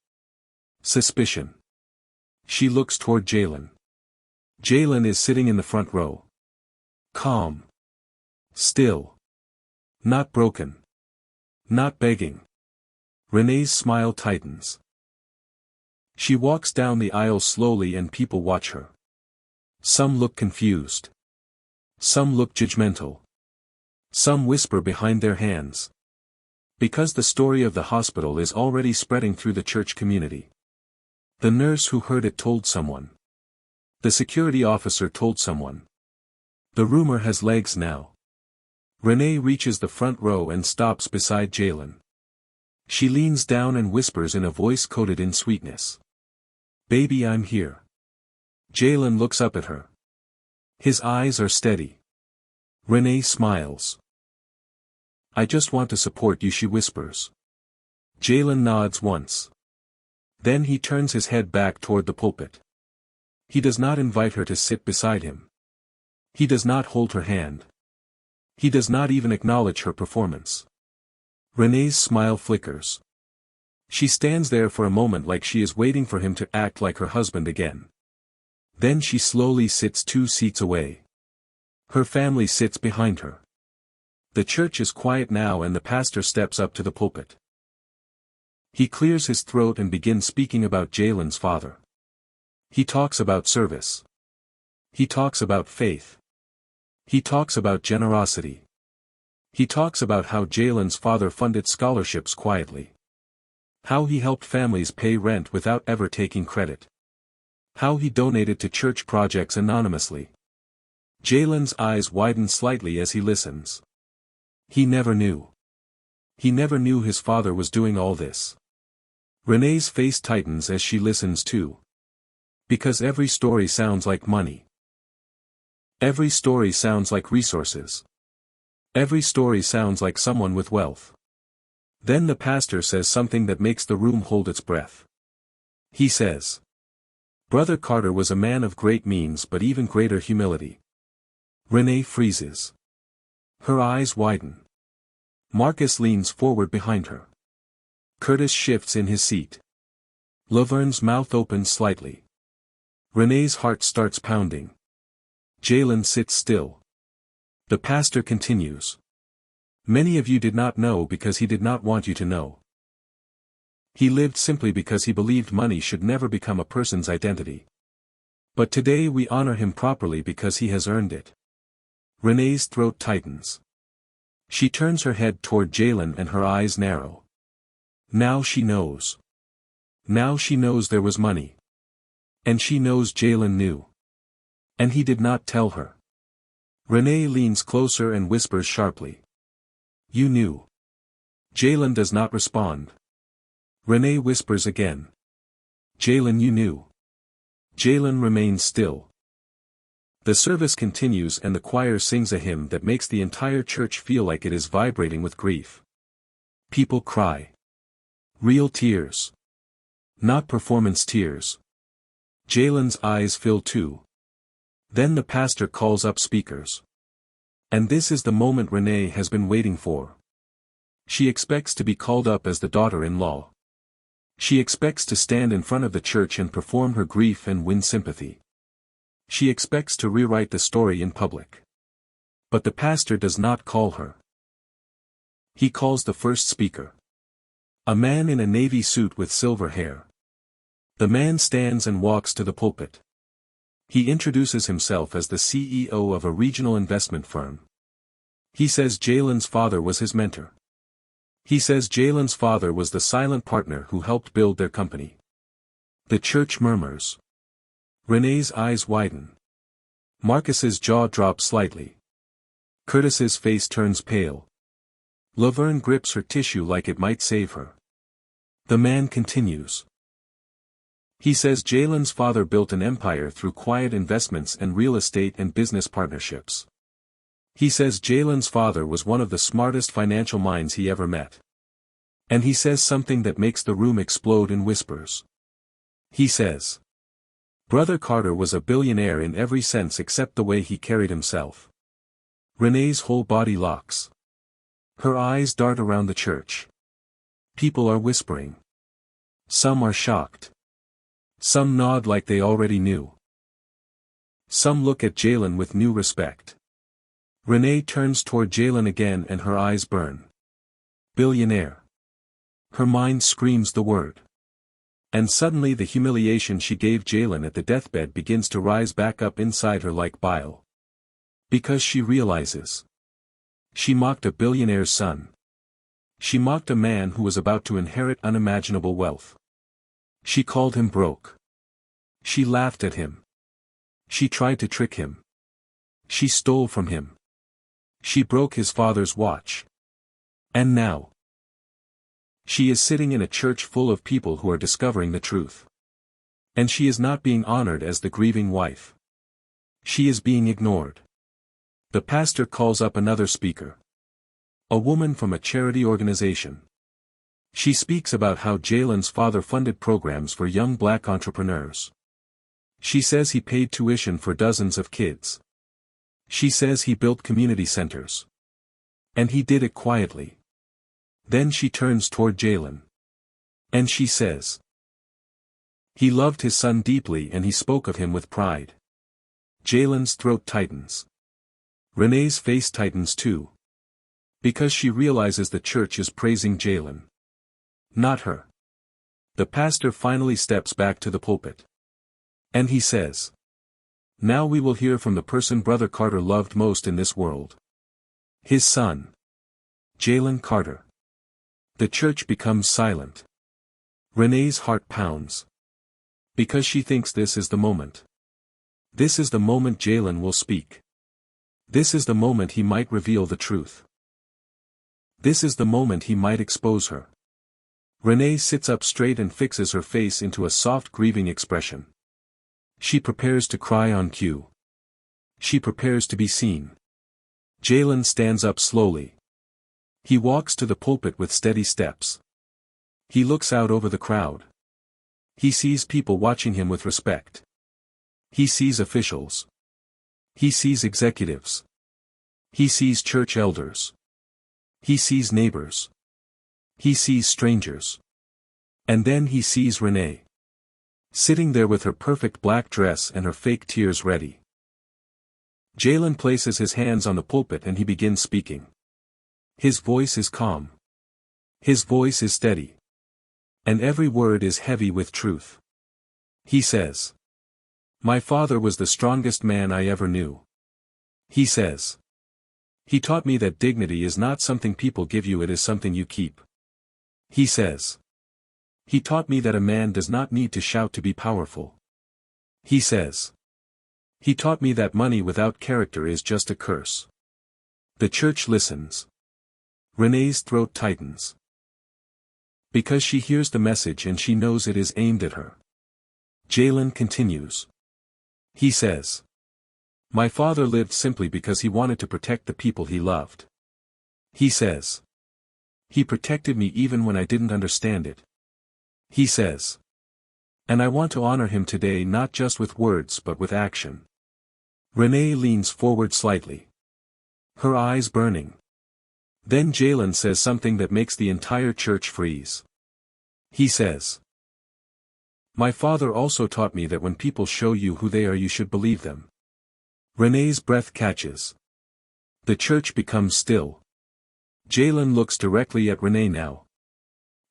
Suspicion. She looks toward Jalen. Jalen is sitting in the front row. Calm. Still. Not broken. Not begging. Renee's smile tightens. She walks down the aisle slowly and people watch her. Some look confused. Some look judgmental. Some whisper behind their hands. Because the story of the hospital is already spreading through the church community. The nurse who heard it told someone. The security officer told someone. The rumor has legs now. Renee reaches the front row and stops beside Jalen. She leans down and whispers in a voice coated in sweetness. "Baby, I'm here." Jalen looks up at her. His eyes are steady. Renee smiles. "I just want to support you," she whispers. Jalen nods once. Then he turns his head back toward the pulpit. He does not invite her to sit beside him. He does not hold her hand. He does not even acknowledge her performance. Renee's smile flickers. She stands there for a moment like she is waiting for him to act like her husband again. Then she slowly sits 2 seats away. Her family sits behind her. The church is quiet now and the pastor steps up to the pulpit. He clears his throat and begins speaking about Jalen's father. He talks about service. He talks about faith. He talks about generosity. He talks about how Jalen's father funded scholarships quietly. How he helped families pay rent without ever taking credit. How he donated to church projects anonymously. Jalen's eyes widen slightly as he listens. He never knew. He never knew his father was doing all this. Renee's face tightens as she listens too. Because every story sounds like money. Every story sounds like resources. Every story sounds like someone with wealth. Then the pastor says something that makes the room hold its breath. He says, "Brother Carter was a man of great means but even greater humility." Renee freezes. Her eyes widen. Marcus leans forward behind her. Curtis shifts in his seat. Laverne's mouth opens slightly. Renee's heart starts pounding. Jalen sits still. The pastor continues. "Many of you did not know because he did not want you to know. He lived simply because he believed money should never become a person's identity. But today we honor him properly because he has earned it." Renee's throat tightens. She turns her head toward Jalen and her eyes narrow. Now she knows. Now she knows there was money. And she knows Jalen knew. And he did not tell her. Renee leans closer and whispers sharply. "You knew." Jalen does not respond. Renee whispers again. "Jalen, you knew." Jalen remains still. The service continues and the choir sings a hymn that makes the entire church feel like it is vibrating with grief. People cry. Real tears. Not performance tears. Jalen's eyes fill too. Then the pastor calls up speakers. And this is the moment Renee has been waiting for. She expects to be called up as the daughter-in-law. She expects to stand in front of the church and perform her grief and win sympathy. She expects to rewrite the story in public. But the pastor does not call her. He calls the first speaker. A man in a navy suit with silver hair. The man stands and walks to the pulpit. He introduces himself as the CEO of a regional investment firm. He says Jalen's father was his mentor. He says Jalen's father was the silent partner who helped build their company. The church murmurs. Renee's eyes widen. Marcus's jaw drops slightly. Curtis's face turns pale. Laverne grips her tissue like it might save her. The man continues. He says Jalen's father built an empire through quiet investments and real estate and business partnerships. He says Jalen's father was one of the smartest financial minds he ever met. And he says something that makes the room explode in whispers. He says, Brother Carter was a billionaire in every sense except the way he carried himself. Renee's whole body locks. Her eyes dart around the church. People are whispering. Some are shocked. Some nod like they already knew. Some look at Jalen with new respect. Renee turns toward Jalen again and her eyes burn. Billionaire. Her mind screams the word. And suddenly the humiliation she gave Jalen at the deathbed begins to rise back up inside her like bile. Because she realizes. She mocked a billionaire's son. She mocked a man who was about to inherit unimaginable wealth. She called him broke. She laughed at him. She tried to trick him. She stole from him. She broke his father's watch. And now, she is sitting in a church full of people who are discovering the truth. And she is not being honored as the grieving wife. She is being ignored. The pastor calls up another speaker. A woman from a charity organization. She speaks about how Jalen's father funded programs for young black entrepreneurs. She says he paid tuition for dozens of kids. She says he built community centers. And he did it quietly. Then she turns toward Jalen. And she says, he loved his son deeply and he spoke of him with pride. Jalen's throat tightens. Renee's face tightens too. Because she realizes the church is praising Jalen. Not her. The pastor finally steps back to the pulpit. And he says, now we will hear from the person Brother Carter loved most in this world. His son. Jalen Carter. The church becomes silent. Renee's heart pounds. Because she thinks this is the moment. This is the moment Jalen will speak. This is the moment he might reveal the truth. This is the moment he might expose her. Renee sits up straight and fixes her face into a soft grieving expression. She prepares to cry on cue. She prepares to be seen. Jalen stands up slowly. He walks to the pulpit with steady steps. He looks out over the crowd. He sees people watching him with respect. He sees officials. He sees executives. He sees church elders. He sees neighbors. He sees strangers. And then he sees Renee. Sitting there with her perfect black dress and her fake tears ready. Jalen places his hands on the pulpit and he begins speaking. His voice is calm. His voice is steady. And every word is heavy with truth. He says, my father was the strongest man I ever knew. He says, he taught me that dignity is not something people give you, it is something you keep. He says, he taught me that a man does not need to shout to be powerful. He says, he taught me that money without character is just a curse. The church listens. Renee's throat tightens. Because she hears the message and she knows it is aimed at her. Jalen continues. He says, my father lived simply because he wanted to protect the people he loved. He says, he protected me even when I didn't understand it. He says, and I want to honor him today not just with words but with action. Renee leans forward slightly. Her eyes burning. Then Jalen says something that makes the entire church freeze. He says, my father also taught me that when people show you who they are you should believe them. Renee's breath catches. The church becomes still. Jalen looks directly at Renee now.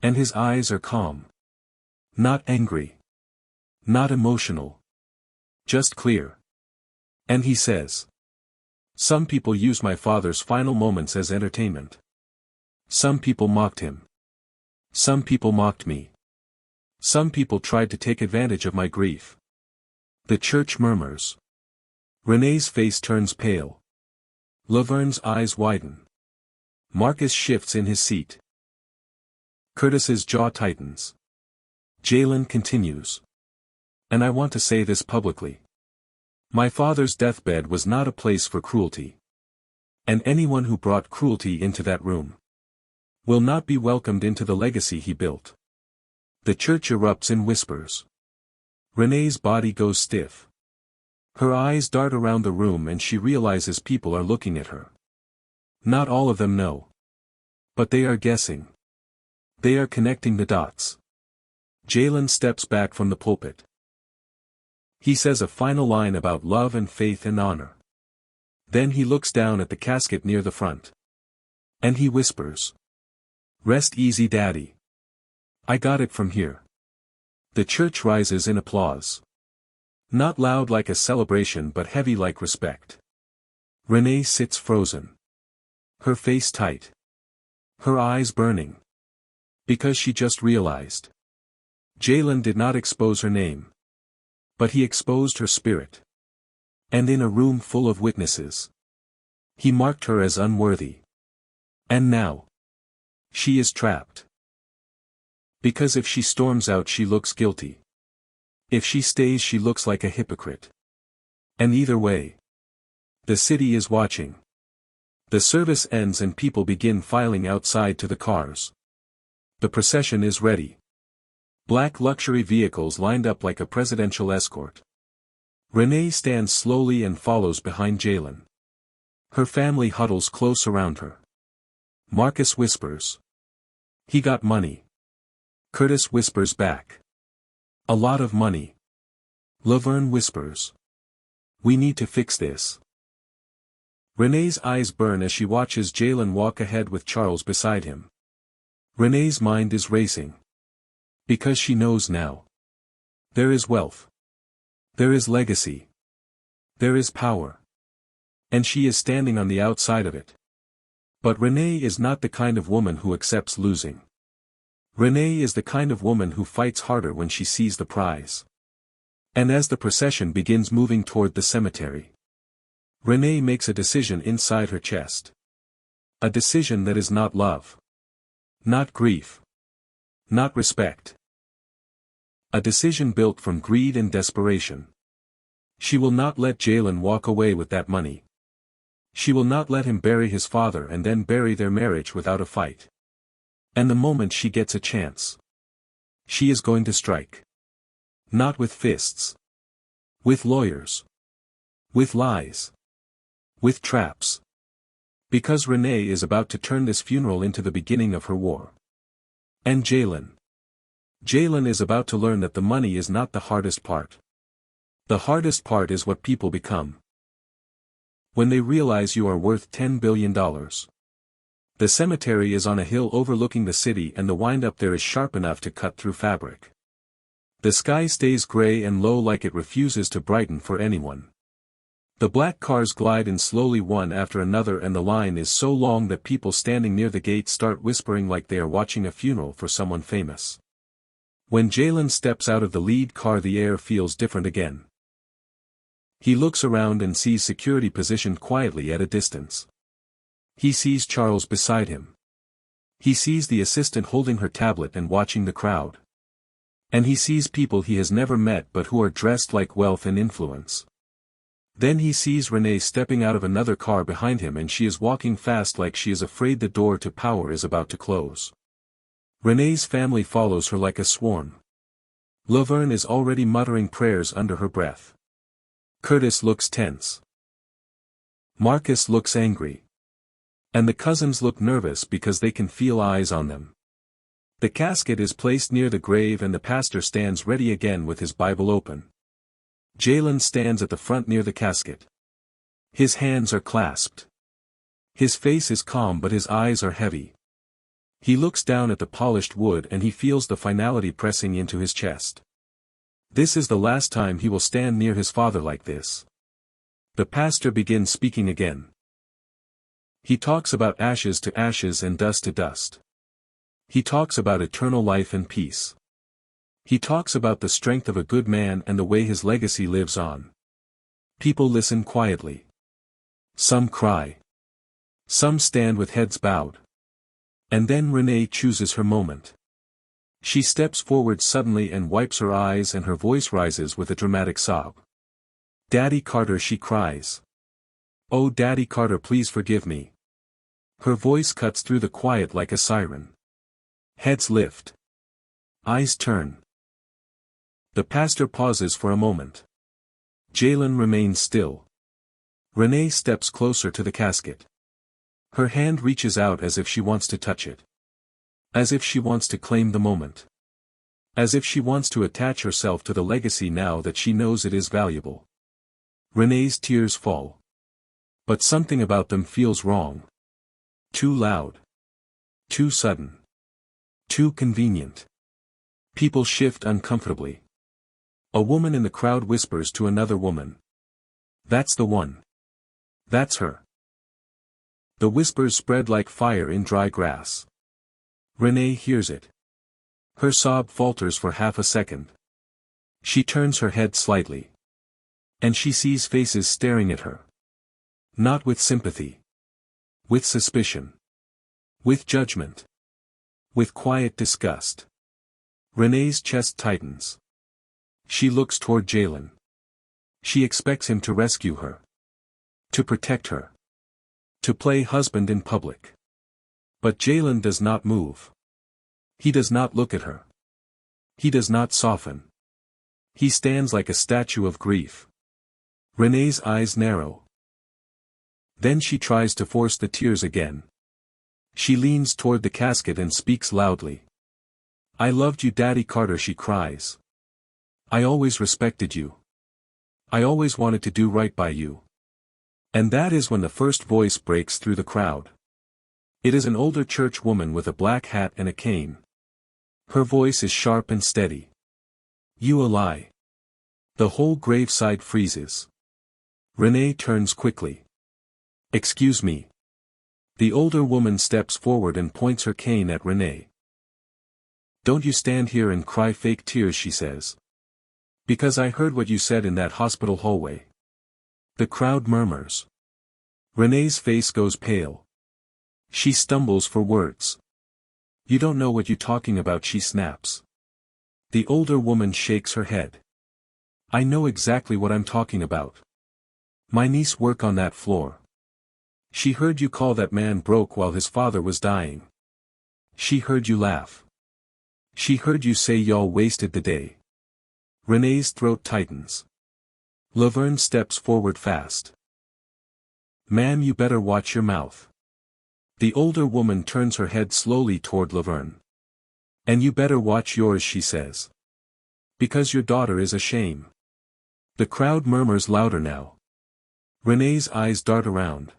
And his eyes are calm. Not angry. Not emotional. Just clear. And he says, "Some people use my father's final moments as entertainment. Some people mocked him. Some people mocked me. Some people tried to take advantage of my grief." The church murmurs. Renee's face turns pale. Laverne's eyes widen. Marcus shifts in his seat. Curtis's jaw tightens. Jalen continues. "And I want to say this publicly. My father's deathbed was not a place for cruelty. And anyone who brought cruelty into that room will not be welcomed into the legacy he built." The church erupts in whispers. Renee's body goes stiff. Her eyes dart around the room and she realizes people are looking at her. Not all of them know. But they are guessing. They are connecting the dots. Jalen steps back from the pulpit. He says a final line about love and faith and honor. Then he looks down at the casket near the front. And he whispers, "Rest easy, Daddy. I got it from here." The church rises in applause. Not loud like a celebration but heavy like respect. Renee sits frozen. Her face tight. Her eyes burning. Because she just realized. Jalen did not expose her name. But he exposed her spirit. And in a room full of witnesses. He marked her as unworthy. And now. She is trapped. Because if she storms out she looks guilty. If she stays she looks like a hypocrite. And either way. The city is watching. The service ends and people begin filing outside to the cars. The procession is ready. Black luxury vehicles lined up like a presidential escort. Renee stands slowly and follows behind Jalen. Her family huddles close around her. Marcus whispers. "He got money." Curtis whispers back. "A lot of money." Laverne whispers. "We need to fix this." Renee's eyes burn as she watches Jalen walk ahead with Charles beside him. Renee's mind is racing. Because she knows now. There is wealth. There is legacy. There is power. And she is standing on the outside of it. But Renee is not the kind of woman who accepts losing. Renee is the kind of woman who fights harder when she sees the prize. And as the procession begins moving toward the cemetery, Renee makes a decision inside her chest. A decision that is not love. Not grief. Not respect. A decision built from greed and desperation. She will not let Jalen walk away with that money. She will not let him bury his father and then bury their marriage without a fight. And the moment she gets a chance, she is going to strike. Not with fists. With lawyers. With lies. With traps. Because Renee is about to turn this funeral into the beginning of her war. And Jalen. Jalen is about to learn that the money is not the hardest part. The hardest part is what people become. When they realize you are worth $10 billion. The cemetery is on a hill overlooking the city and the wind up there is sharp enough to cut through fabric. The sky stays gray and low like it refuses to brighten for anyone. The black cars glide in slowly one after another and the line is so long that people standing near the gate start whispering like they are watching a funeral for someone famous. When Jalen steps out of the lead car the air feels different again. He looks around and sees security positioned quietly at a distance. He sees Charles beside him. He sees the assistant holding her tablet and watching the crowd. And he sees people he has never met but who are dressed like wealth and influence. Then he sees Renee stepping out of another car behind him and she is walking fast like she is afraid the door to power is about to close. Renee's family follows her like a swarm. Laverne is already muttering prayers under her breath. Curtis looks tense. Marcus looks angry. And the cousins look nervous because they can feel eyes on them. The casket is placed near the grave and the pastor stands ready again with his Bible open. Jalen stands at the front near the casket. His hands are clasped. His face is calm but his eyes are heavy. He looks down at the polished wood and he feels the finality pressing into his chest. This is the last time he will stand near his father like this. The pastor begins speaking again. He talks about ashes to ashes and dust to dust. He talks about eternal life and peace. He talks about the strength of a good man and the way his legacy lives on. People listen quietly. Some cry. Some stand with heads bowed. And then Renee chooses her moment. She steps forward suddenly and wipes her eyes and her voice rises with a dramatic sob. "Daddy Carter," she cries. "Oh Daddy Carter, please forgive me." Her voice cuts through the quiet like a siren. Heads lift. Eyes turn. The pastor pauses for a moment. Jalen remains still. Renee steps closer to the casket. Her hand reaches out as if she wants to touch it. As if she wants to claim the moment. As if she wants to attach herself to the legacy now that she knows it is valuable. Renee's tears fall. But something about them feels wrong. Too loud. Too sudden. Too convenient. People shift uncomfortably. A woman in the crowd whispers to another woman. "That's the one. That's her." The whispers spread like fire in dry grass. Renee hears it. Her sob falters for half a second. She turns her head slightly. And she sees faces staring at her. Not with sympathy. With suspicion. With judgment. With quiet disgust. Renee's chest tightens. She looks toward Jalen. She expects him to rescue her. To protect her. To play husband in public. But Jalen does not move. He does not look at her. He does not soften. He stands like a statue of grief. Renee's eyes narrow. Then she tries to force the tears again. She leans toward the casket and speaks loudly. "I loved you, Daddy Carter," she cries. "I always respected you. I always wanted to do right by you." And that is when the first voice breaks through the crowd. It is an older church woman with a black hat and a cane. Her voice is sharp and steady. "You a lie." The whole graveside freezes. Renee turns quickly. "Excuse me." The older woman steps forward and points her cane at Renee. "Don't you stand here and cry fake tears," she says. "Because I heard what you said in that hospital hallway." The crowd murmurs. Renee's face goes pale. She stumbles for words. "You don't know what you're talking about," she snaps. The older woman shakes her head. "I know exactly what I'm talking about. My niece worked on that floor. She heard you call that man broke while his father was dying. She heard you laugh. She heard you say y'all wasted the day." Renee's throat tightens. Laverne steps forward fast. "Ma'am, you better watch your mouth." The older woman turns her head slowly toward Laverne. "And you better watch yours," she says. "Because your daughter is a shame." The crowd murmurs louder now. Renee's eyes dart around.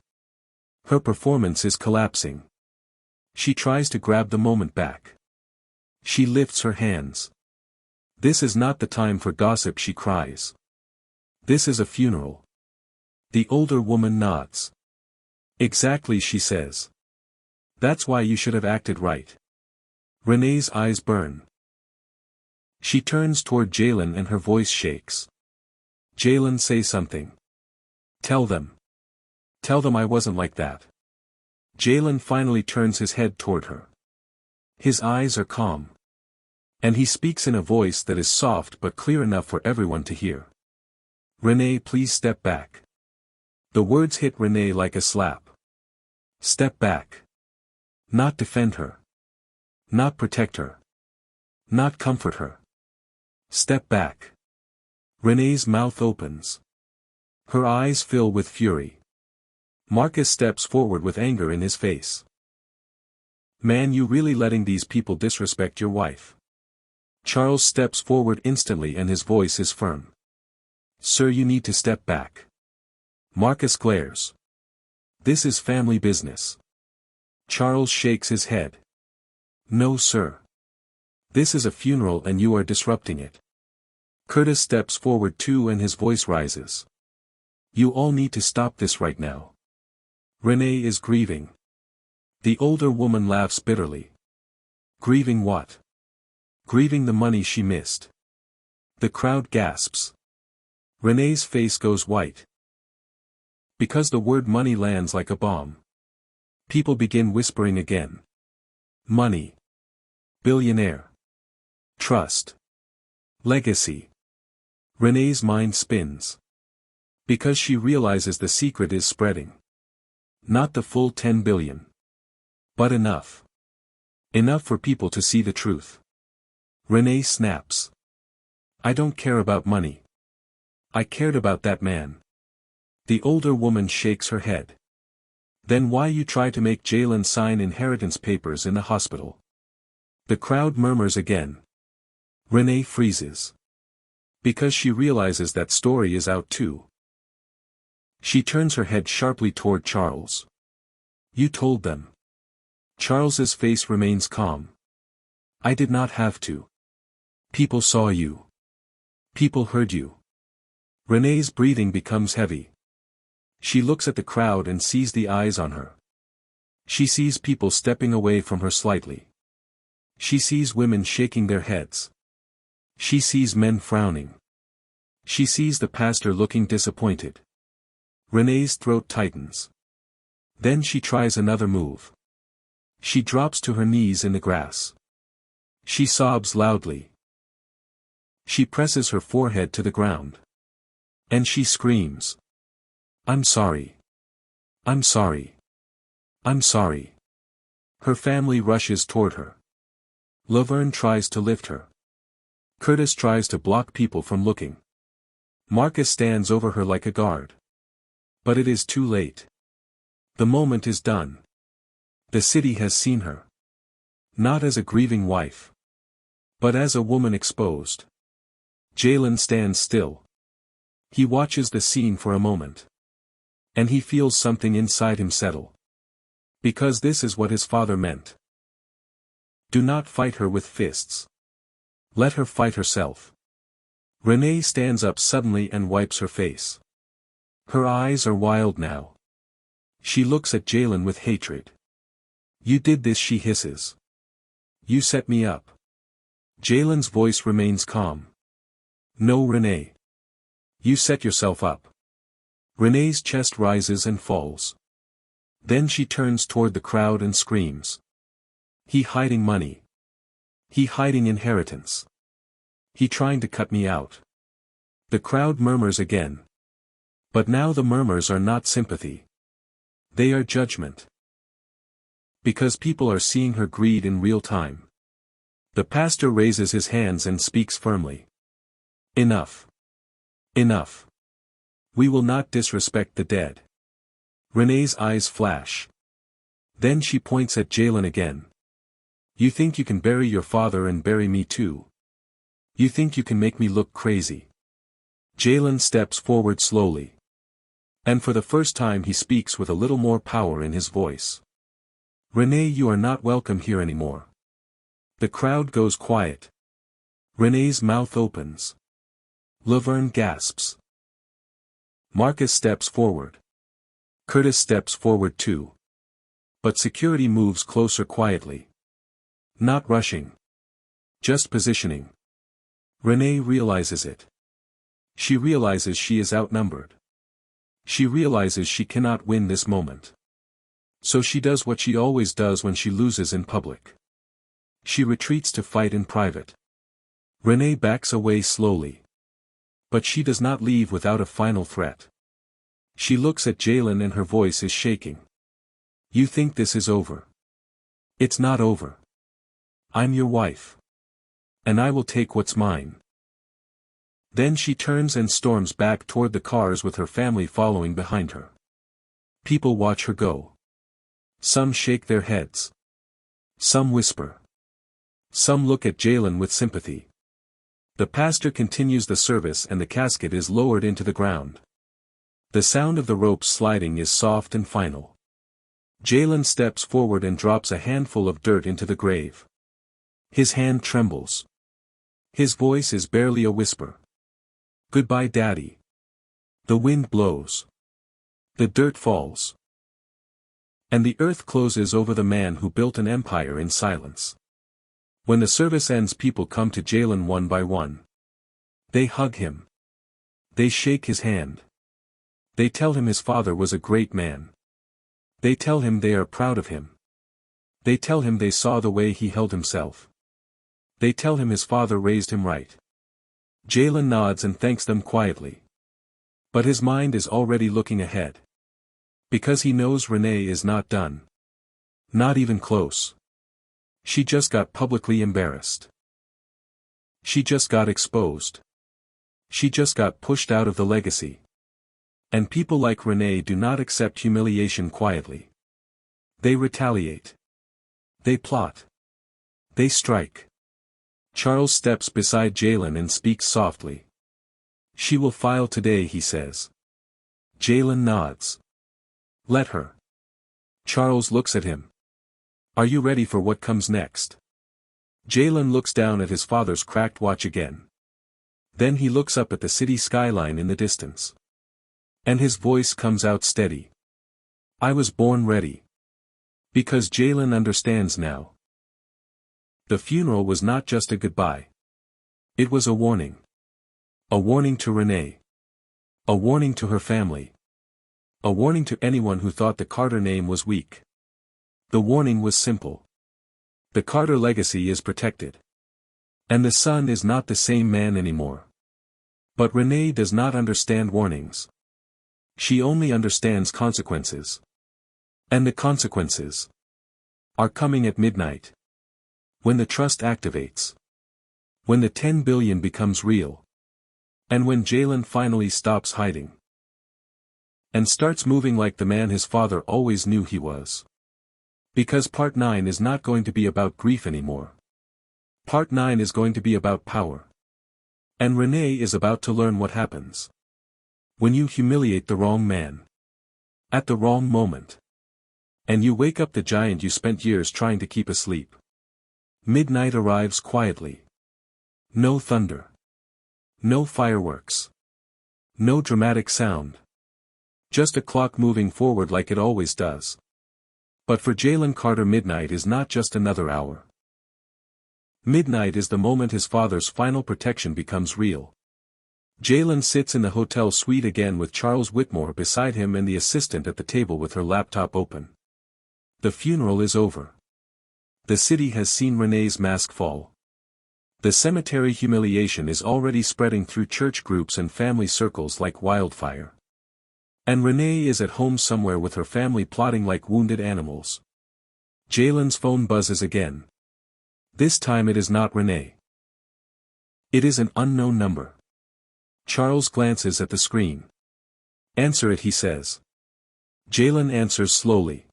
Her performance is collapsing. She tries to grab the moment back. She lifts her hands. "This is not the time for gossip," she cries. "This is a funeral." The older woman nods. "Exactly," she says. "That's why you should have acted right." Renee's eyes burn. She turns toward Jalen and her voice shakes. "Jalen, say something. Tell them. Tell them I wasn't like that." Jalen finally turns his head toward her. His eyes are calm. And he speaks in a voice that is soft but clear enough for everyone to hear. "Renee, please step back." The words hit Renee like a slap. Step back. Not defend her. Not protect her. Not comfort her. Step back. Renee's mouth opens. Her eyes fill with fury. Marcus steps forward with anger in his face. "Man, you really letting these people disrespect your wife?" Charles steps forward instantly and his voice is firm. "Sir, you need to step back." Marcus glares. This is family business. Charles shakes his head. No, sir. This is a funeral and you are disrupting it. Curtis steps forward too and his voice rises. You all need to stop this right now. Renee is grieving. The older woman laughs bitterly. Grieving what? Grieving the money she missed. The crowd gasps. Renee's face goes white. Because the word money lands like a bomb. People begin whispering again. Money. Billionaire. Trust. Legacy. Renee's mind spins. Because she realizes the secret is spreading. Not the full 10 billion. But enough. Enough for people to see the truth. Renee snaps. I don't care about money. I cared about that man. The older woman shakes her head. Then why you try to make Jalen sign inheritance papers in the hospital? The crowd murmurs again. Renee freezes. Because she realizes that story is out too. She turns her head sharply toward Charles. You told them. Charles's face remains calm. I did not have to. People saw you. People heard you. Renee's breathing becomes heavy. She looks at the crowd and sees the eyes on her. She sees people stepping away from her slightly. She sees women shaking their heads. She sees men frowning. She sees the pastor looking disappointed. Renee's throat tightens. Then she tries another move. She drops to her knees in the grass. She sobs loudly. She presses her forehead to the ground. And she screams. I'm sorry. I'm sorry. I'm sorry. Her family rushes toward her. Laverne tries to lift her. Curtis tries to block people from looking. Marcus stands over her like a guard. But it is too late. The moment is done. The city has seen her. Not as a grieving wife. But as a woman exposed. Jalen stands still. He watches the scene for a moment. And he feels something inside him settle. Because this is what his father meant. Do not fight her with fists. Let her fight herself. Renee stands up suddenly and wipes her face. Her eyes are wild now. She looks at Jalen with hatred. You did this, she hisses. You set me up. Jalen's voice remains calm. No, Renee. You set yourself up. Renee's chest rises and falls. Then she turns toward the crowd and screams. He hiding money. He hiding inheritance. He trying to cut me out. The crowd murmurs again. But now the murmurs are not sympathy. They are judgment. Because people are seeing her greed in real time. The pastor raises his hands and speaks firmly. Enough. Enough. We will not disrespect the dead. Renee's eyes flash. Then she points at Jalen again. You think you can bury your father and bury me too? You think you can make me look crazy? Jalen steps forward slowly. And for the first time he speaks with a little more power in his voice. Renee, you are not welcome here anymore. The crowd goes quiet. Renee's mouth opens. Laverne gasps. Marcus steps forward. Curtis steps forward too. But security moves closer quietly. Not rushing. Just positioning. Renee realizes it. She realizes she is outnumbered. She realizes she cannot win this moment. So she does what she always does when she loses in public. She retreats to fight in private. Renee backs away slowly. But she does not leave without a final threat. She looks at Jalen and her voice is shaking. You think this is over? It's not over. I'm your wife. And I will take what's mine. Then she turns and storms back toward the cars with her family following behind her. People watch her go. Some shake their heads. Some whisper. Some look at Jalen with sympathy. The pastor continues the service and the casket is lowered into the ground. The sound of the ropes sliding is soft and final. Jalen steps forward and drops a handful of dirt into the grave. His hand trembles. His voice is barely a whisper. "Goodbye, Daddy." The wind blows. The dirt falls. And the earth closes over the man who built an empire in silence. When the service ends, people come to Jalen one by one. They hug him. They shake his hand. They tell him his father was a great man. They tell him they are proud of him. They tell him they saw the way he held himself. They tell him his father raised him right. Jalen nods and thanks them quietly. But his mind is already looking ahead. Because he knows Renee is not done. Not even close. She just got publicly embarrassed. She just got exposed. She just got pushed out of the legacy. And people like Renee do not accept humiliation quietly. They retaliate. They plot. They strike. Charles steps beside Jalen and speaks softly. "She will file today," he says. Jalen nods. "Let her." Charles looks at him. "Are you ready for what comes next?" Jalen looks down at his father's cracked watch again. Then he looks up at the city skyline in the distance. And his voice comes out steady. "I was born ready." Because Jalen understands now. The funeral was not just a goodbye. It was a warning. A warning to Renee. A warning to her family. A warning to anyone who thought the Carter name was weak. The warning was simple. The Carter legacy is protected. And the son is not the same man anymore. But Renee does not understand warnings. She only understands consequences. And the consequences are coming at midnight. When the trust activates. When the 10 billion becomes real. And when Jalen finally stops hiding. And starts moving like the man his father always knew he was. Because Part 9 is not going to be about grief anymore. Part 9 is going to be about power. And Renee is about to learn what happens. When you humiliate the wrong man. At the wrong moment. And you wake up the giant you spent years trying to keep asleep. Midnight arrives quietly. No thunder. No fireworks. No dramatic sound. Just a clock moving forward like it always does. But for Jalen Carter, midnight is not just another hour. Midnight is the moment his father's final protection becomes real. Jalen sits in the hotel suite again with Charles Whitmore beside him and the assistant at the table with her laptop open. The funeral is over. The city has seen Renee's mask fall. The cemetery humiliation is already spreading through church groups and family circles like wildfire. And Renee is at home somewhere with her family plotting like wounded animals. Jalen's phone buzzes again. This time it is not Renee. It is an unknown number. Charles glances at the screen. "Answer it," he says. Jalen answers slowly.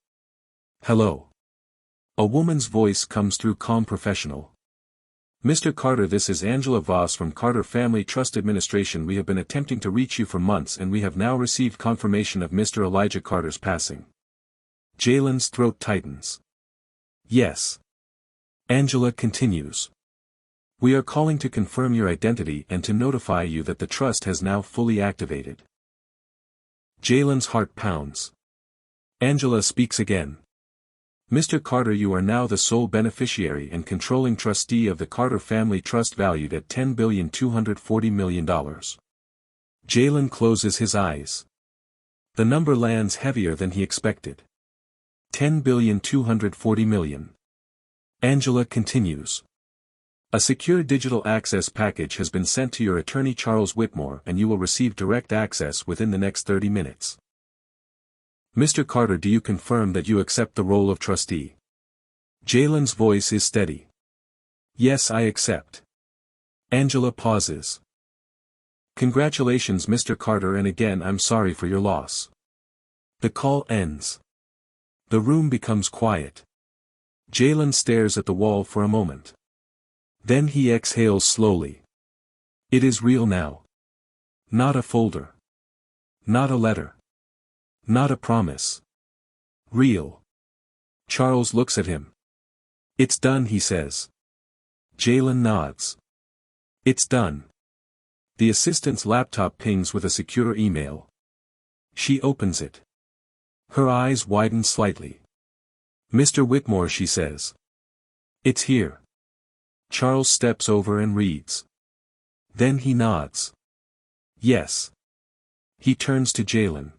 "Hello." A woman's voice comes through, calm, professional. "Mr. Carter, this is Angela Voss from Carter Family Trust Administration. We have been attempting to reach you for months and we have now received confirmation of Mr. Elijah Carter's passing." Jalen's throat tightens. "Yes." Angela continues. "We are calling to confirm your identity and to notify you that the trust has now fully activated." Jalen's heart pounds. Angela speaks again. "Mr. Carter, you are now the sole beneficiary and controlling trustee of the Carter Family Trust valued at $10,240,000,000. Jalen closes his eyes. The number lands heavier than he expected. $10,240,000,000. Angela continues. "A secure digital access package has been sent to your attorney Charles Whitmore and you will receive direct access within the next 30 minutes. Mr. Carter, do you confirm that you accept the role of trustee?" Jalen's voice is steady. "Yes, I accept." Angela pauses. "Congratulations, Mr. Carter, and again I'm sorry for your loss." The call ends. The room becomes quiet. Jalen stares at the wall for a moment. Then he exhales slowly. It is real now. Not a folder. Not a letter. Not a promise. Real. Charles looks at him. It's done, he says. Jalen nods. It's done. The assistant's laptop pings with a secure email. She opens it. Her eyes widen slightly. Mr. Whitmore, she says. It's here. Charles steps over and reads. Then he nods. Yes. He turns to Jalen.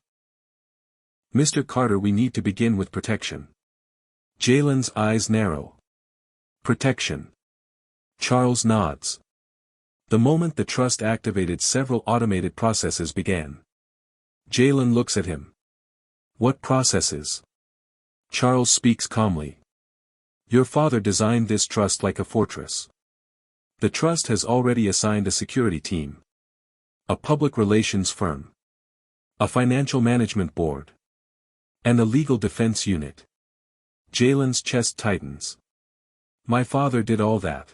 Mr. Carter, we need to begin with protection. Jalen's eyes narrow. Protection. Charles nods. The moment the trust activated, several automated processes began. Jalen looks at him. What processes? Charles speaks calmly. Your father designed this trust like a fortress. The trust has already assigned a security team. A public relations firm. A financial management board. And a legal defense unit. Jalen's chest tightens. My father did all that.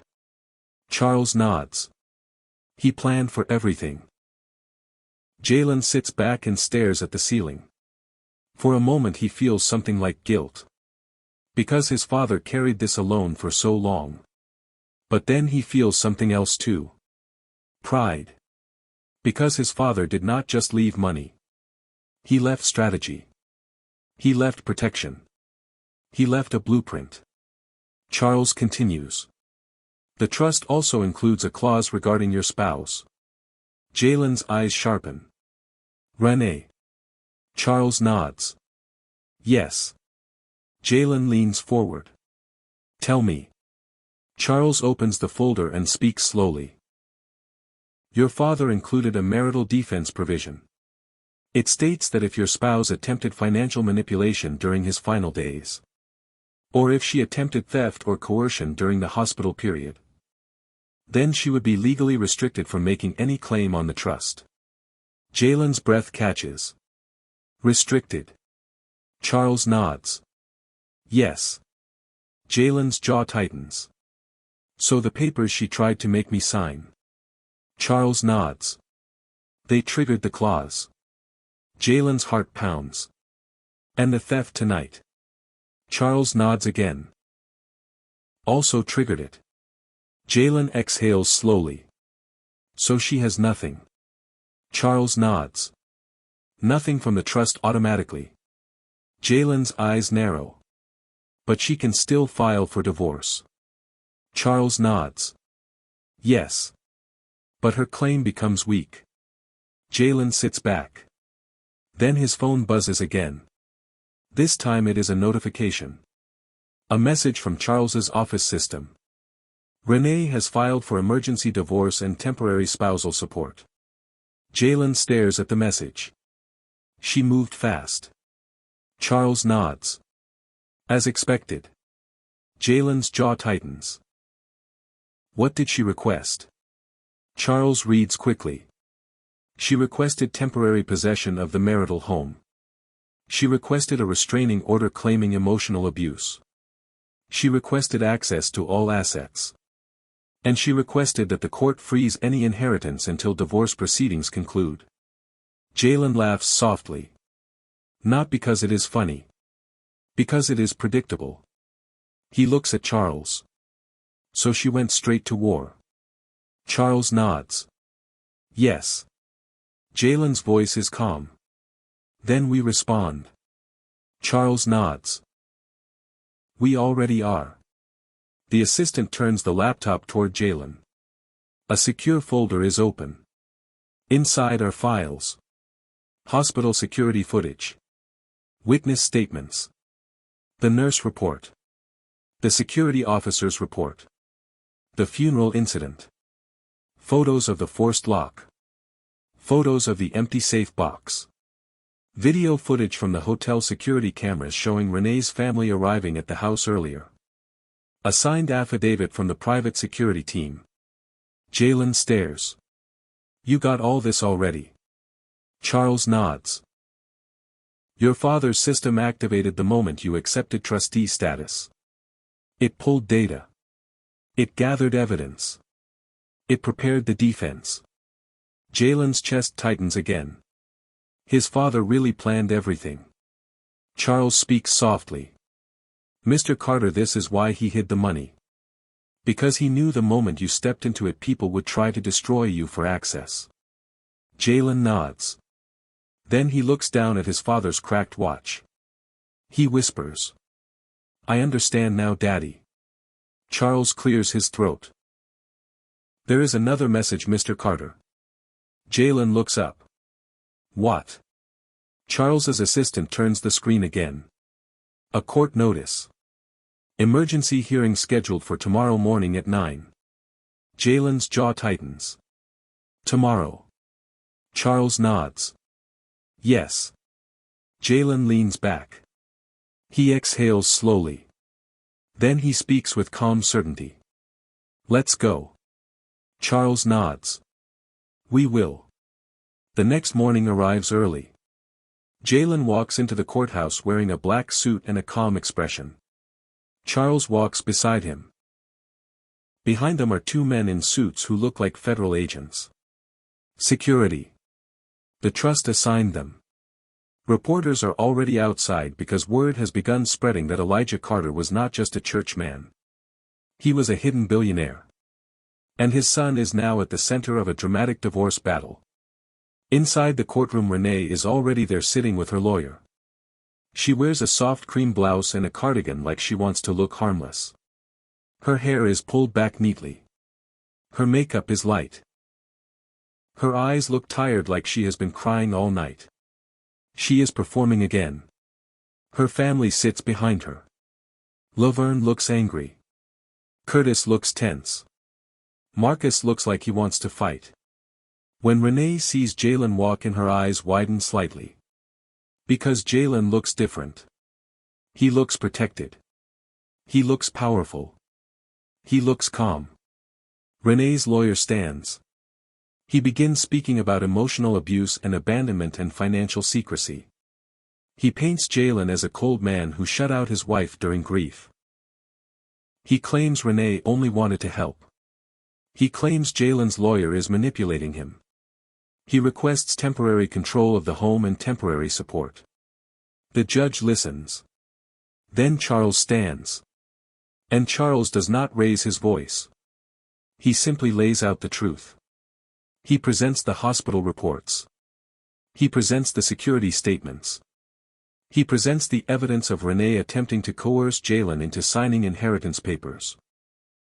Charles nods. He planned for everything. Jalen sits back and stares at the ceiling. For a moment he feels something like guilt. Because his father carried this alone for so long. But then he feels something else too. Pride. Because his father did not just leave money. He left strategy. He left protection. He left a blueprint. Charles continues. The trust also includes a clause regarding your spouse. Jalen's eyes sharpen. Renee. Charles nods. Yes. Jalen leans forward. Tell me. Charles opens the folder and speaks slowly. Your father included a marital defense provision. It states that if your spouse attempted financial manipulation during his final days, or if she attempted theft or coercion during the hospital period, then she would be legally restricted from making any claim on the trust. Jalen's breath catches. Restricted. Charles nods. Yes. Jalen's jaw tightens. So the papers she tried to make me sign. Charles nods. They triggered the clause. Jalen's heart pounds. And the theft tonight. Charles nods again. Also triggered it. Jalen exhales slowly. So she has nothing. Charles nods. Nothing from the trust automatically. Jalen's eyes narrow. But she can still file for divorce. Charles nods. Yes. But her claim becomes weak. Jalen sits back. Then his phone buzzes again. This time it is a notification. A message from Charles's office system. Renee has filed for emergency divorce and temporary spousal support. Jalen stares at the message. She moved fast. Charles nods. As expected. Jalen's jaw tightens. What did she request? Charles reads quickly. She requested temporary possession of the marital home. She requested a restraining order claiming emotional abuse. She requested access to all assets. And she requested that the court freeze any inheritance until divorce proceedings conclude. Jalen laughs softly. Not because it is funny. Because it is predictable. He looks at Charles. So she went straight to war. Charles nods. Yes. Jalen's voice is calm. Then we respond. Charles nods. We already are. The assistant turns the laptop toward Jalen. A secure folder is open. Inside are files. Hospital security footage. Witness statements. The nurse report. The security officer's report. The funeral incident. Photos of the forced lock. Photos of the empty safe box. Video footage from the hotel security cameras showing Renee's family arriving at the house earlier. A signed affidavit from the private security team. Jalen stares. You got all this already. Charles nods. Your father's system activated the moment you accepted trustee status. It pulled data. It gathered evidence. It prepared the defense. Jalen's chest tightens again. His father really planned everything. Charles speaks softly. Mr. Carter, this is why he hid the money. Because he knew the moment you stepped into it people would try to destroy you for access. Jalen nods. Then he looks down at his father's cracked watch. He whispers. I understand now, Daddy. Charles clears his throat. There is another message, Mr. Carter. Jalen looks up. What? Charles's assistant turns the screen again. A court notice. Emergency hearing scheduled for tomorrow morning at 9. Jalen's jaw tightens. Tomorrow. Charles nods. Yes. Jalen leans back. He exhales slowly. Then he speaks with calm certainty. Let's go. Charles nods. We will. The next morning arrives early. Jalen walks into the courthouse wearing a black suit and a calm expression. Charles walks beside him. Behind them are two men in suits who look like federal agents. Security. The trust assigned them. Reporters are already outside because word has begun spreading that Elijah Carter was not just a church man. He was a hidden billionaire. And his son is now at the center of a dramatic divorce battle. Inside the courtroom, Renee is already there sitting with her lawyer. She wears a soft cream blouse and a cardigan like she wants to look harmless. Her hair is pulled back neatly. Her makeup is light. Her eyes look tired like she has been crying all night. She is performing again. Her family sits behind her. Laverne looks angry. Curtis looks tense. Marcus looks like he wants to fight. When Renee sees Jalen walk in, her eyes widen slightly. Because Jalen looks different. He looks protected. He looks powerful. He looks calm. Renee's lawyer stands. He begins speaking about emotional abuse and abandonment and financial secrecy. He paints Jalen as a cold man who shut out his wife during grief. He claims Renee only wanted to help. He claims Jalen's lawyer is manipulating him. He requests temporary control of the home and temporary support. The judge listens. Then Charles stands. And Charles does not raise his voice. He simply lays out the truth. He presents the hospital reports. He presents the security statements. He presents the evidence of Renee attempting to coerce Jalen into signing inheritance papers.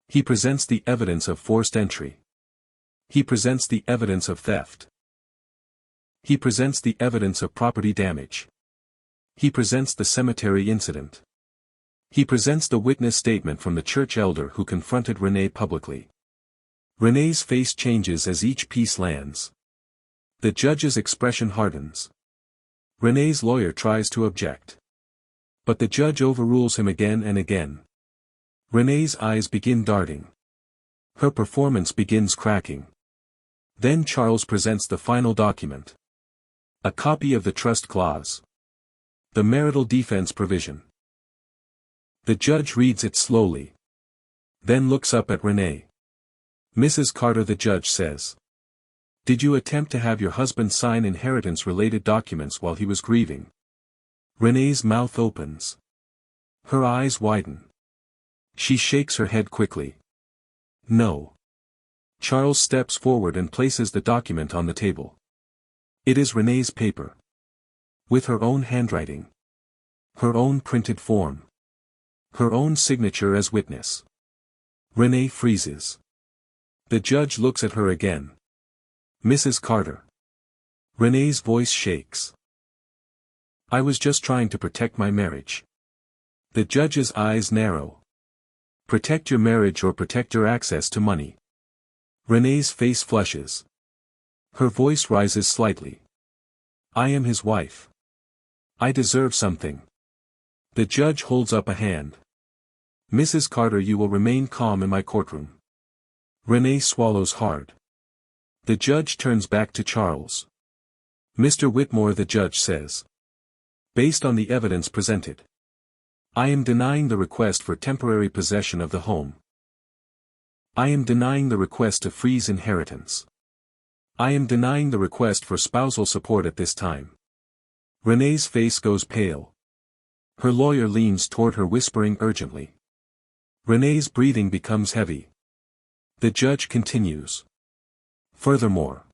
He presents the evidence of forced entry. He presents the evidence of theft. He presents the evidence of property damage. He presents the cemetery incident. He presents the witness statement from the church elder who confronted Renee publicly. Renee's face changes as each piece lands. The judge's expression hardens. Renee's lawyer tries to object. But the judge overrules him again and again. Renee's eyes begin darting. Her performance begins cracking. Then Charles presents the final document. A copy of the trust clause. The marital defense provision. The judge reads it slowly. Then looks up at Renee. Mrs. Carter, the judge says. Did you attempt to have your husband sign inheritance-related documents while he was grieving? Renee's mouth opens. Her eyes widen. She shakes her head quickly. No. Charles steps forward and places the document on the table. It is Renee's paper. With her own handwriting. Her own printed form. Her own signature as witness. Renee freezes. The judge looks at her again. Mrs. Carter. Renee's voice shakes. I was just trying to protect my marriage. The judge's eyes narrow. Protect your marriage or protect your access to money. Renee's face flushes. Her voice rises slightly. I am his wife. I deserve something. The judge holds up a hand. Mrs. Carter, you will remain calm in my courtroom. Renee swallows hard. The judge turns back to Charles. Mr. Whitmore, the judge says. Based on the evidence presented, I am denying the request for temporary possession of the home. I am denying the request to freeze inheritance. I am denying the request for spousal support at this time. Renee's face goes pale. Her lawyer leans toward her whispering urgently. Renee's breathing becomes heavy. The judge continues. Furthermore,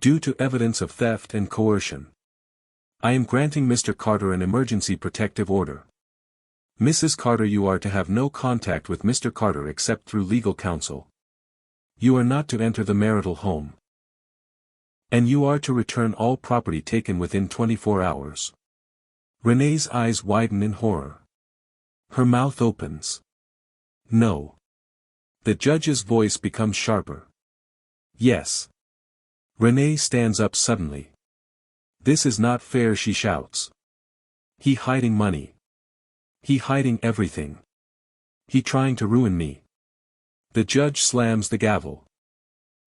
due to evidence of theft and coercion, I am granting Mr. Carter an emergency protective order. Mrs. Carter, you are to have no contact with Mr. Carter except through legal counsel. You are not to enter the marital home. And you are to return all property taken within 24 hours. Renee's eyes widen in horror. Her mouth opens. No. The judge's voice becomes sharper. Yes. Renee stands up suddenly. This is not fair, she shouts. He hiding money. He hiding everything. He trying to ruin me. The judge slams the gavel.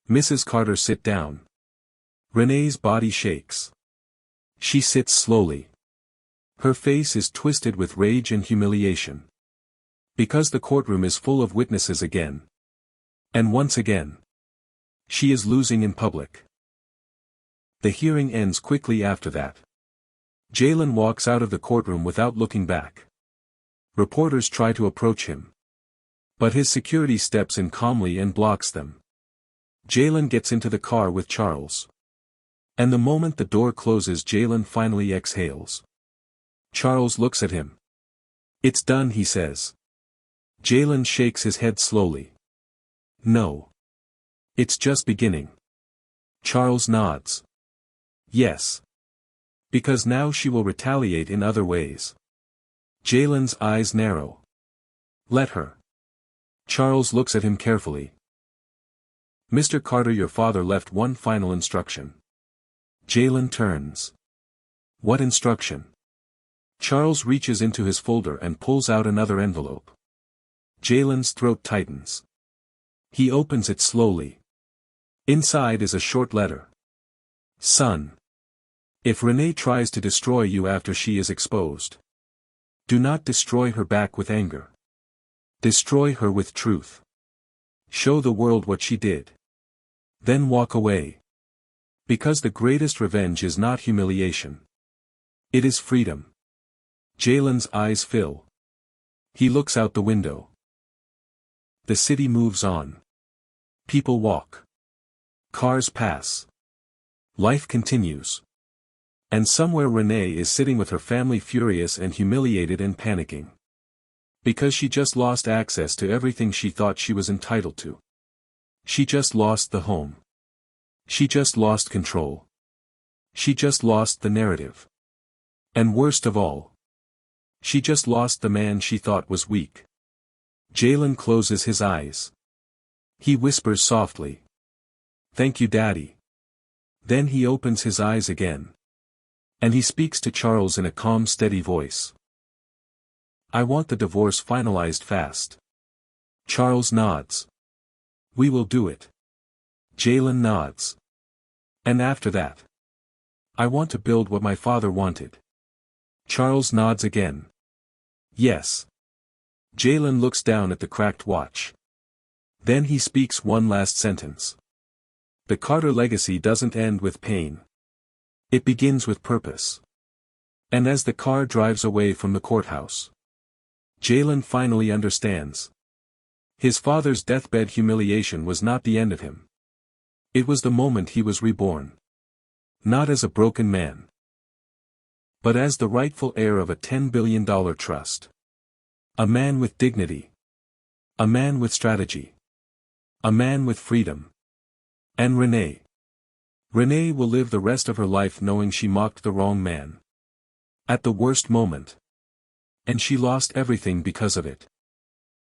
Mrs. Carter, sit down. Renee's body shakes. She sits slowly. Her face is twisted with rage and humiliation. Because the courtroom is full of witnesses again. And once again. She is losing in public. The hearing ends quickly after that. Jalen walks out of the courtroom without looking back. Reporters try to approach him. But his security steps in calmly and blocks them. Jalen gets into the car with Charles. And the moment the door closes, Jalen finally exhales. Charles looks at him. It's done, he says. Jalen shakes his head slowly. No. It's just beginning. Charles nods. Yes. Because now she will retaliate in other ways. Jalen's eyes narrow. Let her. Charles looks at him carefully. Mr. Carter, your father left one final instruction. Jalen turns. What instruction? Charles reaches into his folder and pulls out another envelope. Jalen's throat tightens. He opens it slowly. Inside is a short letter. Son. If Renee tries to destroy you after she is exposed, do not destroy her back with anger. Destroy her with truth. Show the world what she did. Then walk away. Because the greatest revenge is not humiliation. It is freedom. Jalen's eyes fill. He looks out the window. The city moves on. People walk. Cars pass. Life continues. And somewhere Renee is sitting with her family, furious and humiliated and panicking. Because she just lost access to everything she thought she was entitled to. She just lost the home. She just lost control. She just lost the narrative. And worst of all, she just lost the man she thought was weak. Jalen closes his eyes. He whispers softly. Thank you, Daddy. Then he opens his eyes again. And he speaks to Charles in a calm, steady voice. I want the divorce finalized fast. Charles nods. We will do it. Jalen nods. And after that, I want to build what my father wanted. Charles nods again. Yes. Jalen looks down at the cracked watch. Then he speaks one last sentence. The Carter legacy doesn't end with pain. It begins with purpose. And as the car drives away from the courthouse, Jalen finally understands. His father's deathbed humiliation was not the end of him. It was the moment he was reborn. Not as a broken man, but as the rightful heir of a $10 billion trust. A man with dignity. A man with strategy. A man with freedom. And Renee. Renee will live the rest of her life knowing she mocked the wrong man. At the worst moment. And she lost everything because of it.